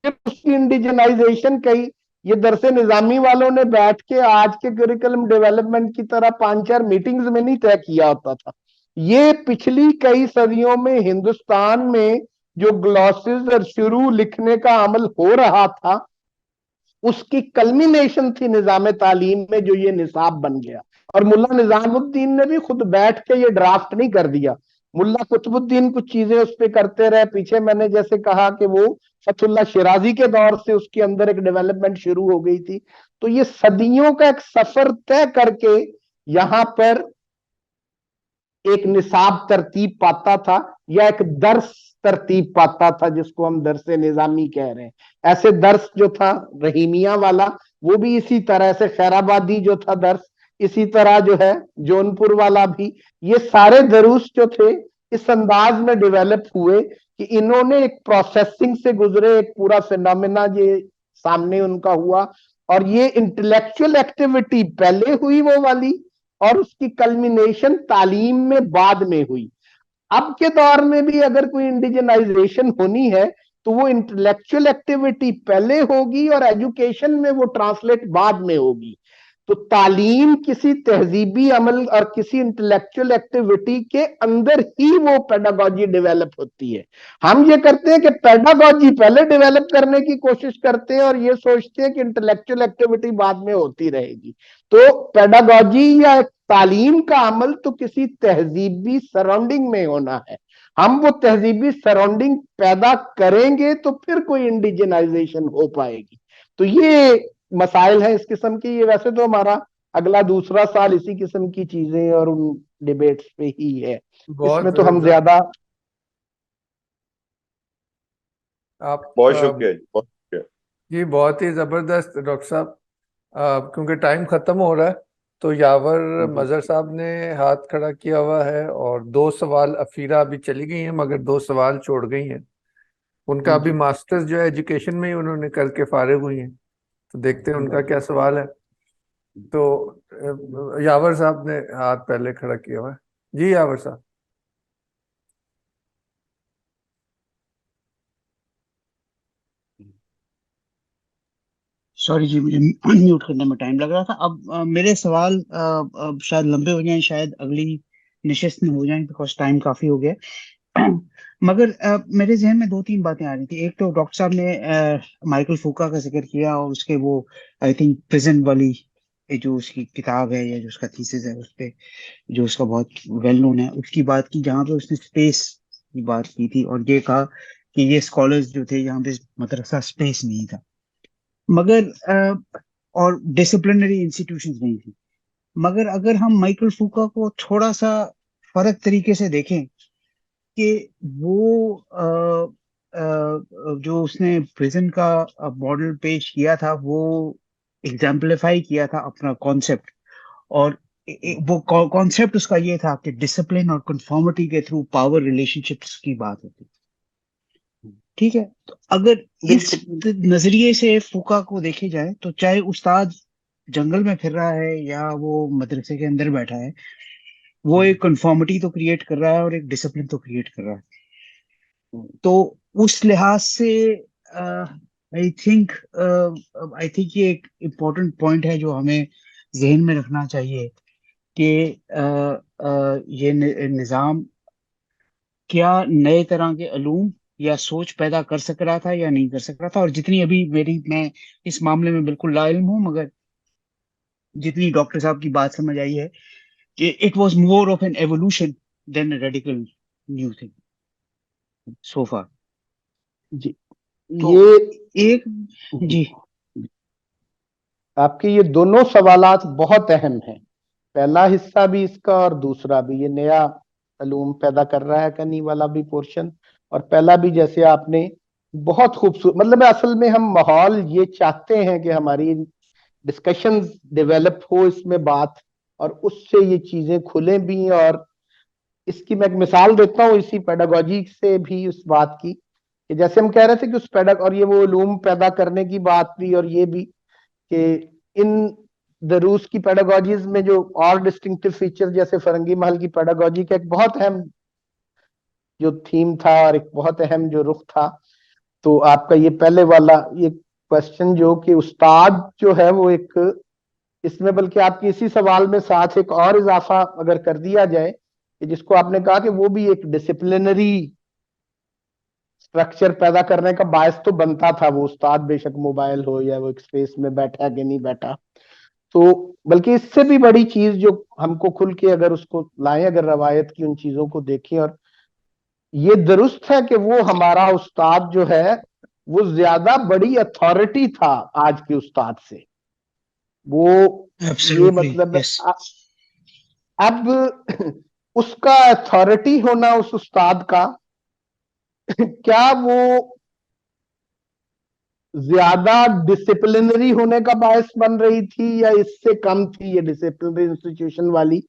پھر اس کی انڈیجنائزیشن کئی, یہ درس نظامی والوں نے بیٹھ کے آج کے کریکلم ڈیولپمنٹ کی طرح 5-4 میٹنگز میں نہیں طے کیا ہوتا تھا. یہ پچھلی کئی صدیوں میں ہندوستان میں جو گلاسز اور شروع لکھنے کا عمل ہو رہا تھا, اس کی کلمینیشن تھی نظام تعلیم میں جو یہ نصاب بن گیا. اور ملا نظام الدین نے بھی خود بیٹھ کے یہ ڈرافٹ نہیں کر دیا, ملا قطب الدین کچھ چیزیں اس پہ کرتے رہے. پیچھے میں نے جیسے کہا کہ وہ فتح اللہ شیرازی کے دور سے اس کے اندر ایک ڈیولپمنٹ شروع ہو گئی تھی. تو یہ صدیوں کا ایک سفر طے کر کے یہاں پر ایک نصاب ترتیب پاتا تھا, یا ایک درس ترتیب پاتا تھا, جس کو ہم درس نظامی کہہ رہے ہیں. ایسے درس جو تھا رحیمیہ والا, وہ بھی اسی طرح سے, خیر آبادی جو تھا درس, اسی طرح جو ہے جونپور والا بھی, یہ سارے دروس جو تھے اس انداز میں ڈیولپ ہوئے کہ انہوں نے ایک پروسیسنگ سے گزرے, ایک پورا فینومینا یہ سامنے ان کا ہوا. اور یہ انٹلیکچوئل ایکٹیویٹی پہلے ہوئی وہ والی, اور اس کی کلمینیشن تعلیم میں بعد میں ہوئی. اب کے دور میں بھی اگر کوئی انڈیجنائزیشن ہونی ہے تو وہ انٹلیکچوئل ایکٹیویٹی پہلے ہوگی اور ایجوکیشن میں وہ ٹرانسلیٹ بعد میں ہوگی. تو تعلیم کسی تہذیبی عمل اور کسی انٹلیکچوئل ایکٹیویٹی کے اندر ہی وہ پیڈاگوجی ڈیولپ ہوتی ہے. ہم یہ کرتے ہیں کہ پیڈاگوجی پہلے ڈیولپ کرنے کی کوشش کرتے ہیں اور یہ سوچتے ہیں کہ انٹلیکچوئل ایکٹیویٹی بعد میں ہوتی رہے گی. تو پیڈاگوجی یا تعلیم کا عمل تو کسی تہذیبی سراؤنڈنگ میں ہونا ہے. ہم وہ تہذیبی سراؤنڈنگ پیدا کریں گے تو پھر کوئی انڈیجنائزیشن ہو پائے گی. تو یہ مسائل ہیں اس قسم کی. یہ ویسے تو ہمارا اگلا دوسرا سال اسی قسم کی چیزیں اور ان ڈیبیٹس پہ ہی ہے, اس میں تو ہم زیادہ. آپ بہت شکریہ جی, بہت شکریہ جی, بہت ہی زبردست ڈاکٹر صاحب. کیونکہ ٹائم ختم ہو رہا ہے تو یاور مظہر صاحب نے ہاتھ کھڑا کیا ہوا ہے, اور 2 سوال افیرہ ابھی چلی گئی ہیں مگر 2 سوال چھوڑ گئی ہیں. ان کا ابھی ماسٹرز جو ہے ایجوکیشن میں ہی انہوں نے کر کے فارغ ہوئی ہیں, تو دیکھتے ہیں ان کا کیا سوال ہے. تو یاور صاحب نے ہاتھ پہلے کھڑا کیا ہوا ہے. جی یاور صاحب. سوری جی, مجھے میوٹ کرنے میں ٹائم لگ رہا تھا. اب میرے سوال اب شاید لمبے ہو جائیں, شاید اگلی نشست میں ہو جائیں, بیکاز ٹائم کافی ہو گیا. مگر میرے ذہن میں 2-3 باتیں آ رہی تھی. ایک تو ڈاکٹر صاحب نے مائیکل فوکا کا ذکر کیا, اور اس کے وہ آئی تھنک پریزن والی جو اس کی کتاب ہے یا جو اس کا تھیسس ہے, اس پہ جو اس کا بہت ویل نون ہے, اس کی بات کی, جہاں پہ اس نے اسپیس کی بات کی تھی, اور یہ کہا کہ یہ اسکالرز جو تھے یہاں پہ مدرسہ اسپیس نہیں تھا, مگر اور ڈسپلنری انسٹیٹیوشنز نہیں تھی. مگر اگر ہم مائیکل فوکا کو تھوڑا سا فرق طریقے سے دیکھیں کہ وہ جو اس نے پریزن کا ماڈل پیش کیا تھا, وہ ایگزامپلیفائی کیا تھا اپنا کانسیپٹ, اور وہ کانسیپٹ اس کا یہ تھا کہ ڈسپلن اور کنفارمٹی کے تھرو پاور ریلیشن شپس کی بات ہوتی. ٹھیک ہے, تو اگر اس نظریے سے فوکا کو دیکھے جائے تو چاہے استاد جنگل میں پھر رہا ہے یا وہ مدرسے کے اندر بیٹھا ہے, وہ ایک کنفارمٹی تو کریٹ کر رہا ہے اور ایک ڈسپلن تو کریٹ کر رہا ہے. تو اس لحاظ سے آئی تھنک یہ ایک امپورٹنٹ پوائنٹ ہے جو ہمیں ذہن میں رکھنا چاہیے کہ یہ نظام کیا نئے طرح کے علوم یا سوچ پیدا کر سک رہا تھا یا نہیں کر سک رہا تھا. اور جتنی ابھی میں اس معاملے میں بالکل لا علم ہوں, مگر جتنی ڈاکٹر صاحب کی بات سمجھ آئی ہے کہ it was more of an evolution than a radical new thing so far. جی, یہ ایک جی آپ کے یہ دونوں سوالات بہت اہم ہیں. پہلا حصہ بھی اس کا اور دوسرا بھی, یہ نیا علوم پیدا کر رہا ہے کنی والا بھی پورشن, اور پہلا بھی جیسے آپ نے बहुत खूबसूरत, मतलब असल में हम माहौल ये चाहते हैं कि हमारी डिस्कशंस डेवलप हो इसमें बात, और उससे ये चीजें खुले भी। और इसकी मैं एक मिसाल देता हूँ इसी पेडागोजी से भी, उस बात की कि जैसे हम कह रहे थे कि उस और ये वो उलूम पैदा करने की बात भी, और ये भी कि इन दरूस की पेडागोजीज में जो और डिस्टिंक्टिव फीचर, जैसे फरंगी महल की पेडागोजी का एक बहुत अहम जो थीम था और एक बहुत अहम जो रुख था, तो आपका ये पहले वाला ये क्वेश्चन जो कि उस्ताद जो है वो एक, इसमें बल्कि आपकी इसी सवाल में साथ एक और इजाफा अगर कर दिया जाए कि जिसको आपने कहा कि वो भी एक डिसिप्लिनरी स्ट्रक्चर पैदा करने का बायस तो बनता था वो उस्ताद, बेशक मोबाइल हो या वो एक स्पेस में बैठा कि नहीं बैठा। तो बल्कि इससे भी बड़ी चीज जो हमको खुल के अगर उसको लाएं, अगर रवायत की उन चीजों को देखें, और ये दुरुस्त है कि वो हमारा उस्ताद जो है वो ज्यादा बड़ी अथॉरिटी था आज के उस्ताद से। वो ये Absolutely, मतलब yes. अब उसका अथॉरिटी होना उस उस्ताद का, क्या वो ज्यादा डिसिप्लिनरी होने का बायस बन रही थी या इससे कम थी ये डिसिप्लिनरी इंस्टीट्यूशन वाली,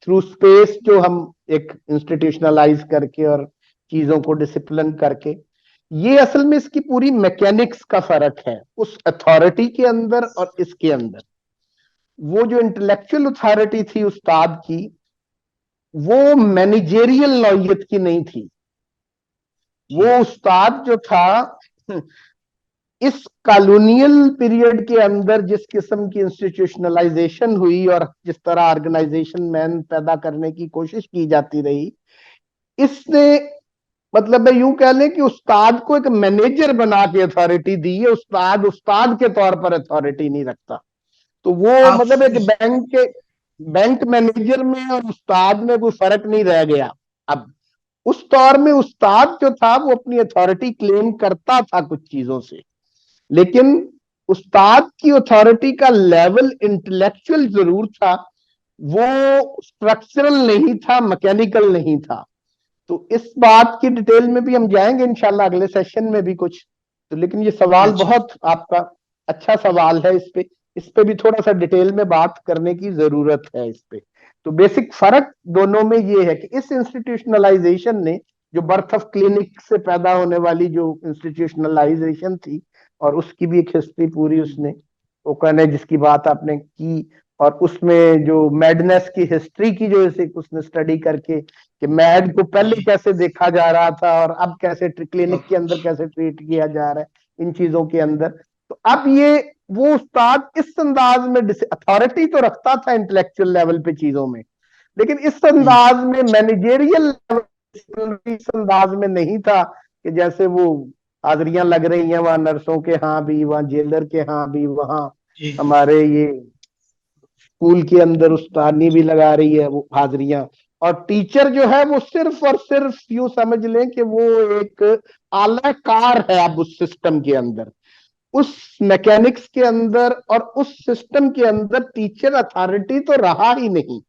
थ्रू स्पेस जो हम एक इंस्टीट्यूशनलाइज करके और चीजों को डिसिप्लिन करके। ये असल में इसकी पूरी मैकेनिक्स का फर्क है उस अथॉरिटी के अंदर और इसके अंदर। वो जो इंटेलेक्चुअल अथॉरिटी थी उस्ताद की, वो मैनेजेरियल नौयत की नहीं थी। वो उस्ताद जो था इस कॉलोनियल पीरियड के अंदर जिस किस्म की इंस्टीट्यूशनलाइजेशन हुई और जिस तरह ऑर्गेनाइजेशन मैन पैदा करने की कोशिश की जाती रही, इसने मतलब है यूं कह लें कि उस्ताद को एक मैनेजर बना के अथॉरिटी दी है, उस्ताद उस्ताद के तौर पर अथॉरिटी नहीं रखता। तो वो मतलब एक बैंक मैनेजर में और उस्ताद में कोई फर्क नहीं रह गया। अब उस दौर में उस्ताद जो था वो अपनी अथॉरिटी क्लेम करता था कुछ चीजों से, लेकिन उस्ताद की अथॉरिटी का लेवल इंटेलेक्चुअल जरूर था, वो स्ट्रक्चरल नहीं था, मैकेनिकल नहीं था। तो इस बात की डिटेल में भी हम जाएंगे इंशाल्लाह अगले सेशन में भी कुछ। तो लेकिन ये सवाल बहुत आपका अच्छा सवाल है, इस पे भी थोड़ा सा डिटेल में बात करने की जरूरत है इस पे। तो बेसिक फर्क दोनों में ये है कि इस इंस्टीट्यूशनलाइजेशन ने, जो बर्थ ऑफ क्लिनिक से पैदा होने वाली जो इंस्टीट्यूशनलाइजेशन थी, और उसकी भी एक हिस्ट्री पूरी उसने ओकन है जिसकी बात आपने की, और उसमें जो मैडनेस की हिस्ट्री की जो उसने स्टडी करके कि मैड को पहले कैसे देखा जा रहा था और अब कैसे क्लिनिक के अंदर कैसे ट्रीट किया जा रहा है इन चीजों के अंदर। तो अब ये वो उस्ताद इस अंदाज में अथॉरिटी तो रखता था इंटेलेक्चुअल लेवल पे चीजों में, लेकिन इस अंदाज में मैनेजेरियल लेवल इस अंदाज में नहीं था कि जैसे वो हाजिरियां लग रही हैं वहां नर्सों के यहाँ भी, वहां जेलर के यहाँ भी, वहां हमारे ये स्कूल के अंदर उस्तादनी भी लगा रही है वो हाजिरियां, और टीचर जो है वो सिर्फ और सिर्फ यूं समझ लें कि वो एक आलाकार है अब उस सिस्टम के अंदर, उस मैकेनिक्स के अंदर और उस सिस्टम के अंदर टीचर अथॉरिटी तो रहा ही नहीं।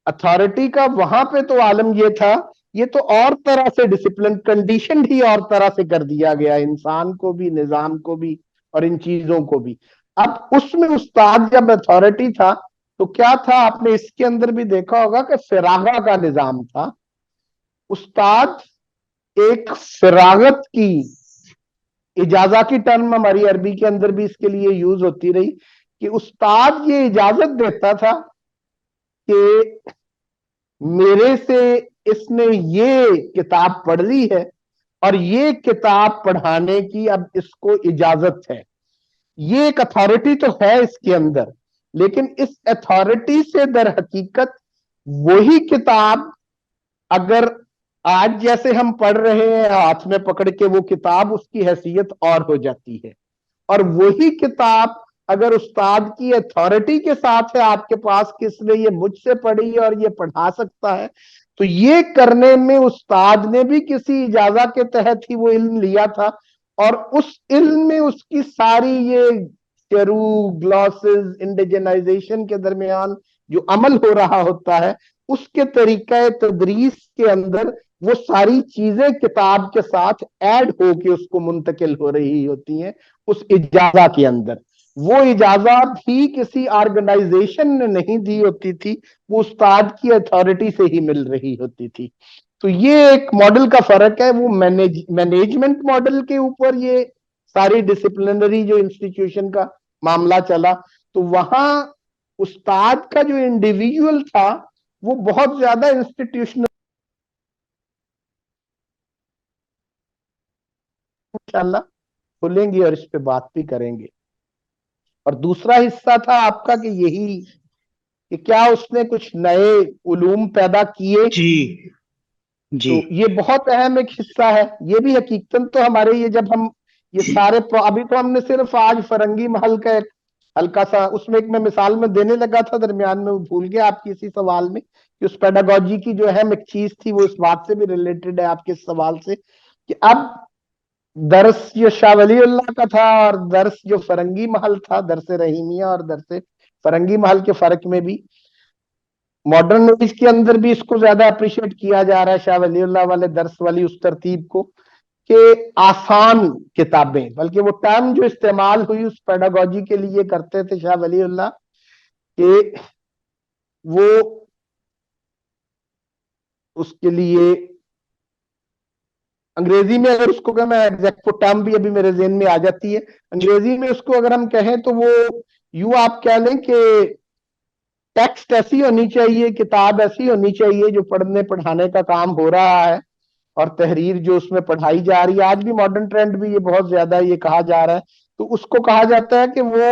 अथॉरिटी का वहां पे तो आलम ये था, ये तो और तरह से डिसिप्लिन कंडीशन ही और तरह से कर दिया गया, इंसान को भी, निजाम को भी और इन चीजों को भी। अब उसमें उस्ताद जब अथॉरिटी था तो क्या था, आपने इसके अंदर भी देखा होगा कि फिरागा का निजाम था। उस्ताद एक फिरागत की, इजाजा की टर्म हमारी अरबी के अंदर भी इसके लिए यूज होती रही कि उस्ताद ये इजाजत देता था कि मेरे से इसने ये किताब पढ़ ली है और ये किताब पढ़ाने की अब इसको इजाजत है। ये एक अथॉरिटी तो है इसके अंदर, लेकिन इस अथॉरिटी से दर हकीकत वही किताब अगर आज जैसे हम पढ़ रहे हैं हाथ में पकड़ के वो किताब, उसकी हैसियत और हो जाती है। और वही किताब अगर उस्ताद की अथॉरिटी के साथ है आपके पास, किसने ये मुझसे पढ़ी और ये पढ़ा सकता है, तो ये करने में उस्ताद ने भी किसी इजाजा के तहत ही वो इल्म लिया था, और उस इल्म में उसकी सारी ये शेरू ग्लॉसेस इंडिजनाइजेशन के दरमियान जो अमल हो रहा होता है, اس کے طریقہ تدریس کے اندر وہ ساری چیزیں کتاب کے ساتھ ایڈ ہو کے اس کو منتقل ہو رہی ہوتی ہیں اس اجازہ کے اندر. وہ اجازت بھی کسی آرگنائزیشن نے نہیں دی ہوتی تھی, وہ استاد کی اتھارٹی سے ہی مل رہی ہوتی تھی. تو یہ ایک ماڈل کا فرق ہے. وہ مینجمنٹ ماڈل کے اوپر یہ ساری ڈسپلنری جو انسٹیٹیوشن کا معاملہ چلا, تو وہاں استاد کا جو انڈیویجول تھا وہ بہت زیادہ انسٹیٹیوشنل انشاءاللہ کھولیں گے اور اس پہ بات بھی کریں گے. اور دوسرا حصہ تھا آپ کا کہ یہی کہ کیا اس نے کچھ نئے علوم پیدا کیے. جی جی تو یہ بہت اہم ایک حصہ ہے. یہ بھی حقیقتاً تو ہمارے یہ جب ہم یہ سارے ابھی تو ہم نے صرف آج فرنگی محل کا ایک ہلکا سا اس میں ایک میں مثال میں دینے لگا تھا, درمیان میں وہ بھول گیا آپ کی اسی سوال میں کہ اس پیڈاگوجی کی جو اہم ایک چیز تھی وہ اس بات سے بھی ریلیٹڈ ہے آپ کے سوال سے کہ اب درس جو شاہ ولی اللہ کا تھا اور درس جو فرنگی محل تھا, درس رحیمیہ اور درس فرنگی محل کے فرق میں بھی ماڈرن نالج کے اندر بھی اس کو زیادہ اپریشیٹ کیا جا رہا ہے شاہ ولی اللہ والے درس والی اس ترتیب کو کہ آسان کتابیں, بلکہ وہ ٹرم جو استعمال ہوئی اس پیڈاگوجی کے لیے کرتے تھے شاہ ولی اللہ کہ وہ اس کے لیے انگریزی میں اگر اس کو کہ میں ایگزیکٹ ٹرم بھی ابھی میرے ذہن میں آ جاتی ہے, انگریزی میں اس کو اگر ہم کہیں تو وہ یوں آپ کہہ لیں کہ ٹیکسٹ ایسی ہونی چاہیے, کتاب ایسی ہونی چاہیے جو پڑھنے پڑھانے کا کام ہو رہا ہے اور تحریر جو اس میں پڑھائی جا رہی ہے. آج بھی ماڈرن ٹرینڈ بھی یہ بہت زیادہ یہ کہا جا رہا ہے, تو اس کو کہا جاتا ہے کہ وہ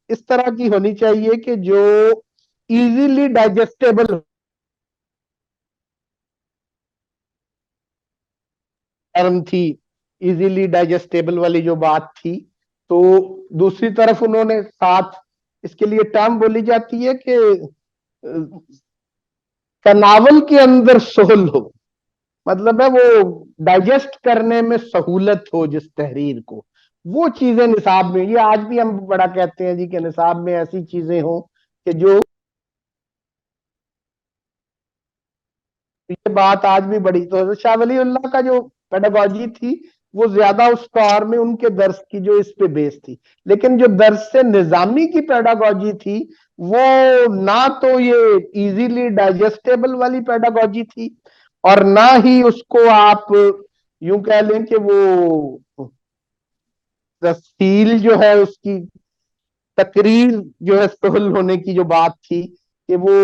اس طرح کی ہونی چاہیے کہ جو ایزیلی ڈائجسٹیبل ٹرم تھی, ایزیلی ڈائجسٹیبل والی جو بات تھی. تو دوسری طرف انہوں نے ساتھ اس کے لیے ٹرم بولی جاتی ہے کہ تناول کے اندر سہل ہو, مطلب ہے وہ ڈائجسٹ کرنے میں سہولت ہو جس تحریر کو, وہ چیزیں نصاب میں. یہ آج بھی ہم بڑا کہتے ہیں جی کہ نصاب میں ایسی چیزیں ہوں کہ جو یہ بات آج بھی بڑی. تو شاہ ولی اللہ کا جو پیڈاگوجی تھی وہ زیادہ اس دور میں ان کے درس کی جو اس پہ بیس تھی, لیکن جو درس نظامی کی پیڈاگوجی تھی وہ نہ تو یہ ایزیلی ڈائجسٹیبل والی پیڈاگوجی تھی اور نہ ہی اس کو آپ یوں کہہ لیں کہ وہ تفصیل جو ہے اس کی تقریر جو ہے سہل ہونے کی جو بات تھی کہ وہ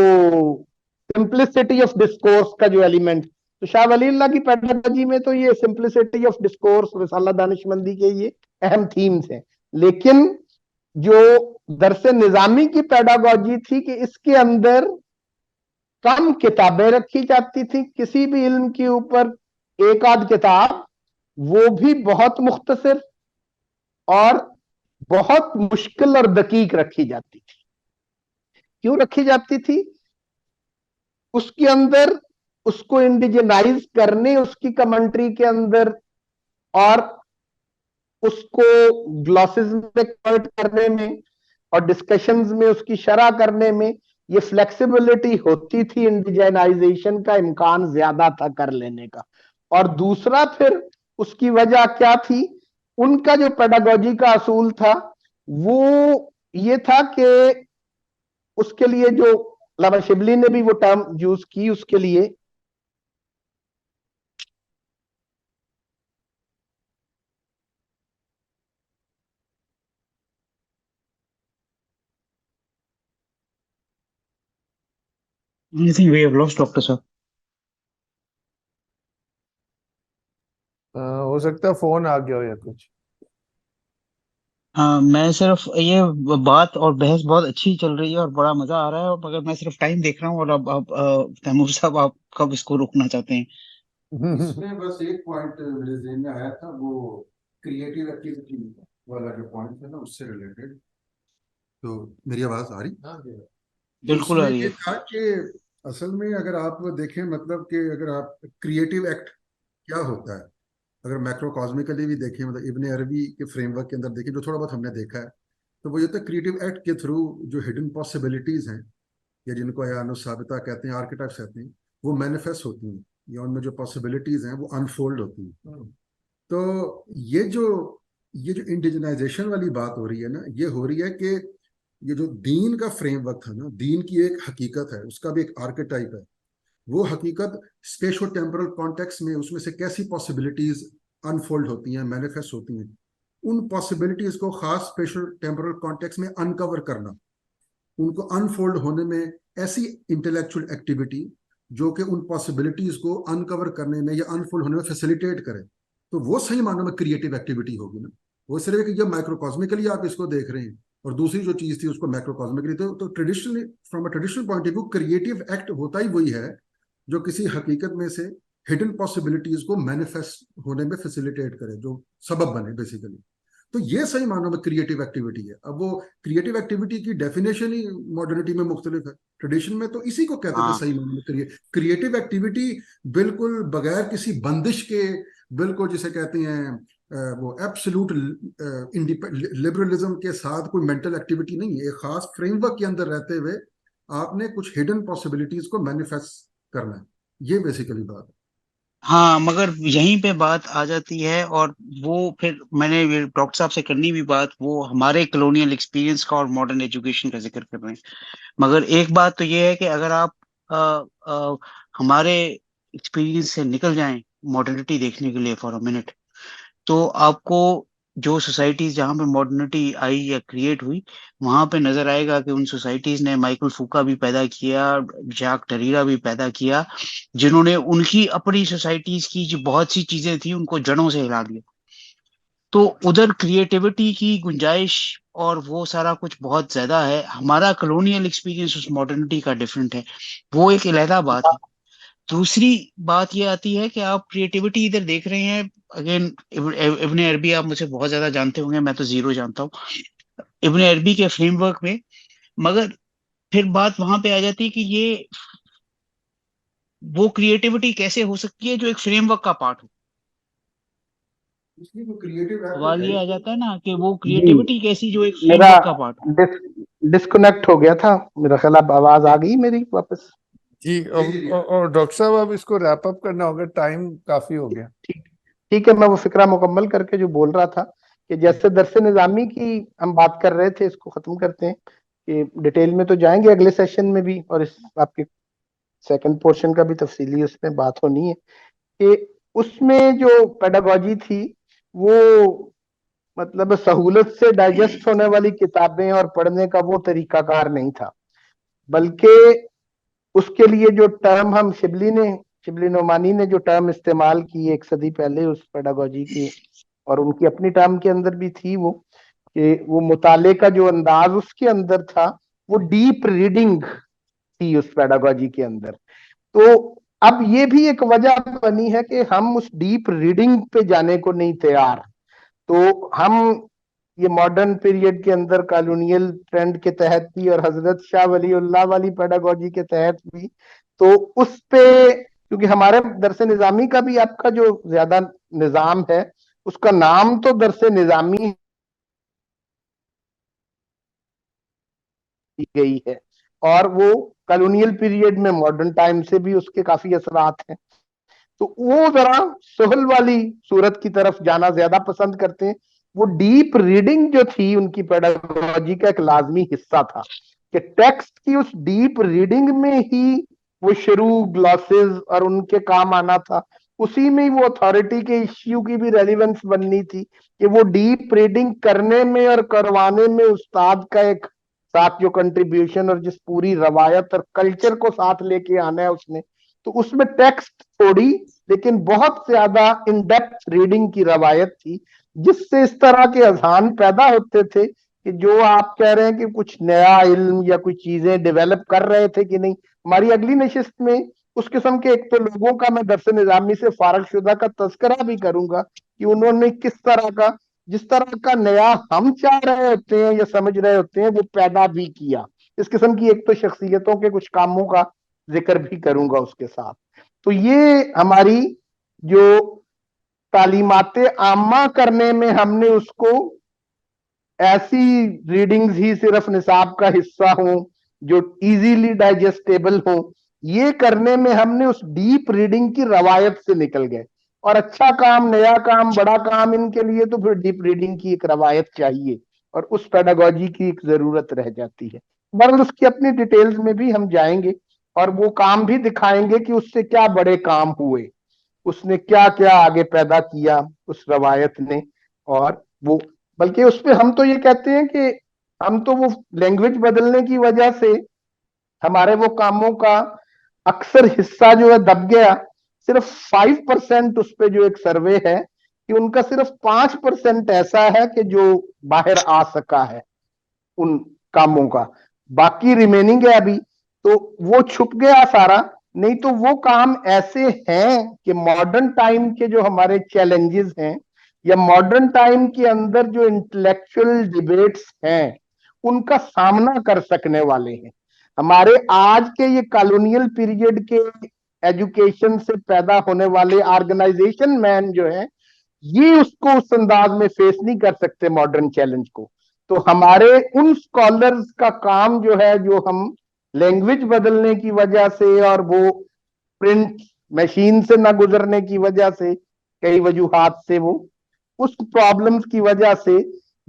سمپلسٹی آف ڈسکورس کا جو ایلیمنٹ. تو شاہ ولی اللہ کی پیڈاگوجی میں تو یہ سمپلسٹی آف ڈسکورس رسالہ دانشمندی کے یہ اہم تھیمز ہیں, لیکن جو درس نظامی کی پیڈاگوجی تھی کہ اس کے اندر کم کتابیں رکھی جاتی تھی, کسی بھی علم کے اوپر ایک آدھ کتاب, وہ بھی بہت مختصر اور بہت مشکل اور دقیق رکھی جاتی تھی. کیوں رکھی جاتی تھی؟ اس کے اندر اس کو انڈیجنائز کرنے, اس کی کمنٹری کے اندر اور اس کو گلاسز میں کنورٹ کرنے میں اور ڈسکشنز میں اس کی شرح کرنے میں یہ فلیکسیبلٹی ہوتی تھی, انڈیجنائزیشن کا امکان زیادہ تھا کر لینے کا. اور دوسرا پھر اس کی وجہ کیا تھی, ان کا جو پیڈاگوجی کا اصول تھا وہ یہ تھا کہ اس کے لیے جو علامہ شبلی نے بھی وہ ٹرم یوز کی اس کے لیے I think we have lost Dr. Sir. हो सकता है फोन आ गया हो या कुछ. हाँ, मैं सिर्फ ये बात और बहस बहुत अच्छी चल रही है और बड़ा मजा आ रहा है, मगर मैं सिर्फ टाइम देख रहा हूँ. और अब तैमूर साहब आप कब इसको रोकना चाहते हैं? इसमें बस एक पॉइंट मेरे ज़हन में आया था, वो क्रिएटिव एक्टिविटी वाला जो पॉइंट है ना उससे रिलेटेड. तो मेरी आवाज आ रही? हाँ बिल्कुल आ रही ये है. था कि असल में अगर आप देखें, मतलब कि अगर आप क्रिएटिव एक्ट क्या होता है, अगर मैक्रोकॉस्मिकली भी देखें, मतलब इब्न अरबी के फ्रेमवर्क के अंदर देखें जो थोड़ा बहुत हमने देखा है, तो वो ये होता है क्रिएटिव एक्ट के थ्रू जो हिडन पॉसिबिलिटीज हैं या जिनको अयान साबिता कहते हैं, आर्किटाइप्स कहते हैं, वो मैनिफेस्ट होती हैं या उनमें जो पॉसिबिलिटीज हैं वो अनफोल्ड होती हैं। तो ये जो इंडिजिनाइजेशन वाली बात हो रही है ना, ये हो रही है कि ये जो दीन का फ्रेमवर्क था ना, दीन की एक हकीकत है, उसका भी एक आर्केटाइप है, वो हकीकत स्पेशो टेम्पोरल कॉन्टेक्स्ट में उसमें से कैसी पॉसिबिलिटीज अनफोल्ड होती हैं, मैनिफेस्ट होती हैं, उन पॉसिबिलिटीज को खास स्पेशल टेम्पोरल कॉन्टेक्स्ट में अनकवर करना, उनको अनफोल्ड होने में ऐसी इंटेलेक्चुअल एक्टिविटी जो कि उन पॉसिबिलिटीज को अनकवर करने में या अनफोल्ड होने में फैसिलिटेट करे, तो वो सही मानों में क्रिएटिव एक्टिविटी होगी ना। वो सिर्फ एक ये माइक्रोकॉस्मिकली आप इसको देख रहे हैं और दूसरी जो चीज थी उसको मैक्रोकॉस्मिकली, तो traditionally from a traditional point of view creative act होता ही वही है जो किसी हकीकत में से हिडन पॉसिबिलिटीज को मैनिफेस्ट होने में फैसिलिटेट करे, जो सबब बने बेसिकली। तो ये सही मानों में क्रिएटिव एक्टिविटी है। अब वो क्रिएटिव एक्टिविटी की डेफिनेशन ही मॉडर्निटी में मुख्तलिफ है। ट्रेडिशन में तो इसी को कहते थे सही मानों में क्रिएटिव एक्टिविटी, बिल्कुल बगैर किसी बंदिश के, बिल्कुल जिसे कहते हैं वो एब्सोल्यूट लिबरलिज्म के साथ कोई मेंटल एक्टिविटी नहीं है। एक खास फ्रेमवर्क के अंदर रहते हुए आपने कुछ हिडन पॉसिबिलिटीज को मैनिफेस्ट करना है, ये बेसिकली बात है। हाँ, मगर यहीं पे बात आ जाती है, और वो फिर मैंने डॉक्टर साहब से करनी भी बात, वो हमारे कॉलोनियल एक्सपीरियंस का और मॉडर्न एजुकेशन का जिक्र कर रहे हैं। मगर एक बात तो ये है कि अगर आप हमारे एक्सपीरियंस से निकल जाएं मॉडर्निटी देखने के लिए फॉर अ मिनट, तो आपको जो सोसाइटीज जहाँ पे मॉडर्निटी आई या क्रिएट हुई, वहां पे नजर आएगा कि उन सोसाइटीज ने माइकल फूका भी पैदा किया, जैक डरीरा भी पैदा किया, जिन्होंने उनकी अपनी सोसाइटीज की जो बहुत सी चीजें थी उनको जड़ों से हिला दिया। तो उधर क्रिएटिविटी की गुंजाइश और वो सारा कुछ बहुत ज्यादा है। हमारा कॉलोनियल एक्सपीरियंस उस मॉडर्निटी का डिफरेंट है, वो एक अलहदा बात है। दूसरी बात ये आती है कि आप क्रिएटिविटी इधर देख रहे हैं, अगेन इब्ने अरबी आप मुझे बहुत ज्यादा जानते होंगे, मैं तो जीरो जानता हूँ इब्ने अरबी के फ्रेमवर्क में। मगर फिर बात वहां पे आ जाती है कि ये वो क्रिएटिविटी कैसे हो सकती है जो एक फ्रेमवर्क का पार्ट हो। इसलिए वो क्रिएटिव एक्ट सवाल है ये आ जाता है ना कि वो जी क्रिएटिविटी कैसी जो एक मेरा फ्रेमवर्क का पार्ट हो। डिस्कनेक्ट हो गया था, मेरा ख्याल अब आवाज आ गई मेरी वापस। जी। और डॉक्टर साहब अब इसको रैप अप करना होगा, टाइम काफी हो गया। ठीक है, मैं वो फिक्रा मुकम्मल करके जो बोल रहा था कि जैसे दरसे निजामी की हम बात कर रहे थे, इसको खत्म करते हैं कि डिटेल में तो जाएंगे अगले सेशन में भी, और इस आपके सेकंड पोर्शन का भी तफसीली उसमें बात होनी है कि उसमें जो पेडागोजी थी वो मतलब सहूलत से डाइजेस्ट होने वाली किताबें और पढ़ने का वो तरीकाकार नहीं था, बल्कि उसके लिए जो टर्म हम शिबली नोमानी ने जो टर्म इस्तेमाल की 1 सदी पहले उस पेडागोजी की, और उनकी अपनी टर्म के अंदर भी थी वो, कि वो मुताले का जो अंदाज उसके अंदर था वो डीप रीडिंग थी उस पेडागोजी के अंदर। तो अब ये भी एक वजह बनी है कि हम उस डीप रीडिंग पे जाने को नहीं तैयार। तो हम ये मॉडर्न पीरियड के अंदर कॉलोनियल ट्रेंड के तहत भी और हजरत शाह वलीउल्लाह वाली पेडागोजी के तहत भी, तो उस पे क्योंकि हमारे दरसे निजामी का भी आपका जो ज्यादा निजाम है उसका नाम तो दरसे निजामी गई है, और वो कॉलोनियल पीरियड में मॉडर्न टाइम से भी उसके काफी असरात हैं। तो वो जरा सोहल वाली सूरत की तरफ जाना ज्यादा पसंद करते हैं। वो डीप रीडिंग जो थी उनकी पेडागोजी का एक लाजमी हिस्सा था कि टेक्स्ट की उस डीप रीडिंग में ही वो शुरू ग्लॉसेस और उनके काम आना था, उसी में ही वो अथॉरिटी के इश्यू की भी रेलिवेंस बननी थी कि वो डीप रीडिंग करने में और करवाने में उस्ताद का एक साथ जो कंट्रीब्यूशन और जिस पूरी रवायत और कल्चर को साथ लेके आना है उसने, तो उसमें टेक्स्ट थोड़ी लेकिन बहुत ज्यादा इन डेप्थ रीडिंग की रवायत थी, जिससे इस तरह के अजहान पैदा होते थे कि जो आप कह रहे हैं कि कुछ नया इल्म या कुछ चीजें डेवलप कर रहे थे कि नहीं। हमारी अगली नशिस्त में उस किस्म के एक तो लोगों का मैं दरसे निजामी से फारग शुदा का तस्करा भी करूंगा कि उन्होंने किस तरह का, जिस तरह का नया हम चाह रहे होते हैं या समझ रहे होते हैं वो पैदा भी किया। इस किस्म की एक तो शख्सियतों के कुछ कामों का जिक्र भी करूंगा उसके साथ। तो ये हमारी जो तालीमाते आमा करने में हमने उसको ऐसी रीडिंग्स ही सिर्फ निसाब का हिस्सा हो जो इजीली डाइजेस्टेबल हो, ये करने में हमने उस डीप रीडिंग की रवायत से निकल गए। और अच्छा काम, नया काम, बड़ा काम, इनके लिए तो फिर डीप रीडिंग की एक रवायत चाहिए और उस पेडागोजी की एक जरूरत रह जाती है। बहरहाल उसकी अपनी डिटेल्स में भी हम जाएंगे और वो काम भी दिखाएंगे कि उससे क्या बड़े काम हुए, उसने क्या क्या आगे पैदा किया उस रवायत ने। और वो बल्कि उस पे हम तो ये कहते हैं कि हम तो वो लैंग्वेज बदलने की वजह से हमारे वो कामों का अक्सर हिस्सा जो है दब गया। सिर्फ 5% उस पे जो एक सर्वे है कि उनका सिर्फ 5% ऐसा है कि जो बाहर आ सका है उन कामों का, बाकी रिमेनिंग है अभी, तो वो छुप गया सारा। नहीं तो वो काम ऐसे हैं कि मॉडर्न टाइम के जो हमारे चैलेंजेस हैं या मॉडर्न टाइम के अंदर जो इंटेलेक्चुअल डिबेट्स हैं उनका सामना कर सकने वाले हैं। हमारे आज के ये कॉलोनियल पीरियड के एजुकेशन से पैदा होने वाले ऑर्गेनाइजेशन मैन जो है, ये उसको उस अंदाज में फेस नहीं कर सकते मॉडर्न चैलेंज को। तो हमारे उन स्कॉलर्स का काम जो है, जो हम लैंग्वेज बदलने की वजह से और वो प्रिंट मशीन से ना गुजरने की वजह से, कई वजूहात से, वो उस प्रॉब्लम्स की वजह से,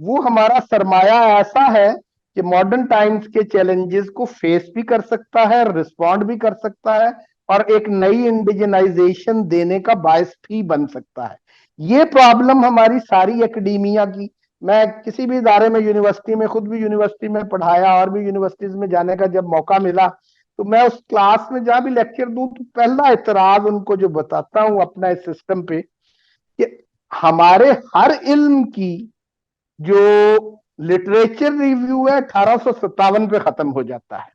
वो हमारा सरमाया ऐसा है कि मॉडर्न टाइम्स के चैलेंजेस को फेस भी कर सकता है, रिस्पॉन्ड भी कर सकता है और एक नई इंडिजिनाइजेशन देने का बायस भी बन सकता है। ये प्रॉब्लम हमारी सारी एकेडमिया की, मैं किसी भी इदारे में, यूनिवर्सिटी में, खुद भी यूनिवर्सिटी में पढ़ाया और भी यूनिवर्सिटीज में जाने का जब मौका मिला, तो मैं उस क्लास में जहां भी लेक्चर दूं तो पहला एतराज उनको जो बताता हूं अपना इस सिस्टम पे, कि हमारे हर इल्म की जो लिटरेचर रिव्यू है 1857 पे खत्म हो जाता है।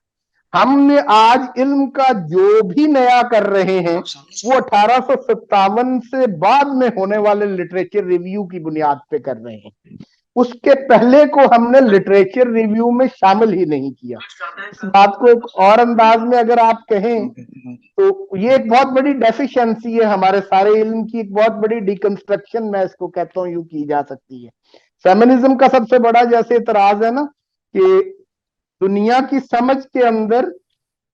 हमने आज इल्म का जो भी नया कर रहे हैं वो 1857 से बाद में होने वाले लिटरेचर रिव्यू की बुनियाद पे कर रहे हैं। उसके पहले को हमने लिटरेचर रिव्यू में शामिल ही नहीं किया। इस बात को एक और अंदाज में अगर आप कहें तो ये एक बहुत बड़ी डेफिशिएंसी है हमारे सारे इल्म की, एक बहुत बड़ी डिकंस्ट्रक्शन मैं इसको कहता हूं यूं की जा सकती है। फेमिनिज्म का सबसे बड़ा जैसे इतराज है ना कि दुनिया की समझ के अंदर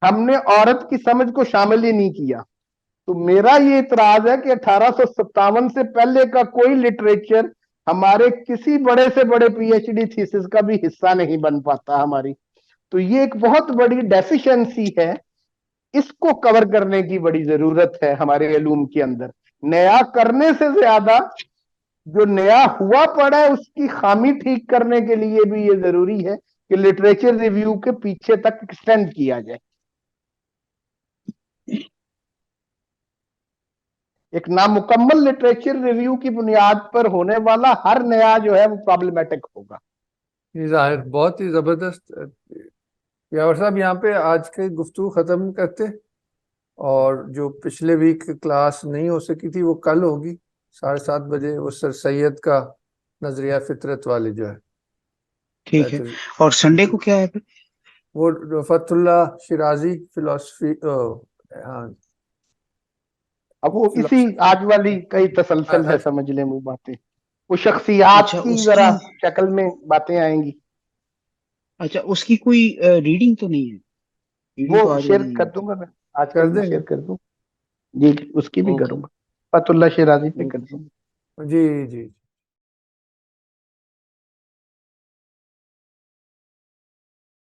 हमने औरत की समझ को शामिल ही नहीं किया, तो मेरा ये इतराज है कि 1857 से पहले का कोई लिटरेचर हमारे किसी बड़े से बड़े पीएचडी थीसिस का भी हिस्सा नहीं बन पाता हमारी। तो ये एक बहुत बड़ी डेफिशिएंसी है, इसको कवर करने की बड़ी जरूरत है हमारे इल्म के अंदर। नया करने से ज्यादा जो नया हुआ पड़ा है उसकी खामी ठीक करने के लिए भी ये जरूरी है कि लिटरेचर रिव्यू के पीछे तक एक्सटेंड किया जाए। एक नामुकम्मल लिटरेचर रिव्यू की बुनियाद पर होने वाला हर नया जो है वो प्रॉब्लमेटिक होगा। ये जाहिर बहुत ही जबरदस्त। यावर साहब यहाँ पे आज की गुफ्तगू खत्म करते, और जो पिछले वीक क्लास नहीं हो सकी थी वो कल होगी 7:30 बजे, वो सर सैयद का नजरिया फितरत वाले जो है। ठीक है। और संडे को क्या है फिर? वो फतुल्ला शिराजी फिलोसफी, हाँ अब वो इसी आज वाली कई तसलसल है, समझ लें वो बातें, वो शख्सियात अच्छा, की जरा शक्ल में बातें आएंगी। अच्छा, उसकी कोई रीडिंग तो नहीं है? वो तो शेयर कर दूंगा मैं, आज कर कल देंगे। शेयर कर दूं जी, उसकी भी करूंगा, फतुल्ला शिराजी पे कर दूंगा। जी जी।